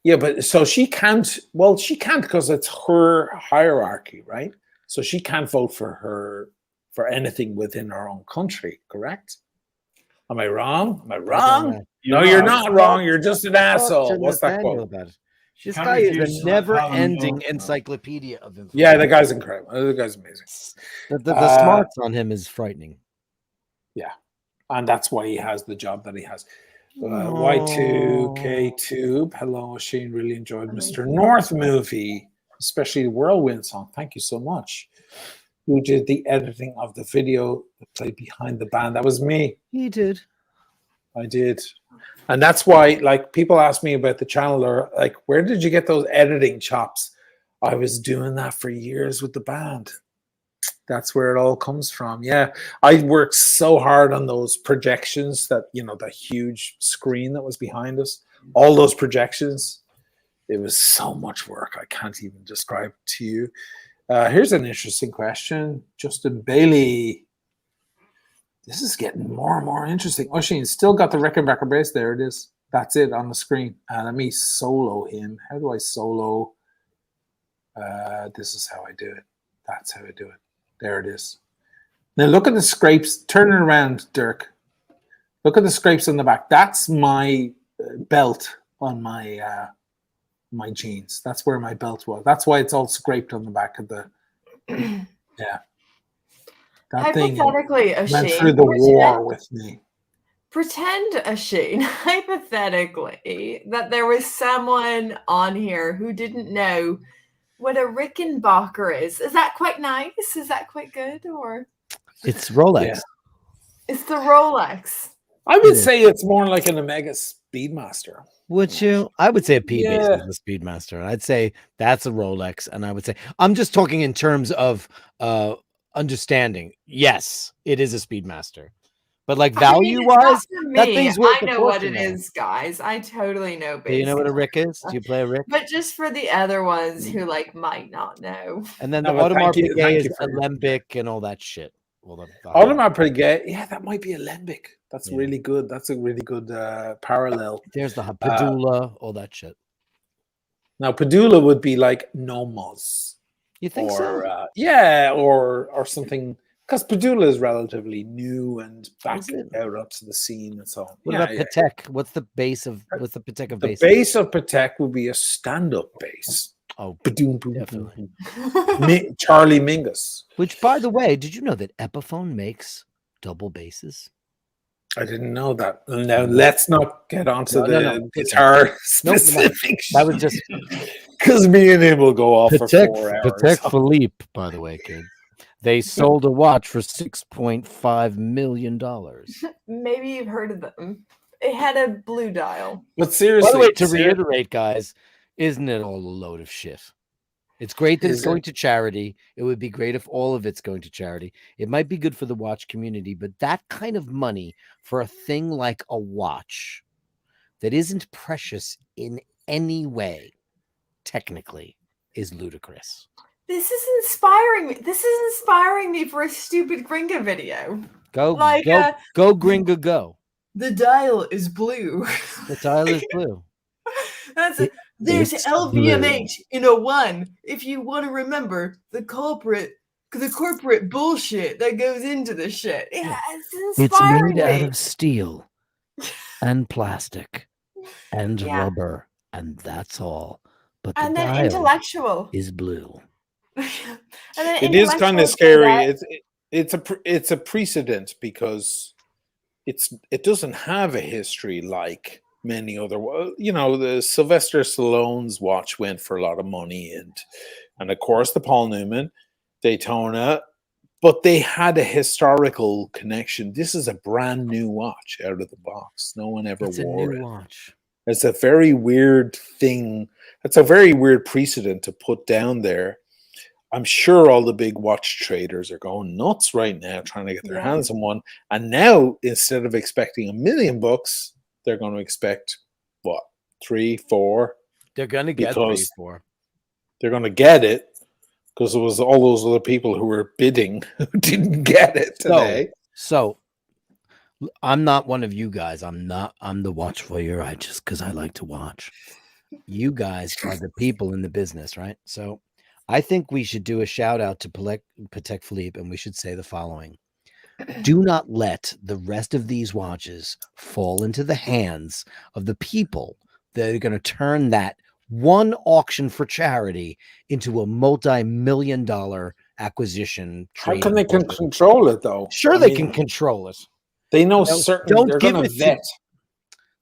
Yeah, but so she can't. Well, she can't because it's her hierarchy, right? So she can't vote for anything within her own country. Correct? Am I wrong? Am I wrong? No, you're not wrong. You're just an asshole. What's that quote? About it? This guy is a never-ending encyclopedia of information. Yeah, the guy's incredible. The guy's amazing. The smarts on him is frightening. Yeah, and that's why he has the job that he has. Y2K Tube. Hello, Shane. Really enjoyed Mr. North movie, especially the Whirlwind song. Thank you so much. Who did the editing of the video that played behind the band? That was me. He did. I did. And that's why, like, people ask me about the channel, or like, where did you get those editing chops? I was doing that for years with the band. That's where it all comes from. Yeah, I worked so hard on those projections that, you know, the huge screen that was behind us, all those projections. It was so much work. I can't even describe it to you. Here's an interesting question. Justin Bailey. This is getting more and more interesting. Oisin still got the Rickenbacker bass. There it is. That's it on the screen. Let me solo him. How do I solo? This is how I do it. That's how I do it. There it is. Now look at the scrapes. Turn it around, Dirk. Look at the scrapes on the back. That's my belt on my my jeans. That's where my belt was. That's why it's all scraped on the back of the. Yeah. That thing went through the war with me. Pretend, Shane, hypothetically, that there was someone on here who didn't know what a Rickenbacker is. Is that quite nice? Is that quite good? Or it's Rolex. Yeah. It's the Rolex. I would say it's more like an Omega Speedmaster. Would you? I would say a P-Base is a Speedmaster. I'd say that's a Rolex. And I would say, I'm just talking in terms of understanding. Yes, it is a Speedmaster. But like value-wise, that thing's worth I know what it is, guys. I totally know. Do you know what a Rick is? Do you play a Rick? But just for the other ones who like might not know. And then the Audemars Piguet is Alembic and all that shit. Well, Audemars Piguet, yeah, that might be Alembic. That's really good. That's a really good parallel. There's the Padula, all that shit. Now Padula would be like Nomos. You think so? Yeah, or something. Because Padula is relatively new and back out up to the scene and so on. What about Patek? What's the base of the Patek of bass? The base of Patek would be a stand-up bass. Oh, definitely. Charlie Mingus. Which, by the way, did you know that Epiphone makes double basses? I didn't know that. Now let's not get onto the guitar specifics. That was just because me and him will go off for 4 hours. Patek Philippe, by the way, kid. They sold a watch for $6.5 million. Maybe you've heard of them. It had a blue dial. But By seriously, the way, to reiterate, guys, isn't it all a load of shit? It's great that it's going to charity. It would be great if all of it's going to charity. It might be good for the watch community, but that kind of money for a thing like a watch that isn't precious in any way, technically, is ludicrous. This is inspiring me. This is inspiring me for a stupid Gringa video. Go, Gringa, go. The dial is blue. The dial is blue. There's It's LVMH in a 1. If you want to remember the corporate bullshit that goes into this shit. Yeah, it's inspiring. It's made out of steel and plastic and rubber, and that's all. But the dial intellectual is blue. It is kind of scary. It's a precedent because it doesn't have a history like many other. The Sylvester Stallone's watch went for a lot of money, and of course the Paul Newman, Daytona, but they had a historical connection. This is a brand new watch out of the box. No one ever wore it. Watch. It's a very weird thing. It's a very weird precedent to put down there. I'm sure all the big watch traders are going nuts right now trying to get their hands on one. And now, instead of expecting $1 million, they're going to expect, what, 3, 4? They're going to get 3, 4. They're going to get it because it was all those other people who were bidding who didn't get it today. So I'm not one of you guys. I'm the watch voyeur. Because I like to watch. You guys are the people in the business, right? So I think we should do a shout out to Patek Philippe, and we should say the following. Do not let the rest of these watches fall into the hands of the people that are going to turn that one auction for charity into a multi-million-dollar acquisition. How can they control it, though? Sure, they can control it. They know certain. They're going to vet.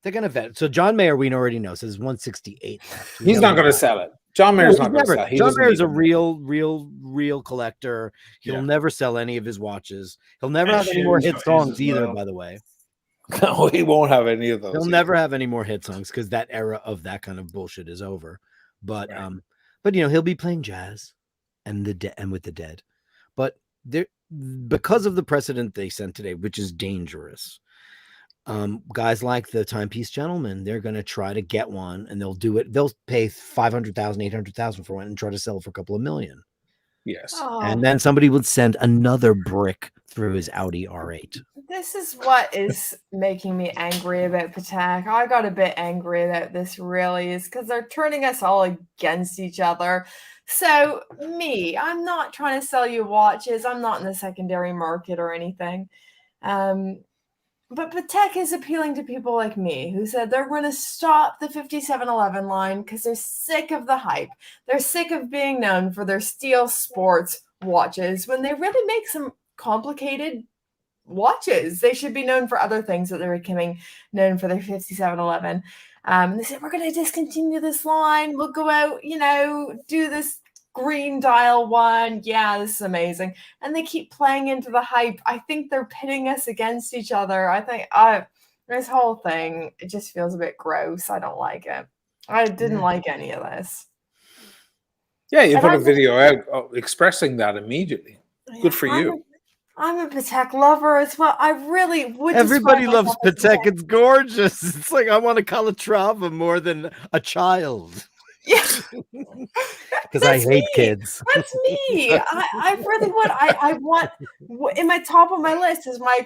They're going to vet. So John Mayer, we already know, says 168 left. He's not going to sell it. John Mayer's not going to sell. John Mayer's a real collector. He'll never sell any of his watches. He'll never have any more hit songs either, by the way. No, he won't have any of those. He'll never have any more hit songs because that era of that kind of bullshit is over. But he'll be playing jazz and with the Dead. But because of the precedent they sent today, which is dangerous. Guys like the Timepiece Gentleman, they're going to try to get one, and they'll do it. They'll pay $500,000, $800,000 for one, and try to sell it for a couple of million. Yes, and then somebody would send another brick through his Audi R8. This is what is making me angry about Patek. I got a bit angry about this, really, is because they're turning us all against each other. So I'm not trying to sell you watches. I'm not in the secondary market or anything. But Patek is appealing to people like me who said they're going to stop the 5711 line because they're sick of the hype. They're sick of being known for their steel sports watches when they really make some complicated watches. They should be known for other things that they're becoming known for their 5711. They said, we're going to discontinue this line. We'll go out, do this green dial one. Yeah, this is amazing. And they keep playing into the hype. I think they're pitting us against each other. I think this whole thing, it just feels a bit gross. I don't like it. I didn't like any of this. Yeah, you put a video out expressing that immediately. Good for you. I'm a Patek lover as well. I really would. Everybody loves Patek. It's gorgeous. It's like I want a Calatrava more than a child. Yeah, because I hate kids. That's me. I really would. I want in my top of my list is my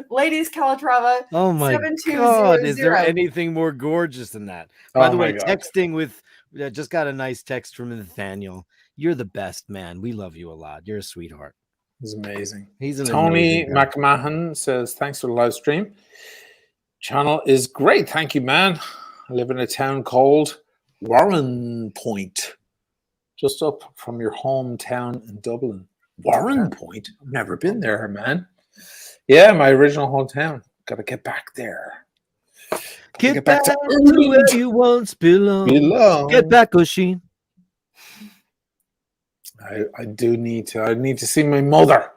ladies Calatrava. Oh my God! Is there anything more gorgeous than that? By the way, texting with just got a nice text from Nathaniel. You're the best, man. We love you a lot. You're a sweetheart. He's amazing. He's an Tony McMahon says, thanks for the live stream. Channel is great. Thank you, man. I live in a town called Warren Point, just up from your hometown in Dublin. Warren Point? I've never been there, man. Yeah, my original hometown. Got to get back there. Get back to where you once belong. Get back, Oisin. I do need to. I need to see my mother.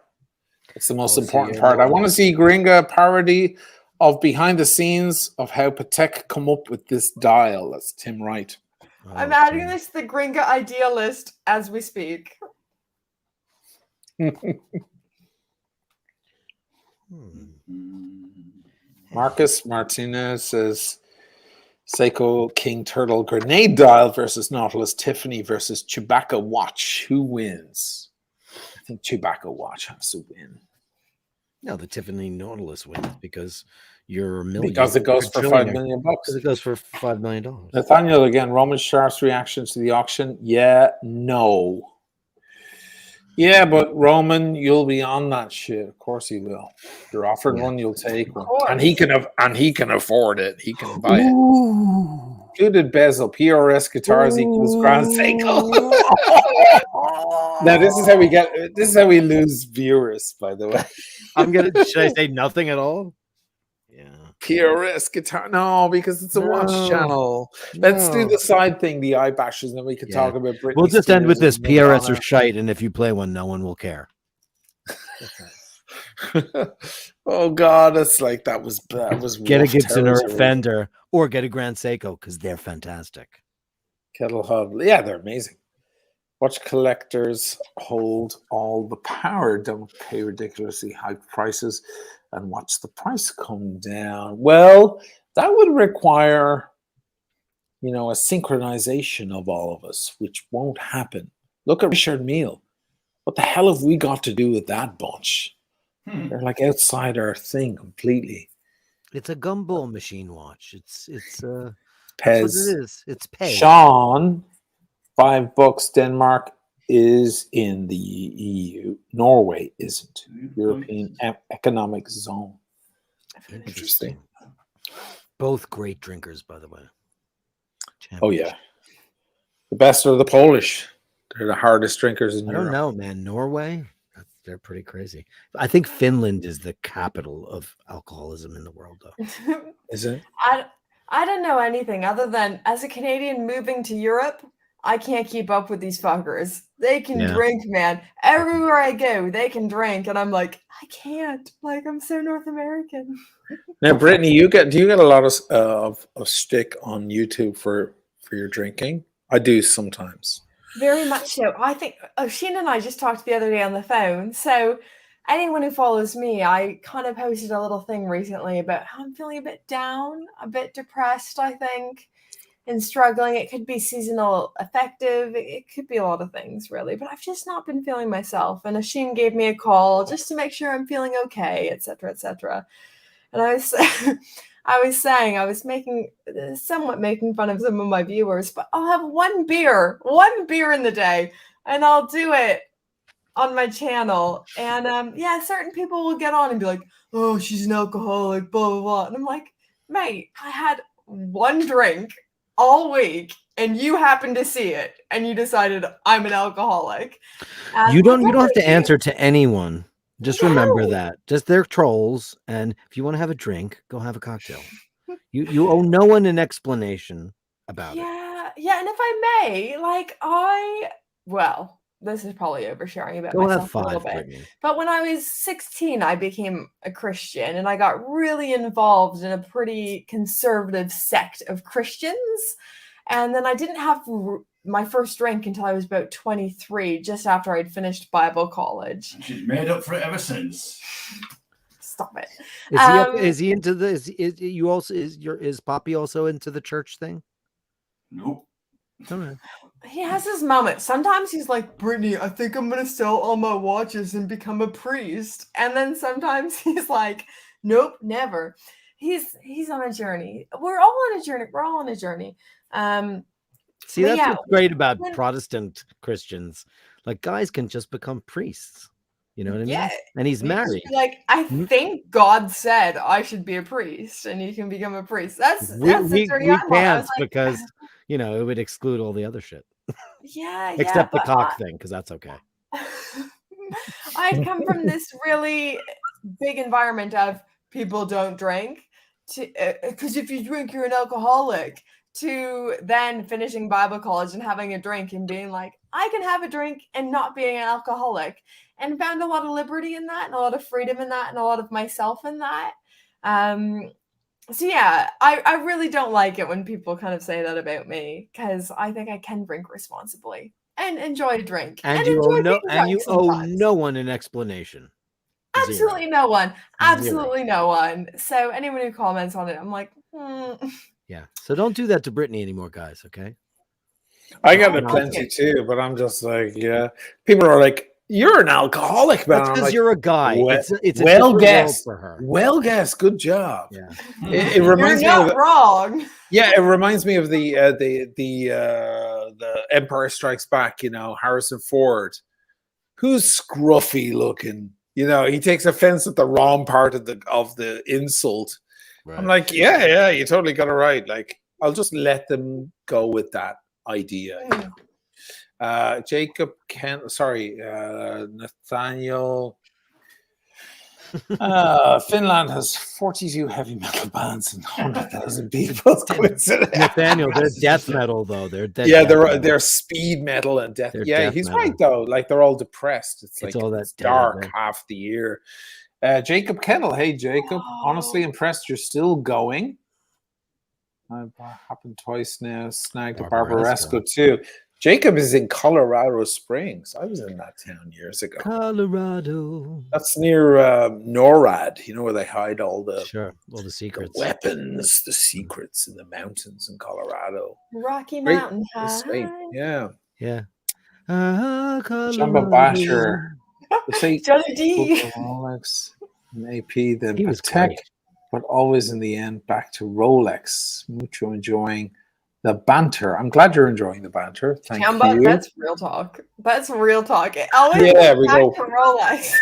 It's the most important part. I want to see Gringa parody of behind the scenes of how Patek come up with this dial. That's Tim Wright. I'm adding this to the Gringa idea list as we speak. Marcus Martinez says Seiko King Turtle grenade dial versus Nautilus Tiffany versus Chewbacca watch. Who wins? I think Chewbacca watch has to win. No, the Tiffany Nautilus wins because you're a million. Because it goes for $5 million. Because it goes for $5 million. Nathaniel again, Roman Sharp's reaction to the auction. Yeah, no. Yeah, but Roman, you'll be on that shit. Of course he will. If you're offered one, you'll take one. And he can afford it. He can buy it. Included bezel, PRS guitars equals Grand Seiko. Now this is how we lose viewers, by the way. Should I say nothing at all? Yeah. PRS guitar. No, because it's a watch channel. Let's do the side thing, the eye bashes, and then we can talk about Britney We'll just end with Spears this. PRS are shite, and if you play one, no one will care. Oh God, it's like that was Get a rough Gibson or a territory. Fender, or get a Grand Seiko because they're fantastic. Kettle Hub. Yeah, they're amazing. Watch collectors hold all the power. Don't pay ridiculously high prices and watch the price come down. Well, that would require, a synchronization of all of us, which won't happen. Look at Richard Mille. What the hell have we got to do with that bunch? They're like outside our thing completely. It's a gumball machine watch. It's Pez. That's what it is. It's Pez. Sean, $5. Denmark is in the EU. Norway isn't. European Economic Zone. Interesting. Both great drinkers, by the way. Oh yeah, the best are the Polish. They're the hardest drinkers in Europe. I don't know, man. Norway, they're pretty crazy. I think Finland is the capital of alcoholism in the world, though. Is it? I don't know anything other than as a Canadian moving to Europe, I can't keep up with these fuckers. They can drink, man. Everywhere I go, they can drink, and I'm like, I can't. Like, I'm so North American. Now, Brittany, do you get a lot of stick on YouTube for your drinking? I do sometimes. Very much so. I think Sheena and I just talked the other day on the phone. So anyone who follows me, I kind of posted a little thing recently about how I'm feeling a bit down, a bit depressed, I think, and struggling. It could be seasonal affective. It could be a lot of things, really. But I've just not been feeling myself. And Asheen gave me a call just to make sure I'm feeling okay, et cetera, et cetera. And I was saying, I was somewhat making fun of some of my viewers, but I'll have one beer in the day, and I'll do it on my channel. And certain people will get on and be like, oh, she's an alcoholic, blah, blah, blah. And I'm like, mate, I had one drink all week, and you happened to see it, and you decided I'm an alcoholic. You don't have to answer to anyone. Just remember that. Just they're trolls, and if you want to have a drink, go have a cocktail. You owe no one an explanation about it. Yeah, and if I may, this is probably oversharing about myself a little bit. Brittany. But when I was 16, I became a Christian, and I got really involved in a pretty conservative sect of Christians. And then I didn't have my first drink until I was about 23, just after I'd finished Bible college. And she's made up for it ever since. Stop it. Is he into the? Is Poppy also into the church thing? Nope. He has his moments. Sometimes he's like, Brittany, I think I'm gonna sell all my watches and become a priest. And then sometimes he's like, nope, never. He's on a journey. We're all on a journey. See, that's what's great about Protestant Christians. Like, guys can just become priests. You know what I mean? Yeah. And he's married. Like, I think God said I should be a priest, and you can become a priest. That's the journey I'm on. Can't because it would exclude all the other shit. Except the cock thing, because that's okay. I'd come from this really big environment of people don't drink, because if you drink, you're an alcoholic, to then finishing Bible college and having a drink and being like, I can have a drink and not being an alcoholic, and found a lot of liberty in that and a lot of freedom in that and a lot of myself in that. So yeah, I really don't like it when people kind of say that about me, because I think I can drink responsibly and enjoy a drink And you enjoy owe no, being and drunk you owe sometimes. no one an explanation. Absolutely no one. Zero. Absolutely no one. So anyone who comments on it, I'm like, Yeah. So don't do that to Brittany anymore, guys. Okay. I got I it like plenty it. too, but I'm just like, yeah. People are like, "You're an alcoholic, man." That's I'm because like, you're a guy. "Well- It's a well different world guessed. for her. Well guessed. Good job. Yeah. It You're reminds me of not wrong. yeah, it reminds me of the Empire Strikes Back. You know, Harrison Ford, who's scruffy looking. You know, he takes offense at the wrong part of the insult. Right. I'm like, yeah, you totally got it right. Like, I'll just let them go with that idea. You know? Jacob Kent, sorry, Nathaniel. Finland has 42 heavy metal bands and 100,000 people. Nathaniel, they're death metal though. They're speed metal and death. They're He's metal. right though. Like they're all depressed. It's like all that it's dark dead. half the year. Jacob Kennel, hey Jacob, honestly impressed you're still going. I've happened twice now. Snagged a Barbaresco too. Jacob is in Colorado Springs. I was in that town years ago. Colorado. That's near NORAD. You know where they hide all the secrets, the weapons, the secrets in the mountains in Colorado. Rocky Mountain High. Yeah. Colorado. Basher. Johnny D. Rolex and AP, then He was Patek, great. but always in the end back to Rolex. Mucho enjoying the banter. I'm glad you're enjoying the banter. Thank you. That's real talk. That's real talk. It always we back go to Rolex.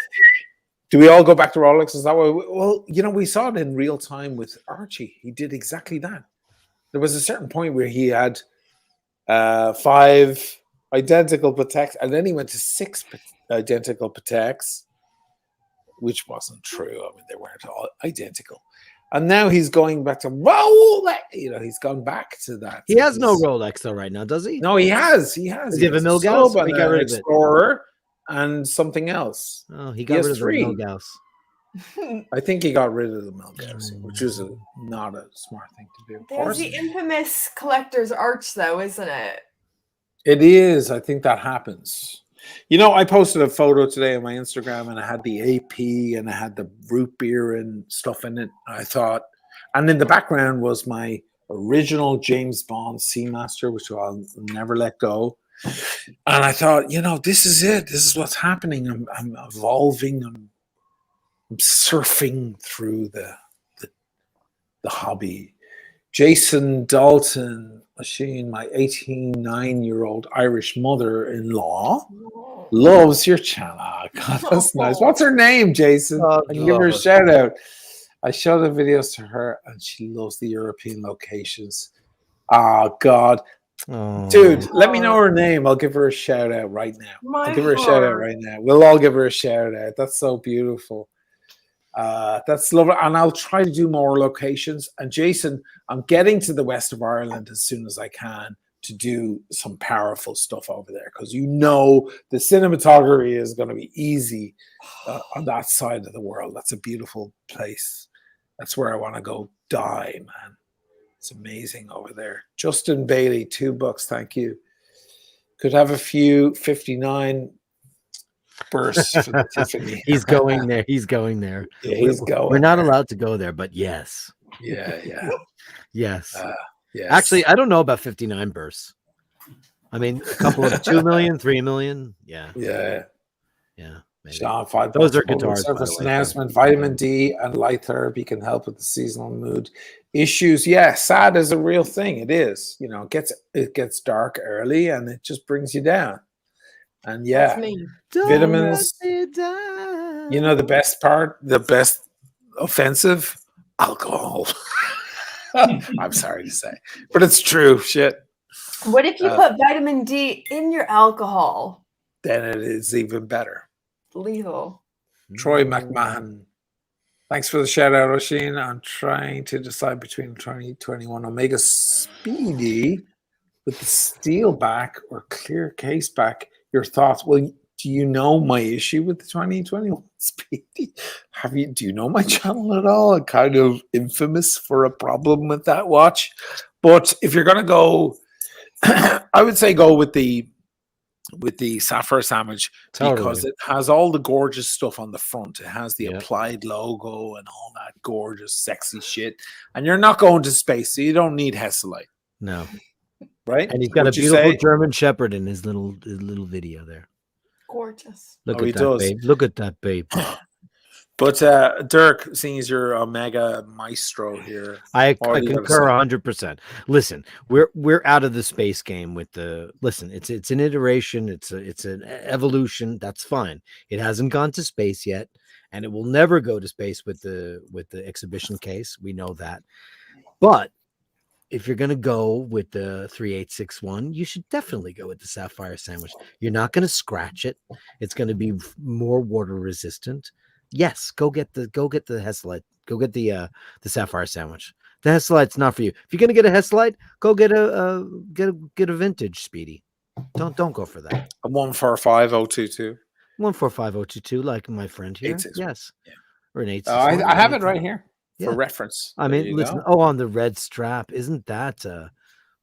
Do we all go back to Rolex? Is that why? Well, you know, we saw it in real time with Archie. He did exactly that. There was a certain point where he had 5 identical Pateks, and then he went to 6 identical Pateks, which wasn't true. I mean, they weren't all identical. And now he's going back to Rolex. You know, he's gone back to that. He has no Rolex though right now, does he? No, he has. He Does he have a Milgauss? He got rid of Explorer and something else. Oh, he got rid of the Milgauss. I think he got rid of the Milgauss, which is not a smart thing to do. There's the infamous collector's arch, though, isn't it? It is. I think that happens. You know, I posted a photo today on my Instagram, and I had the AP and I had the root beer and stuff in it. I thought, and in the background was my original James Bond Seamaster, which I'll never let go. And I thought, you know, this is it. This is what's happening. I'm evolving. I'm surfing through the hobby. Jason Dalton, Machine, my 89-year-old Irish mother-in-law, loves your channel. God, that's nice. What's her name, Jason? I can give her a shout out. I show the videos to her, and she loves the European locations. Oh, God. Oh. Dude, let me know her name. I'll give her a shout out right now. I'll give her a shout out right now. We'll all give her a shout out. That's so beautiful. That's lovely, and I'll try to do more locations. And Jason, I'm getting to the west of Ireland as soon as I can to do some powerful stuff over there, because you know the cinematography is going to be easy on that side of the world. That's a beautiful place. That's where I want to go die, man. It's amazing over there. Justin Bailey, $2, thank you. Could have a few 59 bursts for the Tiffany. He's going there. He's going there. Yeah, he's going. We're not allowed to go there, but yes. Yeah. Yes. Yes. Actually, I don't know about 59 bursts. I mean, a couple of 2 million, 3 million. Yeah. Maybe. Sean, 5 Those are guitars. Surface announcement. Vitamin D and light therapy can help with the seasonal mood issues. Yeah, sad is a real thing. It is. You know, it gets dark early and it just brings you down. And yeah, vitamins. You know, the best part, the best offensive, alcohol. I'm sorry to say, but it's true. Shit. What if you put vitamin D in your alcohol? Then it is even better. Lethal. Troy McMahon. Thanks for the shout out, Oisin. I'm trying to decide between 2021 Omega Speedy with the steel back or clear case back. Your thoughts? Well, do Do you know my issue with the 2021 Speedy? Do you know my channel at all? I'm kind of infamous for a problem with that watch. But if you're gonna go, I would say go with the Sapphire Sandwich because it has all the gorgeous stuff on the front. It has the applied logo and all that gorgeous, sexy shit. And you're not going to space, so you don't need Hesselite. No. Right? And he's got a beautiful German Shepherd in his little video there. Gorgeous. Look at that, babe. Look at that, babe. But Dirk, seeing as you're a mega maestro here, I concur 100%. Listen, we're out of the space game with the It's an iteration. It's an evolution. That's fine. It hasn't gone to space yet, and it will never go to space with the exhibition case. We know that. But if you're gonna go with the 3861, you should definitely go with the Sapphire Sandwich. You're not gonna scratch it. It's gonna be more water resistant. Yes, go get the Hesselite. Go get the Sapphire Sandwich. The Hesselite's not for you. If you're gonna get a Hesselite, go get a vintage Speedy. Don't go for that. A 145022. 145022, like my friend here. Yes, yeah. Or an 8. I have it right here for reference. I mean, listen. Go. Oh, on the red strap, isn't that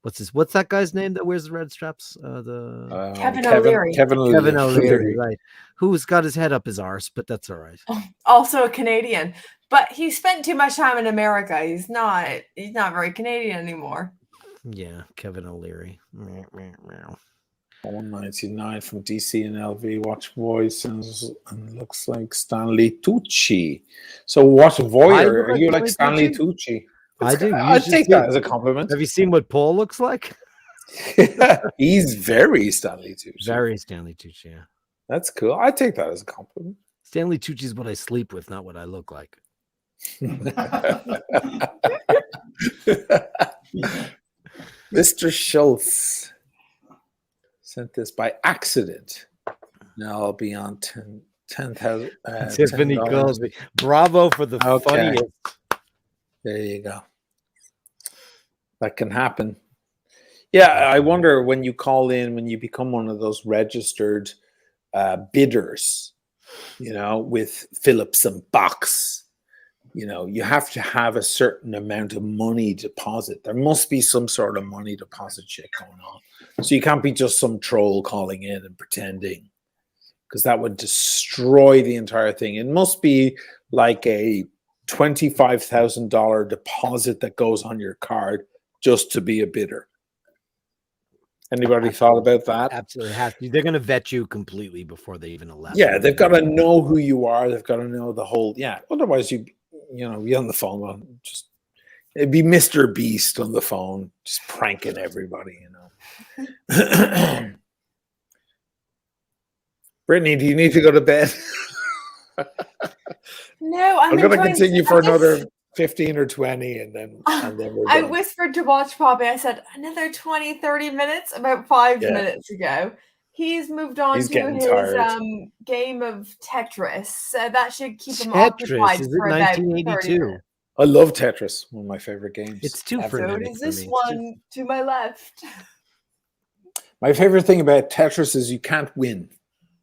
what's that guy's name that wears the red straps? Kevin O'Leary. Kevin O'Leary, right? Who's got his head up his arse, but that's all right. Also a Canadian, but he spent too much time in America. He's not very Canadian anymore. Yeah, Kevin O'Leary. 199 from DC and LV. Watch voice and looks like Stanley Tucci. So what voyeur? Are you like Stanley Tucci? I do. I'd take that as a compliment. Have you seen what Paul looks like? He's very Stanley Tucci. Very Stanley Tucci, yeah. That's cool. I take that as a compliment. Stanley Tucci is what I sleep with, not what I look like. Mr. Schultz sent this by accident. Now I'll be on 10,000. Tiffany calls me. Bravo for the funniest. There you go. That can happen. Yeah, I wonder when you call in, when you become one of those registered bidders, with Phillips and Box, you have to have a certain amount of money deposit. There must be some sort of money deposit shit going on. So you can't be just some troll calling in and pretending, because that would destroy the entire thing. It must be like a $25,000 deposit that goes on your card just to be a bidder. Anybody thought about that? Absolutely has to. They're going to vet you completely before they even allow. Yeah, they've got to know who you are. They've got to know the whole. Yeah, otherwise you be on the phone. Well, it'd be Mr. Beast on the phone, just pranking everybody. Brittany, do you need to go to bed? No, I'm going to continue for another 15 or 20 and then we're I done. whispered to Watch Poppy, I said another 20-30 minutes about 5 minutes ago. He's moved on to his game of Tetris. That should keep him occupied for about 30 minutes. I love Tetris, one of my favorite games. It's too frenetic. So is this one to my left? My favorite thing about Tetris is you can't win.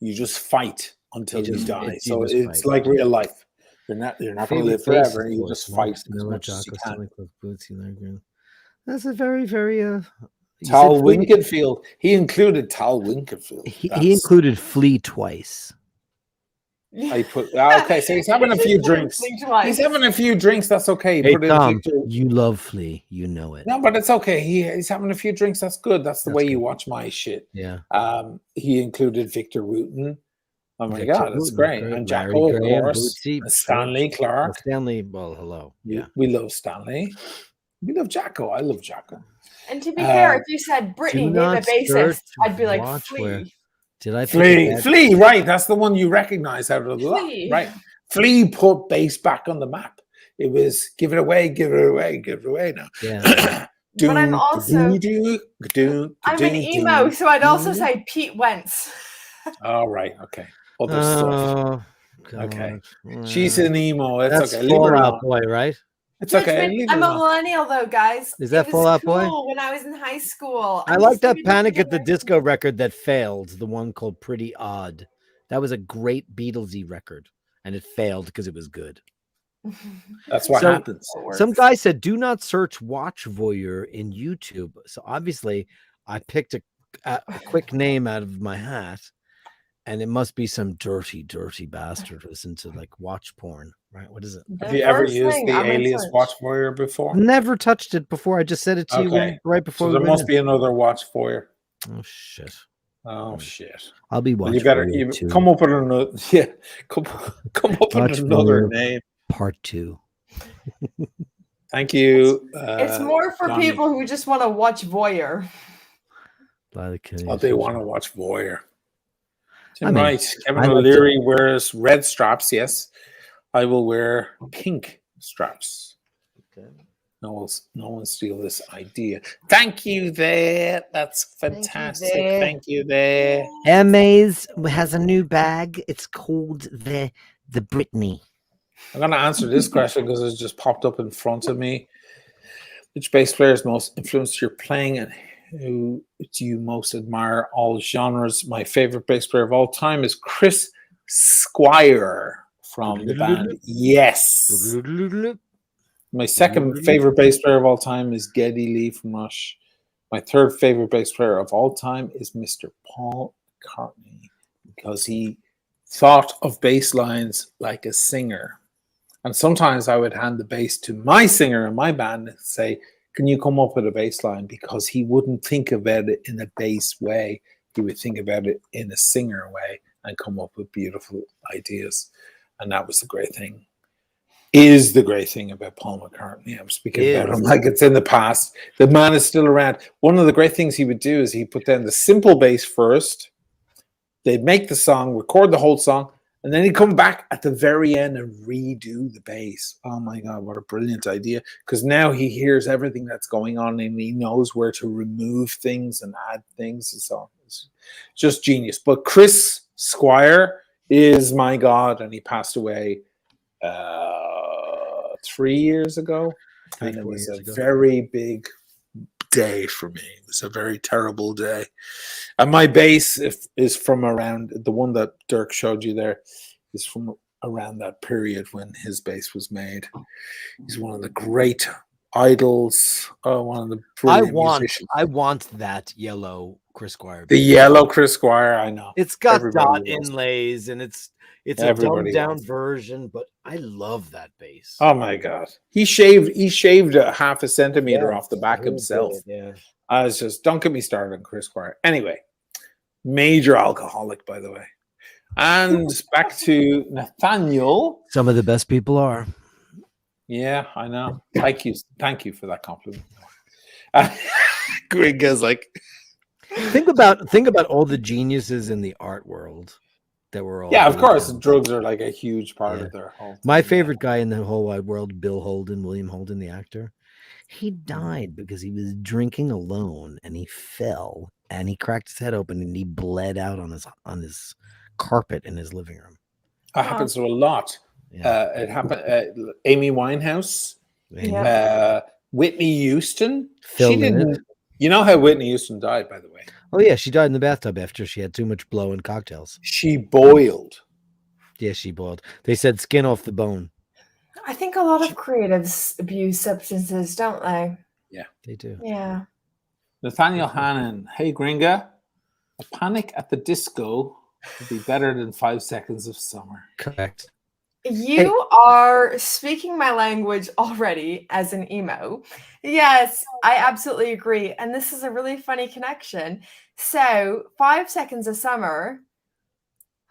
You just fight until you die. So it's like real life. You're not going to live forever. You just fight as much as you can. That's a very, very Tal Winkenfield. He included Tal Winkenfield. He included Flea twice. Okay, so he's having a few drinks. He's having a few drinks. That's okay. Hey, Tom, you love Flea. You know it. No, but it's okay. He's having a few drinks. That's good. That's the way you watch my shit. Yeah. He included Victor Wooten. Oh my God, that's great. And Jacko, of course. Stanley Clark. Stanley, well, hello. Yeah. We love Stanley. We love Jacko. I love Jacko. And to be fair, if you said Brittany name a bassist, I'd be like Flea. Did I Flea, right? That's the one you recognize out of the lot, right? Flea put bass back on the map. It was give it away now. Yeah. But I'm also I'm an emo, so I'd also say Pete Wentz. All right, okay. Other stuff. Okay. She's an emo. That's okay. Fall Out Boy, right? It's okay. I'm a millennial, though, guys. Is that Fall Out Boy? When I was in high school, I like that Panic at the Disco record that failed. The one called Pretty Odd. That was a great Beatlesy record, and it failed because it was good. That's what So- happens. Some guy said, "Do not search Watch Voyeur in YouTube." So obviously, I picked a quick name out of my hat, and it must be some dirty bastard who's into like watch porn, right? What is it? Have you ever used the alias Watch Voyeur before? Never touched it before. I just said it to you right before. So there must be another Watch Voyeur. Oh shit! Oh shit! I'll be Well, watching. you better come up with another. Yeah, come up Watch with another Voyeur name. Part 2. Thank you. It's more for Johnny. people who just want to watch voyeur. Oh, they want to watch Voyeur. I mean, Right. Kevin I like O'Leary wears red straps. Yes, I will wear pink straps. Okay. No one steal this idea. Thank you there. That's fantastic. Thank you there. Hermes has a new bag. It's called the Britney. I'm going to answer this question because it's just popped up in front of me. Which bass players most influenced your playing, and who do you most admire? All genres. My favorite bass player of all time is Chris Squire from the band Yes. My second favorite bass player of all time is Geddy Lee from Rush. My third favorite bass player of all time is Mr. Paul McCartney, because he thought of bass lines like a singer. And sometimes I would hand the bass to my singer in my band and say, can you come up with a bass line? Because he wouldn't think about it in a bass way. He would think about it in a singer way and come up with beautiful ideas. And that was the great thing. Is the great thing about Paul McCartney. I'm speaking about him like it's in the past. The man is still around. One of the great things he would do is he put down the simple bass first. They'd make the song, record the whole song, and then he'd come back at the very end and redo the bass. Oh my God, what a brilliant idea. Because now he hears everything that's going on and he knows where to remove things and add things and so on. It's just genius. But Chris Squire is my God, and he passed away 3 years ago. And it was a very big day for me. It was a very terrible day. And my bass is from around the one that Dirk showed you there, is from around that period when his bass was made. He's one of the great idols. One of the brilliant musicians. I want that yellow Chris Squire. The yellow Chris Squire, I know. It's got Everybody dot loves inlays and it's Everybody a dumbed down loves it. version, but I love that bass. Oh my God. He shaved a half a centimeter off the back himself. Yeah. I was just, don't get me started on Chris Squire. Anyway, major alcoholic, by the way. And back to Nathaniel. Some of the best people are. Yeah, I know. Thank you for that compliment. Gringa's like, Think about all the geniuses in the art world that were all. yeah, of course, drugs are like a huge part of their whole thing. My favorite guy in the whole wide world, William Holden, the actor. He died because he was drinking alone and he fell and he cracked his head open and he bled out on his carpet in his living room. That happens to a lot. Yeah. It happened. Amy Winehouse, Yeah. Whitney Houston. Phil She didn't. Lynott. You know how Whitney Houston died, by the way. Oh yeah, she died in the bathtub after she had too much blow and cocktails. She boiled. Yeah, she boiled. They said skin off the bone. I think a lot of creatives abuse substances, don't they? Yeah, they do. Yeah. Nathaniel Hannon. Hey, Gringa. A Panic at the Disco would be better than 5 Seconds of Summer. Correct. You are speaking my language already as an emo. Yes, I absolutely agree. And this is a really funny connection. So 5 Seconds of Summer.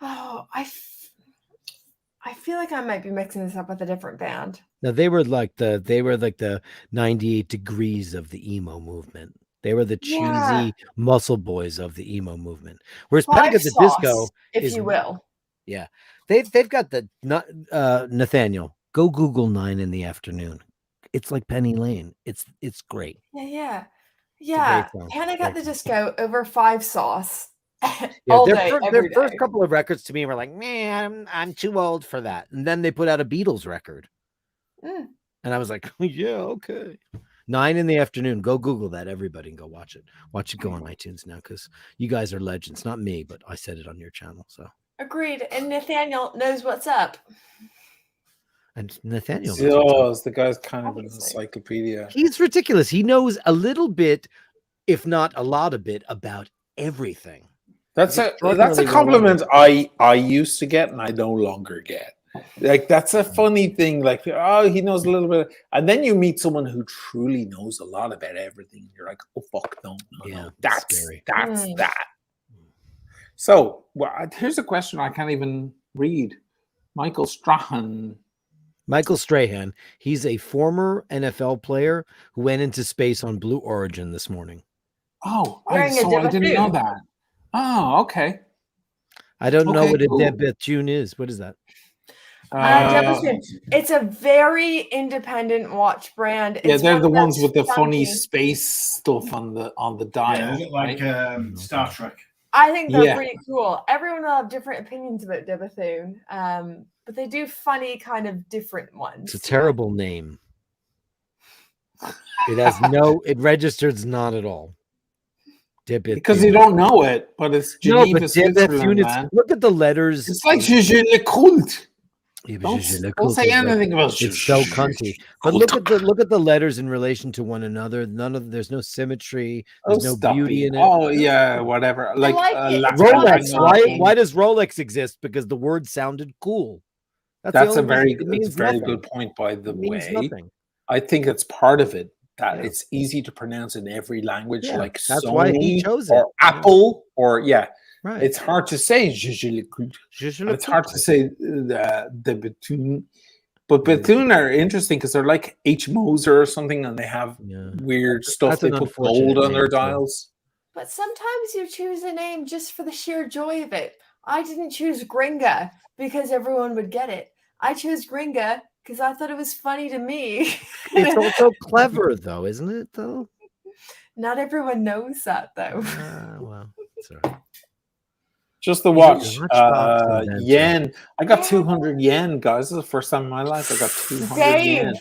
Oh, I feel like I might be mixing this up with a different band. Now they were like the 98 Degrees of the emo movement. They were the cheesy muscle boys of the emo movement. Whereas Panic at the Disco, if you will. Yeah. They've got the Nathaniel. Go Google 9 in the Afternoon. It's like Penny Lane. It's great. Yeah. song. Panic at the Disco over 5 Sauce. Their first couple of records to me were like, man, I'm too old for that. And then they put out a Beatles record. Mm. And I was like, yeah, okay. 9 in the Afternoon. Go Google that, everybody, and go watch it. Watch it go on iTunes now, because you guys are legends. Not me, but I said it on your channel. So Agreed. And Nathaniel knows what's up. And Nathaniel knows what's up. Yes, the guy's kind of an Obviously. encyclopedia. He's ridiculous. He knows a little bit, if not a lot of bit, about everything. That's a Extraordinarily compliment I used to get and I no longer get. Like that's a funny thing. Like, oh, he knows a little bit, and then you meet someone who truly knows a lot about everything. You're like, oh fuck, no, Yeah, that's scary. that. So, here's a question I can't even read. Michael Strahan. Michael Strahan. He's a former NFL player who went into space on Blue Origin this morning. Oh, Wearing a I didn't know Debatoon. that. Oh, okay. I don't know Okay, what cool. a Debatoon is. What is that? Debatoon. It's a very independent watch brand. Yeah, It's they're one the of ones those with the funny funky- space stuff on the Yeah, dial. they look like Star Trek. I think they're Yeah. pretty cool. Everyone will have different opinions about Debatoon, but they do funny kind of different ones. It's a terrible name. It has no. It registers not at all. Debatoon. Because you don't know it, but it's No, Geneva, but Switzerland, Debatoon. man. Look at the letters. It's like Je le culte. Yeah, but Don't say anything about it's so cunty. But look at the letters in relation to one another. There's no symmetry. There's no beauty in it. Oh yeah, whatever. Like, like it. It's Rolex. Latin. Why does Rolex exist? Because the word sounded cool. That's the a only very reason. It means very nothing. good point. By the It means way, nothing. I think it's part of it that Yeah. it's easy to pronounce in every language, Yeah, like that's Sony why he chose it. or Apple or Right. It's hard to say Je le culte. And it's hard to say the Bethune. But Bethune are interesting because they're like H. Moser or something, and they have weird stuff. That's They an put unfortunate gold on their name, too. dials. But sometimes you choose a name just for the sheer joy of it. I didn't choose Gringa because everyone would get it. I chose Gringa because I thought it was funny to me. It's also clever, though, isn't it? Though. Not everyone knows that, though. Well, it's all right. Just the watch. Watchbox inventor. Yen. I got 200 yen, guys. This is the first time in my life I got 200 yen.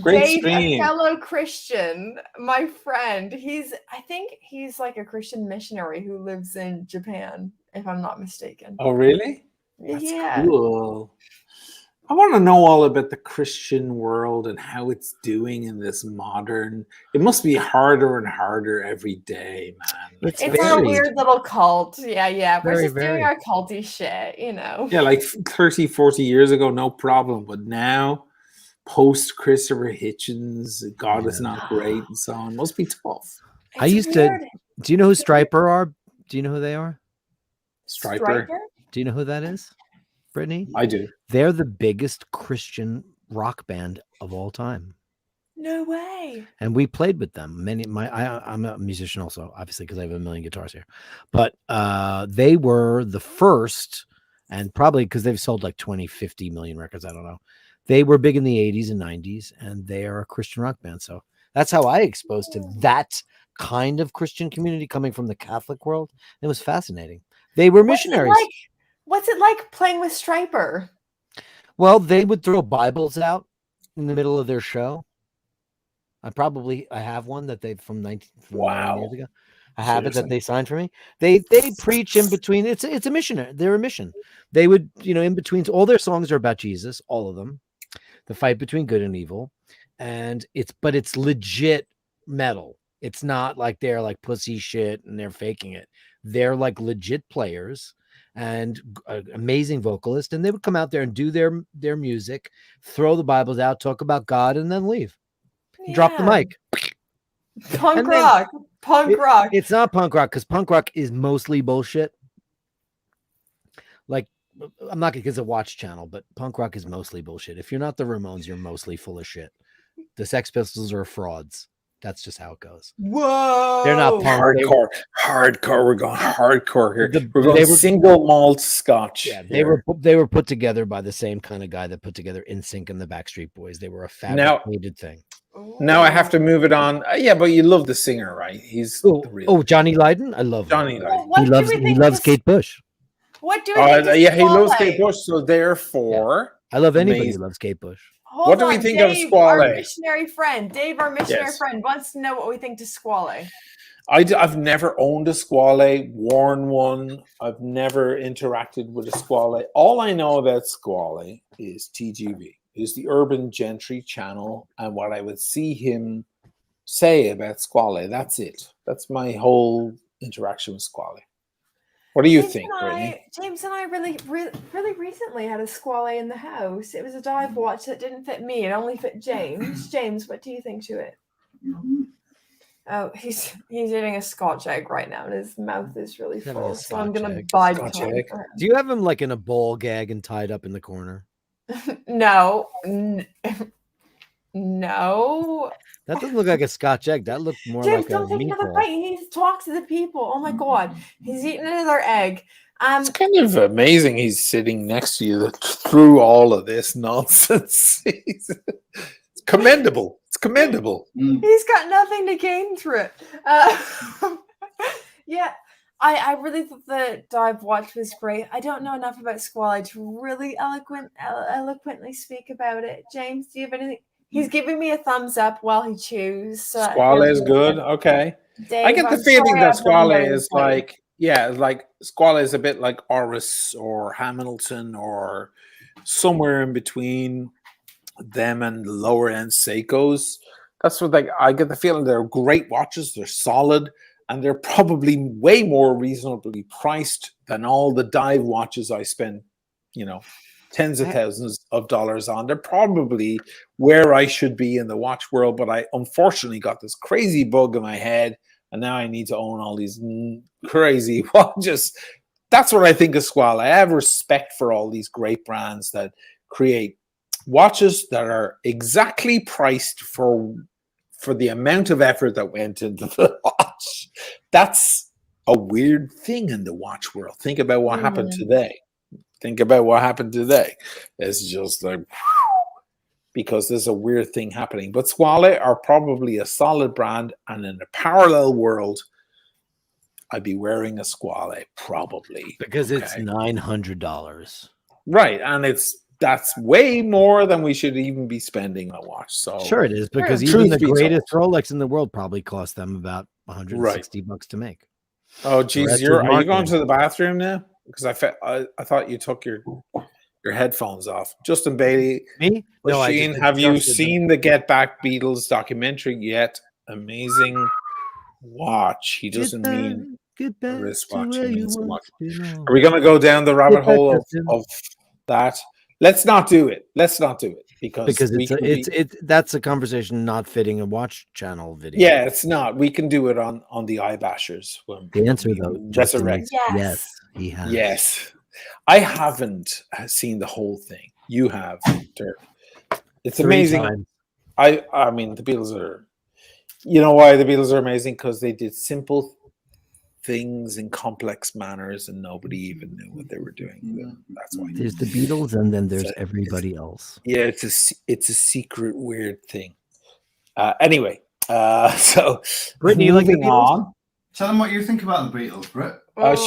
Great Dave, stream. a fellow Christian, my friend. I think he's like a Christian missionary who lives in Japan, if I'm not mistaken. Oh, really? That's yeah. cool. I want to know all about the Christian world and how it's doing in this modern. It must be harder and harder every day, man. It's a weird little cult. Yeah. We're just very. doing our culty shit, you know. Yeah, like 30, 40 years ago, no problem. But now, post Christopher Hitchens, God is not great and so on. Must be tough. I used to. Do you know who Striper are? Do you know who they are? Striper? Do you know who that is? Brittany? I do. They're the biggest Christian rock band of all time. No way. And we played with them. I'm a musician also, obviously, because I have a million guitars here. But they were the first, and probably because they've sold like 20, 50 million records. I don't know. They were big in the 80s and 90s, and they are a Christian rock band. So that's how I exposed to that kind of Christian community coming from the Catholic world. It was fascinating. They were missionaries. What's it like playing with Striper? Well, they would throw Bibles out in the middle of their show. I have one that they from 9 years ago. I have it that they signed for me. They preach in between. It's a missionary. They're a mission. They would, in between. All their songs are about Jesus, all of them. The fight between good and evil, but it's legit metal. It's not like they're like pussy shit and they're faking it. They're like legit players and amazing vocalist, and they would come out there and do their music, throw the Bibles out, talk about God, and then leave. Drop the mic. Punk rock. It's not punk rock because punk rock is mostly bullshit. Like, I'm not because of Watch Channel, but punk rock is mostly bullshit. If you're not the Ramones, you're mostly full of shit. The Sex Pistols are frauds. That's just how it goes. Whoa! They're not punk. Hardcore. We're going hardcore here. We're going single malt Scotch. Yeah, they were put together by the same kind of guy that put together NSYNC and the Backstreet Boys. They were a fabricated thing. Now I have to move it on. Yeah, but you love the singer, right? He's the real. Johnny Lydon. I love Johnny Lydon. He loves Kate Bush. What do we think? Yeah, he loves Kate Bush. So therefore, I love anybody who loves Kate Bush. What do we think of Squale? Our missionary friend, Dave, our missionary friend, wants to know what we think to Squale. I've never owned a Squale, worn one. I've never interacted with a Squale. All I know about Squale is TGV, is the Urban Gentry channel, and what I would see him say about Squale. That's it. That's my whole interaction with Squale. What do you think, Brittany? James and I really recently had a Squale in the house. It was a dive watch that didn't fit me. It only fit James. James, what do you think to it? Oh, he's eating a Scotch egg right now, and his mouth is really He's having a full. So I'm gonna Scotch bide Scotch time egg. for him. Do you have him like in a ball gag and tied up in the corner? No, no. That doesn't look like a Scotch egg. That looked more James, like a don't take another meatball. bite. He needs to talk to the people. Oh my god, he's eating another egg. It's kind of amazing he's sitting next to you through all of this nonsense. It's commendable. It's commendable. He's got nothing to gain through it. Yeah, I really thought the dive watch was great. I don't know enough about Squale to really eloquently speak about it. James, do you have anything? He's giving me a thumbs up while he chews. Squale is good. Okay. Dave, I get the I'm feeling sorry that I've done Squale better is than you. like, yeah, like Squale is a bit like Oris or Hamilton or somewhere in between them and lower end Seikos. That's what I get the feeling they're great watches, they're solid, and they're probably way more reasonably priced than all the dive watches I spend, tens of thousands of dollars on. They're probably where I should be in the watch world, but I unfortunately got this crazy bug in my head, and now I need to own all these crazy watches. That's what I think of Squale. I have respect for all these great brands that create watches that are exactly priced for the amount of effort that went into the watch. That's a weird thing in the watch world. Think about what happened today. Think about what happened today. It's just like, because there's a weird thing happening. But Squale are probably a solid brand, and in a parallel world, I'd be wearing a Squale probably. Because it's $900. Right, and that's way more than we should even be spending on a watch. So Sure it is, because Truth even the be greatest Rolex in the world probably cost them about $160 to make. Oh geez, rest is are you going marketing. to the bathroom now? Because I thought you took your headphones off. Justin Bailey, Me? No, I Sheen, just have you adjusted them. seen the Get Back Beatles documentary yet? Amazing watch. He doesn't mean Get a back wristwatch. to He where you means a watch. once belonged. Are we going to go down the rabbit Get back, hole Justin. of that? Let's not do it. Let's not do it Because we can that's a conversation not fitting a watch channel video. yeah, it's not. We can do it on the eye bashers. The answer though, Justin, resurrect. is Yes. yes, he has. Yes. I haven't seen the whole thing. You have, Dirk. It's 3 amazing. times. I mean, the Beatles are, you know why the Beatles are amazing? Because they did simple things in complex manners and nobody even knew what they were doing. That's why. There's the Beatles and then there's everybody else. Yeah, it's a secret weird thing. Anyway, so Brittany, you like the moving Beatles? on. Tell them what you think about the Beatles, Britt.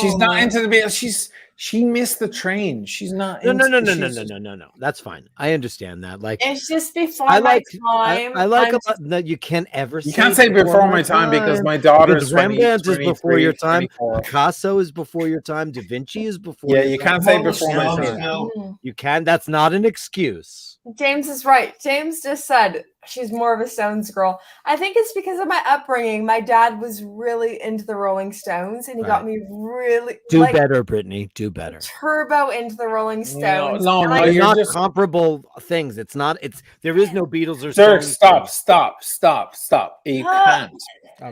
She's not into the Beatles. She missed the train. She's not. No. into, That's fine. I understand that. Like, It's just before I my like time. I like I'm about that you can't ever. You can't say before my time because my daughter's Rembrandt is 23, before your time. 24. Picasso is before your time. Da Vinci is before. Yeah, your you time. can't say Mama before my Stone time. still. You can. That's not an excuse. James is right. James just said she's more of a Stones girl. I think it's because of my upbringing. My dad was really into the Rolling Stones, and he got me really Do better, Brittany. Do better. turbo into the Rolling Stones. No, And no, I- They're you're not just- comparable things. It's not. It's there is no Beatles or Dirk, Stones. stop. You can't.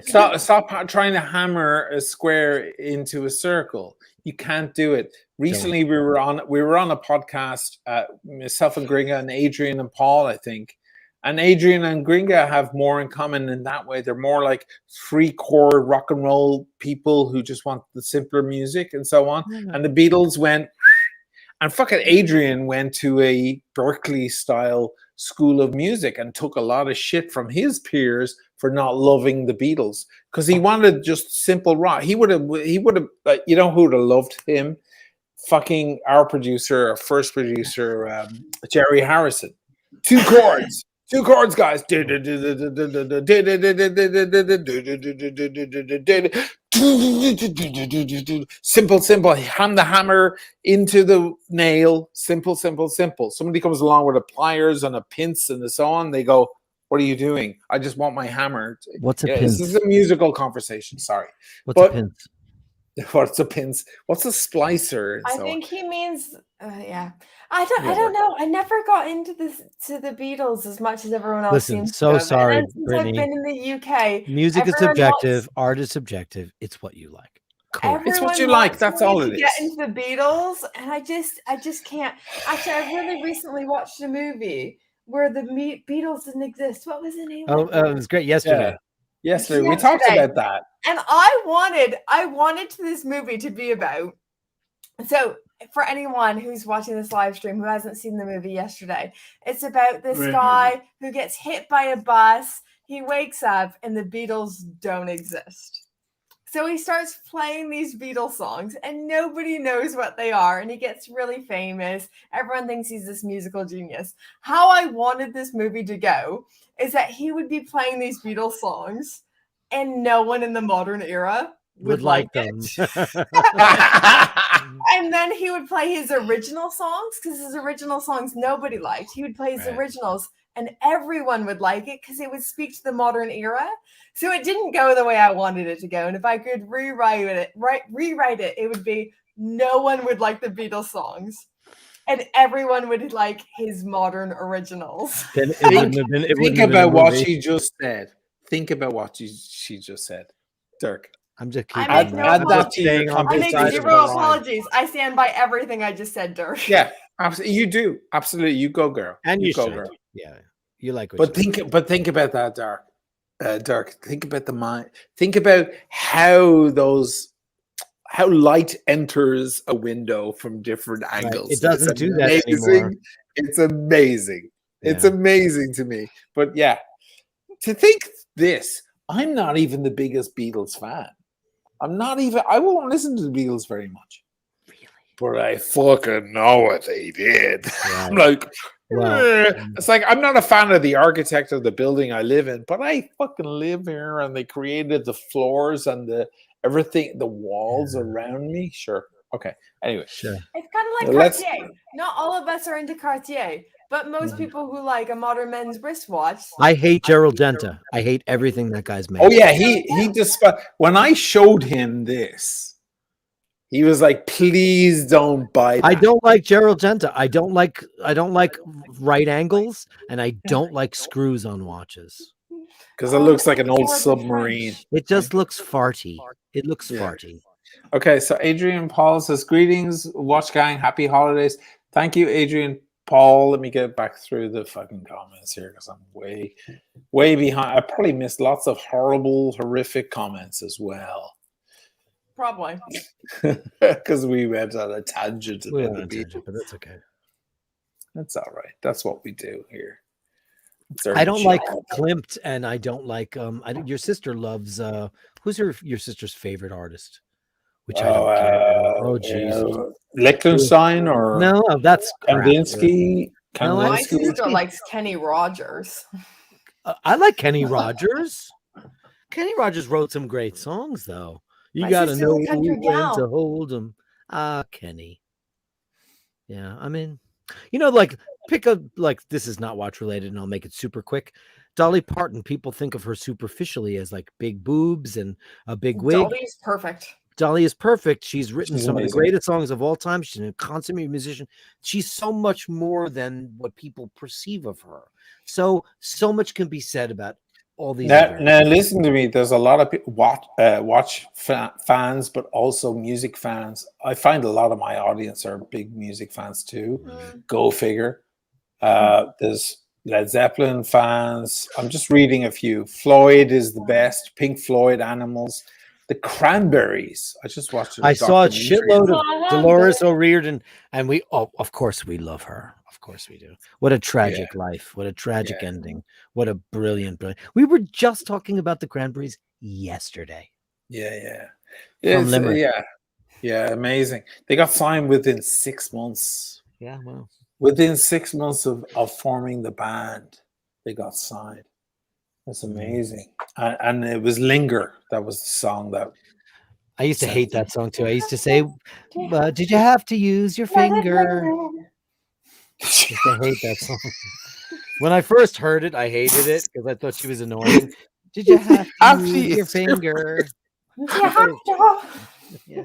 Stop trying to hammer a square into a circle. You can't do it. Recently, we were on a podcast, myself and Gringa and Adrian and Paul, I think. And Adrian and Gringa have more in common in that way. They're more like 3-chord rock and roll people who just want the simpler music and so on. And the Beatles went, and fucking Adrian went to a Berkeley style school of music and took a lot of shit from his peers for not loving the Beatles because he wanted just simple rock. He would have, you know who would have loved him? Fucking our first producer, Jerry Harrison. 2 chords. 2 chords, guys. Simple, simple. Ham the hammer into the nail. Simple, simple, simple. Somebody comes along with a pliers and a pince and so on. They go, "What are you doing? I just want my hammer." What's a Yeah, pince? this is a musical conversation. Sorry. What's a But pince? what's a pince? What's a splicer? And I so think on. he means, yeah. I don't know. I never got into the Beatles as much as everyone else Listen, seems so to have. sorry, And then since Brittany. I've been in the UK, Music is everyone subjective, wants- art is subjective. It's what you like. Correct. It's what everyone you like, wants that's me all to it get is. into the Beatles, and I just can't. Actually, I really recently watched a movie where the Beatles didn't exist. What was the name? Oh, of it? it was great yesterday. Yeah. Yesterday we talked Yesterday. about that. And I wanted this movie to be about. So for anyone who's watching this live stream who hasn't seen the movie yesterday, it's about this Great guy who gets hit by a bus. He wakes up and the Beatles don't exist. So he starts playing these Beatles songs and nobody knows what they are. And he gets really famous. Everyone thinks he's this musical genius. How I wanted this movie to go is that he would be playing these Beatles songs and no one in the modern era Would like it. them. And then he would play his original songs because his original songs nobody liked. He would play his Right. originals and everyone would like it because it would speak to the modern era. So it didn't go the way I wanted it to go. And if I could rewrite it, it would be no one would like the Beatles songs. And everyone would like his modern originals. Then it Think- wouldn't have been. It Think wouldn't have been a about what movie. she just said. Think about what she just said, Dirk. I'm just I keeping make no add that apologies. to your staying on I this make side of zero the line. apologies. I stand by everything I just said, Dirk. Yeah, absolutely. You do absolutely. You go, girl. And you go, should. girl. Yeah, you like what But you like. think about that, Dirk. Dirk, think about the mind. Think about how light enters a window from different angles. It doesn't It's do that amazing. anymore. It's amazing. It's Yeah. amazing to me. But yeah, to think this, I'm not even the biggest Beatles fan. I won't listen to the Beatles very much. Really? But I fucking know what they did. Right. I'm like, Well, it's like I'm not a fan of the architect of the building I live in, but I fucking live here and they created the floors and the everything, the walls around me. Sure. Okay. Anyway. sure. It's kind of like Let's- Cartier. Not all of us are into Cartier, but most people who like a modern men's wristwatch. I hate Gerald Denta. I hate everything that guy's made. Oh yeah, he despised when I showed him this. He was like, "Please don't buy that." I don't like Gerald Genta. I don't like right angles, and I don't like screws on watches. because it looks like an old French. submarine. It just looks farty. It looks Yeah. farty. Okay, so Adrian Paul says, "Greetings, Watch Gang. Happy holidays." Thank you, Adrian Paul. Let me get back through the fucking comments here because I'm way behind. I probably missed lots of horrific comments as well Probably. because we went on a tangent. We about went on the a tangent, Beatles. but that's okay. That's all right. That's what we do here. It's our I don't like job. Klimt, and I don't like your sister loves who's your sister's favorite artist? Which I don't care about. Oh Jesus. Liechtenstein or No, that's crap. Kandinsky. No, My Kandinsky. sister likes Kenny Rogers. I like Kenny Rogers. Kenny Rogers wrote some great songs, though. You My gotta sister's know a country when gal. to hold them. Kenny. Yeah, I mean, like pick a this is not watch related, and I'll make it super quick. Dolly Parton. People think of her superficially as like big boobs and a big wig. Dolly's perfect. Dolly is perfect. She's written She's some of amazing. the greatest songs of all time. She's a consummate musician. She's so much more than what people perceive of her. So much can be said about all these. Now, listen to me. There's a lot of people watch fans, but also music fans. I find a lot of my audience are big music fans too. Go figure. There's Led Zeppelin fans. I'm just reading a few. Floyd is the best. Pink Floyd, Animals. The Cranberries. I just watched. I saw a documentary. shitload of Dolores O'Riordan, and of course, we love her. Of course, we do. What a tragic life. What a tragic ending. What a brilliant. We were just talking about the Cranberries yesterday. Yeah. From Limerick. Yeah. Amazing. They got signed within 6 months. Yeah, well, Within 6 months of forming the band. they got signed. That's amazing. And it was Linger. That was the song that I used to hate that song too. I used to say, "Did you have to use your finger?" I used to hate that song. When I first heard it, I hated it because I thought she was annoying. Did you have to use your finger? Yeah.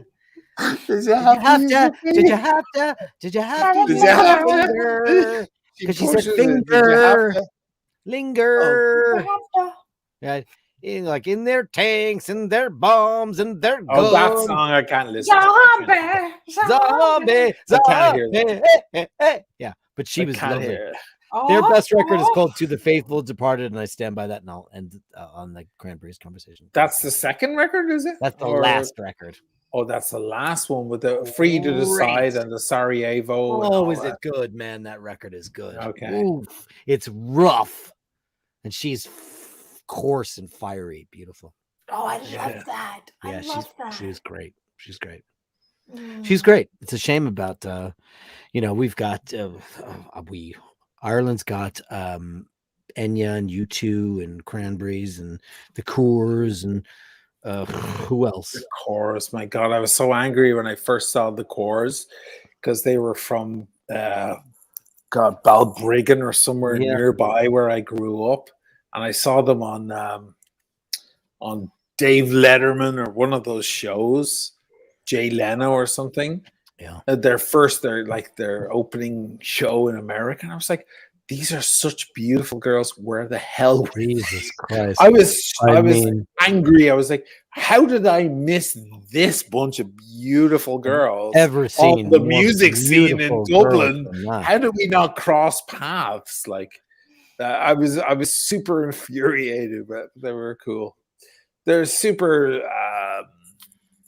Did you have to? Did you have to? Did you have to? Did use you have your to? finger? Because she said pushes it. Did you have finger, to? linger. Yeah, in their tanks and their bombs and their guns. Oh, that song I can't listen to. I Zombie, can't hear zombie. Yeah, but she was can't lovely. hear it. Their best record is called "To the Faithful Departed," and I stand by that. And I'll end on the Cranberries conversation. That's the second record, is it? That's the last record. Oh, that's the last one with the Free to Decide and the Sarajevo. and Oh, all is that. it good, man? That record is good. Okay. Oof. It's rough, and she's coarse and fiery, beautiful. Oh, I love that. Yeah, I love that. she's great. She's great. She's great. It's a shame about we've got Ireland's got Enya and U2 and Cranberries and the Coors and who else? The Coors. My God, I was so angry when I first saw the Coors because they were from Balbriggan or somewhere nearby where I grew up, and I saw them on Dave Letterman or one of those shows, Jay Leno or something. Yeah, their opening show in America. And I was like, these are such beautiful girls. Where the hell were Jesus Christ. I was angry. I was like, how did I miss this bunch of beautiful girls ever seen on the music scene in Dublin? How did we not cross paths? Like I was super infuriated, but they were cool. They're super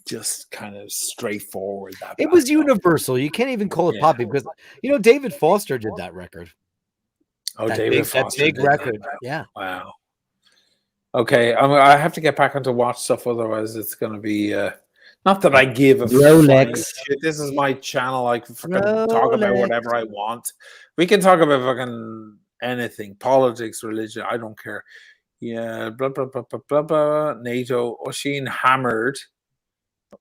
just kind of straightforward. It was universal. You can't even call it poppy because David Foster did that record. Oh, David Foster, that big record. Yeah. Wow. Okay, I have to get back onto watch stuff. Otherwise, it's going to be not that I give a Rolex. Shit. This is my channel. I can talk about whatever I want. We can talk about fucking anything, politics, religion. I don't care. Yeah, blah blah blah blah blah blah. NATO, Oshin hammered.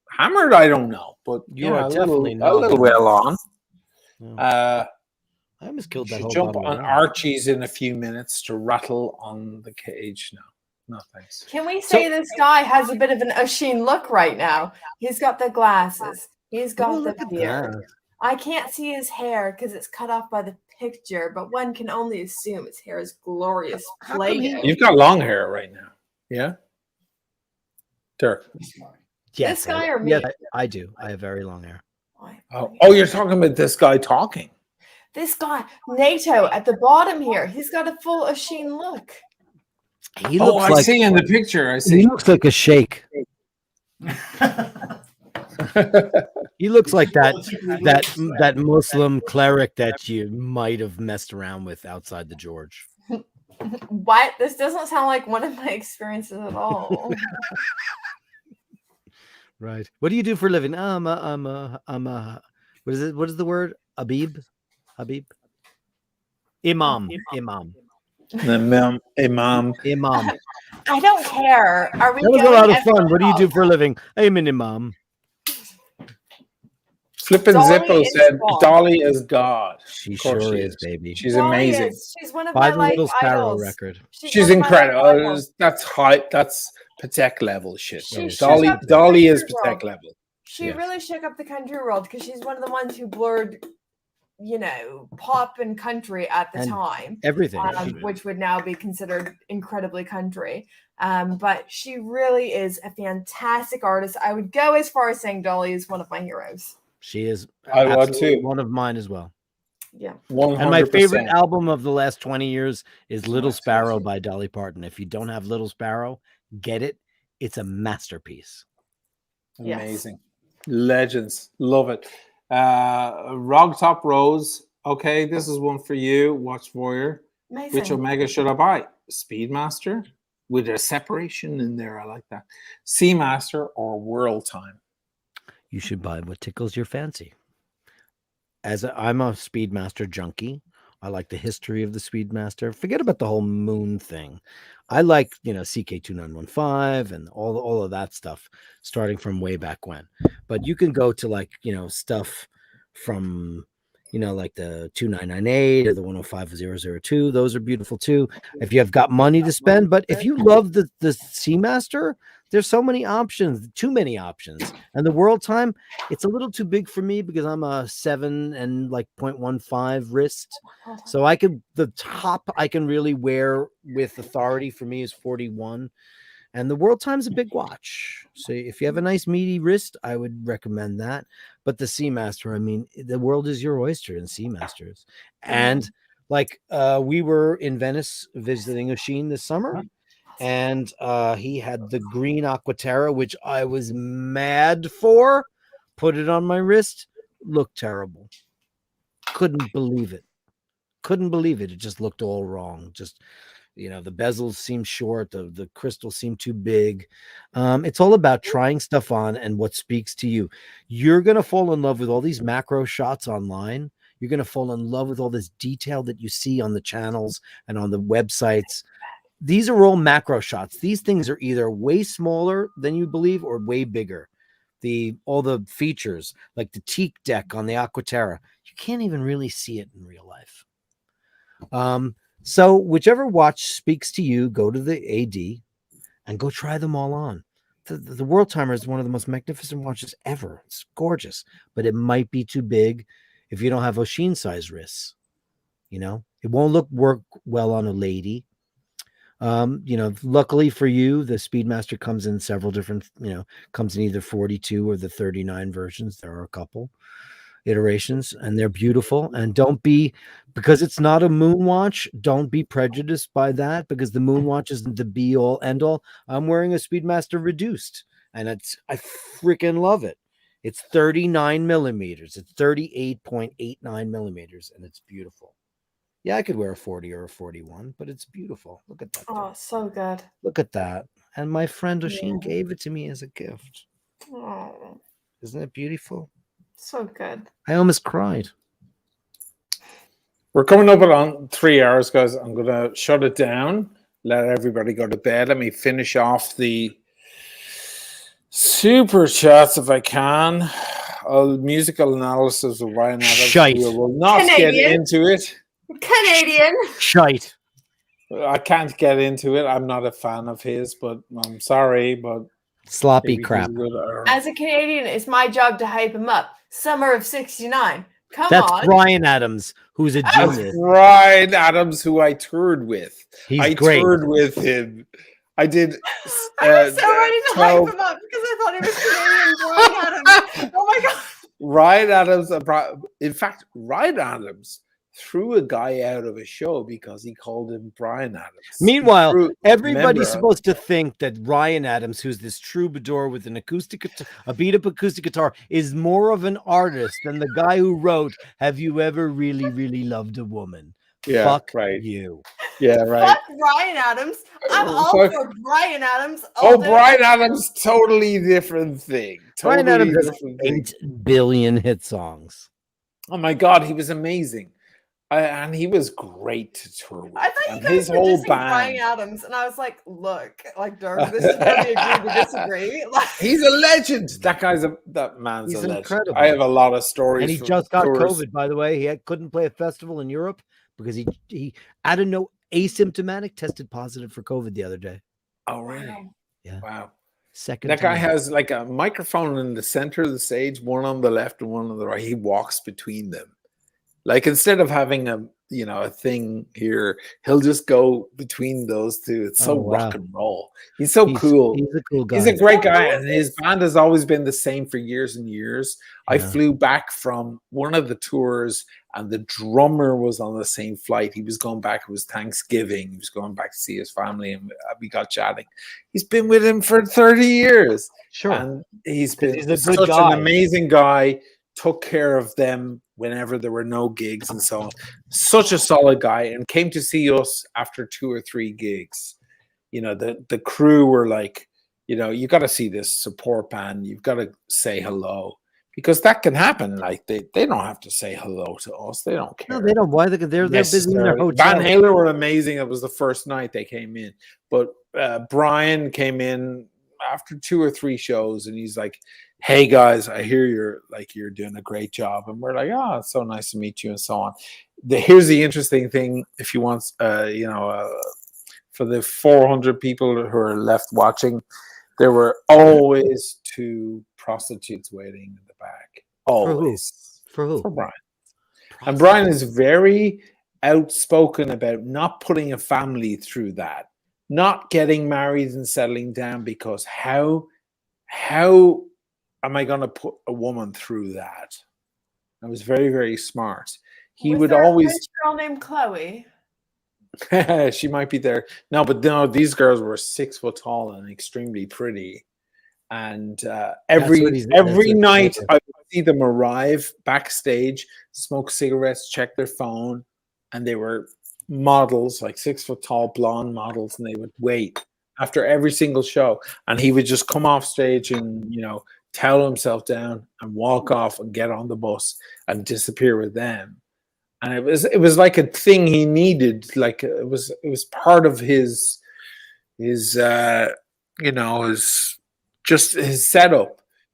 Hammered, I don't know, but You are a definitely little well on. I almost killed that should whole jump bottle on of wine. Archie's in a few minutes to rattle on the cage. No thanks. Can we say this guy has a bit of an Oshin look right now? He's got the glasses. He's got the beard. I can't see his hair because it's cut off by the picture, but one can only assume his hair is glorious. You've got long hair right now. Yeah? Dirk. Yes, this guy or me? Yes, I do. I have very long hair. Oh, you're talking about this guy talking. This guy, NATO, at the bottom here, he's got a full Oshin look. He looks I see in the picture. I see. He looks like a sheikh. He looks like that Muslim cleric that you might have messed around with outside the George. What? This doesn't sound like one of my experiences at all. Right. What do you do for a living? I'm a what is it? What is the word? Habib? Imam. Imam. I don't care. Are we? That was a lot of fun. What do you do for a living? I'm an imam. Flippin' Zippo said Dolly is God. She sure is, baby. She's amazing. She's one of my Little Sparrow record. She's incredible. That's high. That's Patek level shit. Dolly is Patek level. She really shook up the country world because she's one of the ones who blurred, pop and country at the time. Everything. Which would now be considered incredibly country. But she really is a fantastic artist. I would go as far as saying Dolly is one of my heroes. She is. I would too. One of mine as well. Yeah. 100%. And my favorite album of the last 20 years is Little Sparrow by Dolly Parton. If you don't have Little Sparrow, get it. It's a masterpiece. Amazing. Yes. Legends. Love it. Rog Top Rose. Okay, this is one for you. Watch Voyeur. Amazing. Which Omega should I buy? Speedmaster with a separation in there. I like that. Seamaster or World Time? You should buy what tickles your fancy. I'm a Speedmaster junkie. I like the history of the Speedmaster. Forget about the whole moon thing. I like, CK2915 and all of that stuff starting from way back when. But you can go to like, stuff from, like the 2998 or the 105002. Those are beautiful too. If you have got money to spend, but if you love the Seamaster, there's so many options, too many options. And the World Time, it's a little too big for me because I'm a 7 and like 0.15 wrist. So the top I can really wear with authority for me is 41. And the World Time's a big watch. So if you have a nice meaty wrist, I would recommend that. But the Seamaster, I mean, the world is your oyster in Seamasters. And like we were in Venice visiting Oshin this summer. And he had the green Aquaterra, which I was mad for. Put it on my wrist. Looked terrible. Couldn't believe it. It just looked all wrong. Just, the bezels seemed short. The crystals seemed too big. It's all about trying stuff on and what speaks to you. You're going to fall in love with all these macro shots online. You're going to fall in love with all this detail that you see on the channels and on the websites. These are all macro shots. These things are either way smaller than you believe or way bigger. All the features, like the teak deck on the Aquaterra, you can't even really see it in real life. So whichever watch speaks to you, go to the AD and go try them all on. The World Timer is one of the most magnificent watches ever. It's gorgeous, but it might be too big if you don't have Oshin size wrists. It won't work well on a lady. Luckily for you, the Speedmaster comes in several different, comes in either 42 or the 39 versions. There are a couple iterations and they're beautiful. And because it's not a moon watch, don't be prejudiced by that, because the moon watch isn't the be all end all. I'm wearing a Speedmaster reduced and I freaking love it. It's 39 millimeters. It's 38.89 millimeters and it's beautiful. Yeah, I could wear a 40 or a 41, but it's beautiful. Look at that. Oh, so good. Look at that. And my friend Oshin gave it to me as a gift. Oh, Isn't it beautiful? so good. I almost cried. We're coming up on 3 hours, guys. I'm going to shut it down, let everybody go to bed. Let me finish off the super chats if I can. Musical analysis of Ryan Adams. Shite. We will not get into it. Canadian. Shite. I can't get into it. I'm not a fan of his, but I'm sorry, but sloppy crap. As a Canadian, it's my job to hype him up. Summer of '69. That's Bryan Adams, who's a genius. Bryan Adams, who I toured with. He's great. Toured with him. I did. I was so ready to hype him up because I thought he was Canadian. Bryan Adams. Oh my god. Ryan Adams. In fact, Ryan Adams threw a guy out of a show because he called him Bryan Adams. Meanwhile, everybody's supposed to think that Ryan Adams, who's this troubadour with a beat-up acoustic guitar, is more of an artist than the guy who wrote "Have You Ever Really, Really Loved a Woman?" Yeah, fuck right. you. Yeah, right. Fuck Bryan Adams. I'm all for Bryan Adams. Bryan Adams, totally different thing. Bryan Adams has 8 billion hit songs. Oh my god, he was amazing. And he was great to tour with. I thought you guys his were whole dissing band. Bryan Adams, and I was like, "Look, like, Dirk, this is where we agree to disagree." Like, he's a legend. That man's a legend. Incredible. I have a lot of stories. And he just got COVID, by the way. He couldn't play a festival in Europe because he out of no asymptomatic tested positive for COVID the other day. Oh, really? Yeah. Wow. Second. That guy has like a microphone in the center of the stage, one on the left and one on the right. He walks between them. Like instead of having a thing here, he'll just go between those two. It's so rock and roll. He's so cool. He's a cool guy. He's a great guy, and his band has always been the same for years and years. Yeah. I flew back from one of the tours, and the drummer was on the same flight. He was going back. It was Thanksgiving. He was going back to see his family, and we got chatting. He's been with him for 30 years. Sure, and he's been such an amazing guy. Took care of them whenever there were no gigs and so on. Such a solid guy, and came to see us after 2 or 3 gigs. The crew were like, you got to see this support band. You've got to say hello. because that can happen. Like they don't have to say hello to us. They don't care. No, they don't. Why they're busy in their hotel. Van Halen were amazing. It was the first night they came in, but Brian came in after 2 or 3 shows, and he's like, "Hey guys, I hear you're doing a great job," and we're like, "Oh, it's so nice to meet you," and so on. Here's the interesting thing: if you want, for the 400 people who are left watching, there were always 2 prostitutes waiting in the back. Always. For who? For Brian. And Brian is very outspoken about not putting a family through that, not getting married and settling down, because how am I going to put a woman through that? I was very, very smart. He would always. A girl named Chloe. She might be there. No, but no, these girls were 6 foot tall and extremely pretty. And every night I would see them arrive backstage, smoke cigarettes, check their phone, and they were models, like 6 foot tall blonde models, and they would wait after every single show. And he would just come off stage and, towel himself down and walk off and get on the bus and disappear with them. And it was like a thing he needed. Like it was part of his setup.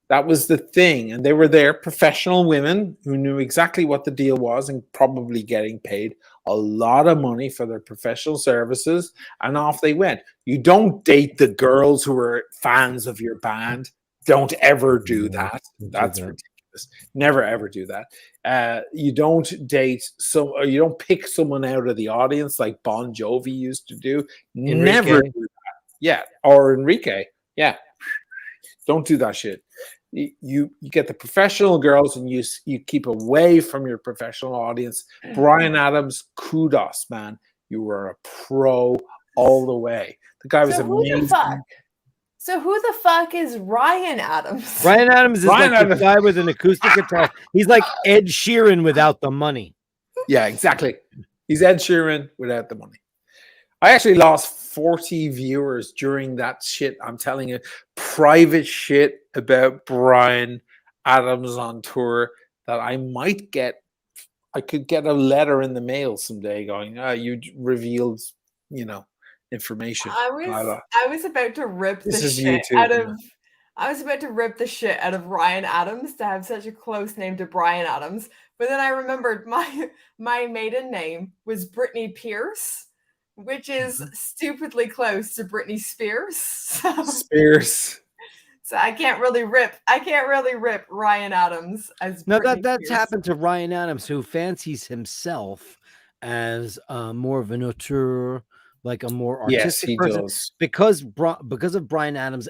That was the thing. And they were there, professional women who knew exactly what the deal was and probably getting paid a lot of money for their professional services. And off they went. You don't date the girls who are fans of your band. Don't ever do that. That's ridiculous. Never ever do that. You don't date or you don't pick someone out of the audience like Bon Jovi used to do. Enrique. Never do that. Yeah, or Enrique. Yeah, don't do that shit. You get the professional girls and you keep away from your professional audience. Bryan Adams, kudos, man. You were a pro all the way. The guy was amazing. So who the fuck is Ryan Adams? Ryan Adams is the guy with an acoustic guitar. He's like Ed Sheeran without the money. Yeah, exactly. He's Ed Sheeran without the money. I actually lost 40 viewers during that shit. I'm telling you, private shit about Bryan Adams on tour that I might get. I could get a letter in the mail someday going, you revealed, information. I was about to rip the shit out of. I was about to rip the shit out of Ryan Adams to have such a close name to Bryan Adams, but then I remembered my maiden name was Brittany Pierce, which is stupidly close to Britney Spears. So I can't really rip Ryan Adams as. No, that's happened to Ryan Adams, who fancies himself as more of an auteur, like a more artistic person. Does. Because of Bryan Adams'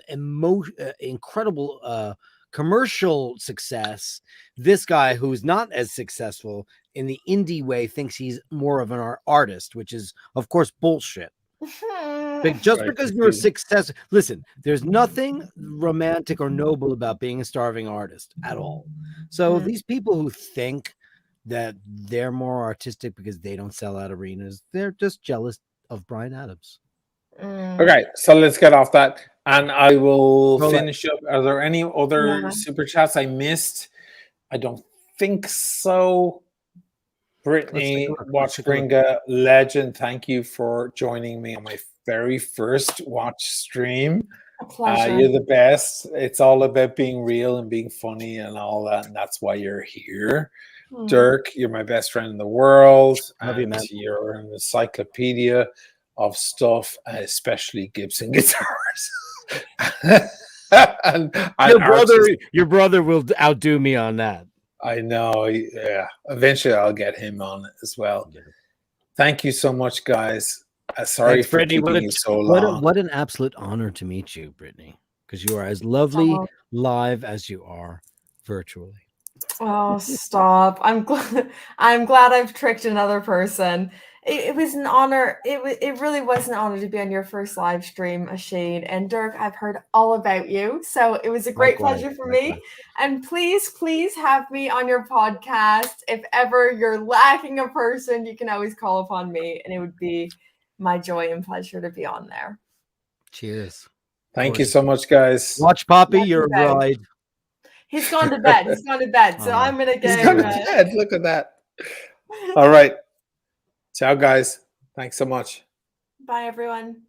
incredible commercial success. This guy, who's not as successful in the indie way, thinks he's more of an artist, which is, of course, bullshit. But just because you're a success, listen, there's nothing romantic or noble about being a starving artist at all. So these people who think that they're more artistic because they don't sell out arenas, they're just jealous of Bryan Adams. Okay, so let's get off that, and I will finish up. Are there any other super chats I missed? I don't think so. Brittany, watch Gringa, legend. Thank you for joining me on my very first watch stream. A pleasure. You're the best. It's all about being real and being funny and all that, and that's why you're here. Dirk, you're my best friend in the world. Love you, man. You're an encyclopedia of stuff, especially Gibson guitars. Your brother will outdo me on that. I know. Yeah. Eventually I'll get him on as well. Thank you so much, guys. Sorry for keeping you so long. What an absolute honor to meet you, Brittany, because you are as lovely live as you are virtually. Oh, stop. I'm glad I've tricked another person. It was an honor. It really was an honor to be on your first live stream, Asheen. And Dirk, I've heard all about you. So it was a great pleasure for me. And please have me on your podcast. If ever you're lacking a person, you can always call upon me. And it would be my joy and pleasure to be on there. Cheers. Thank you so much, guys. Watch Poppy, your bride. He's gone to bed. He's gone to bed. So Oh. I'm gonna He's go. gone to bed. Look at that. All right. Ciao, guys. Thanks so much. Bye, everyone.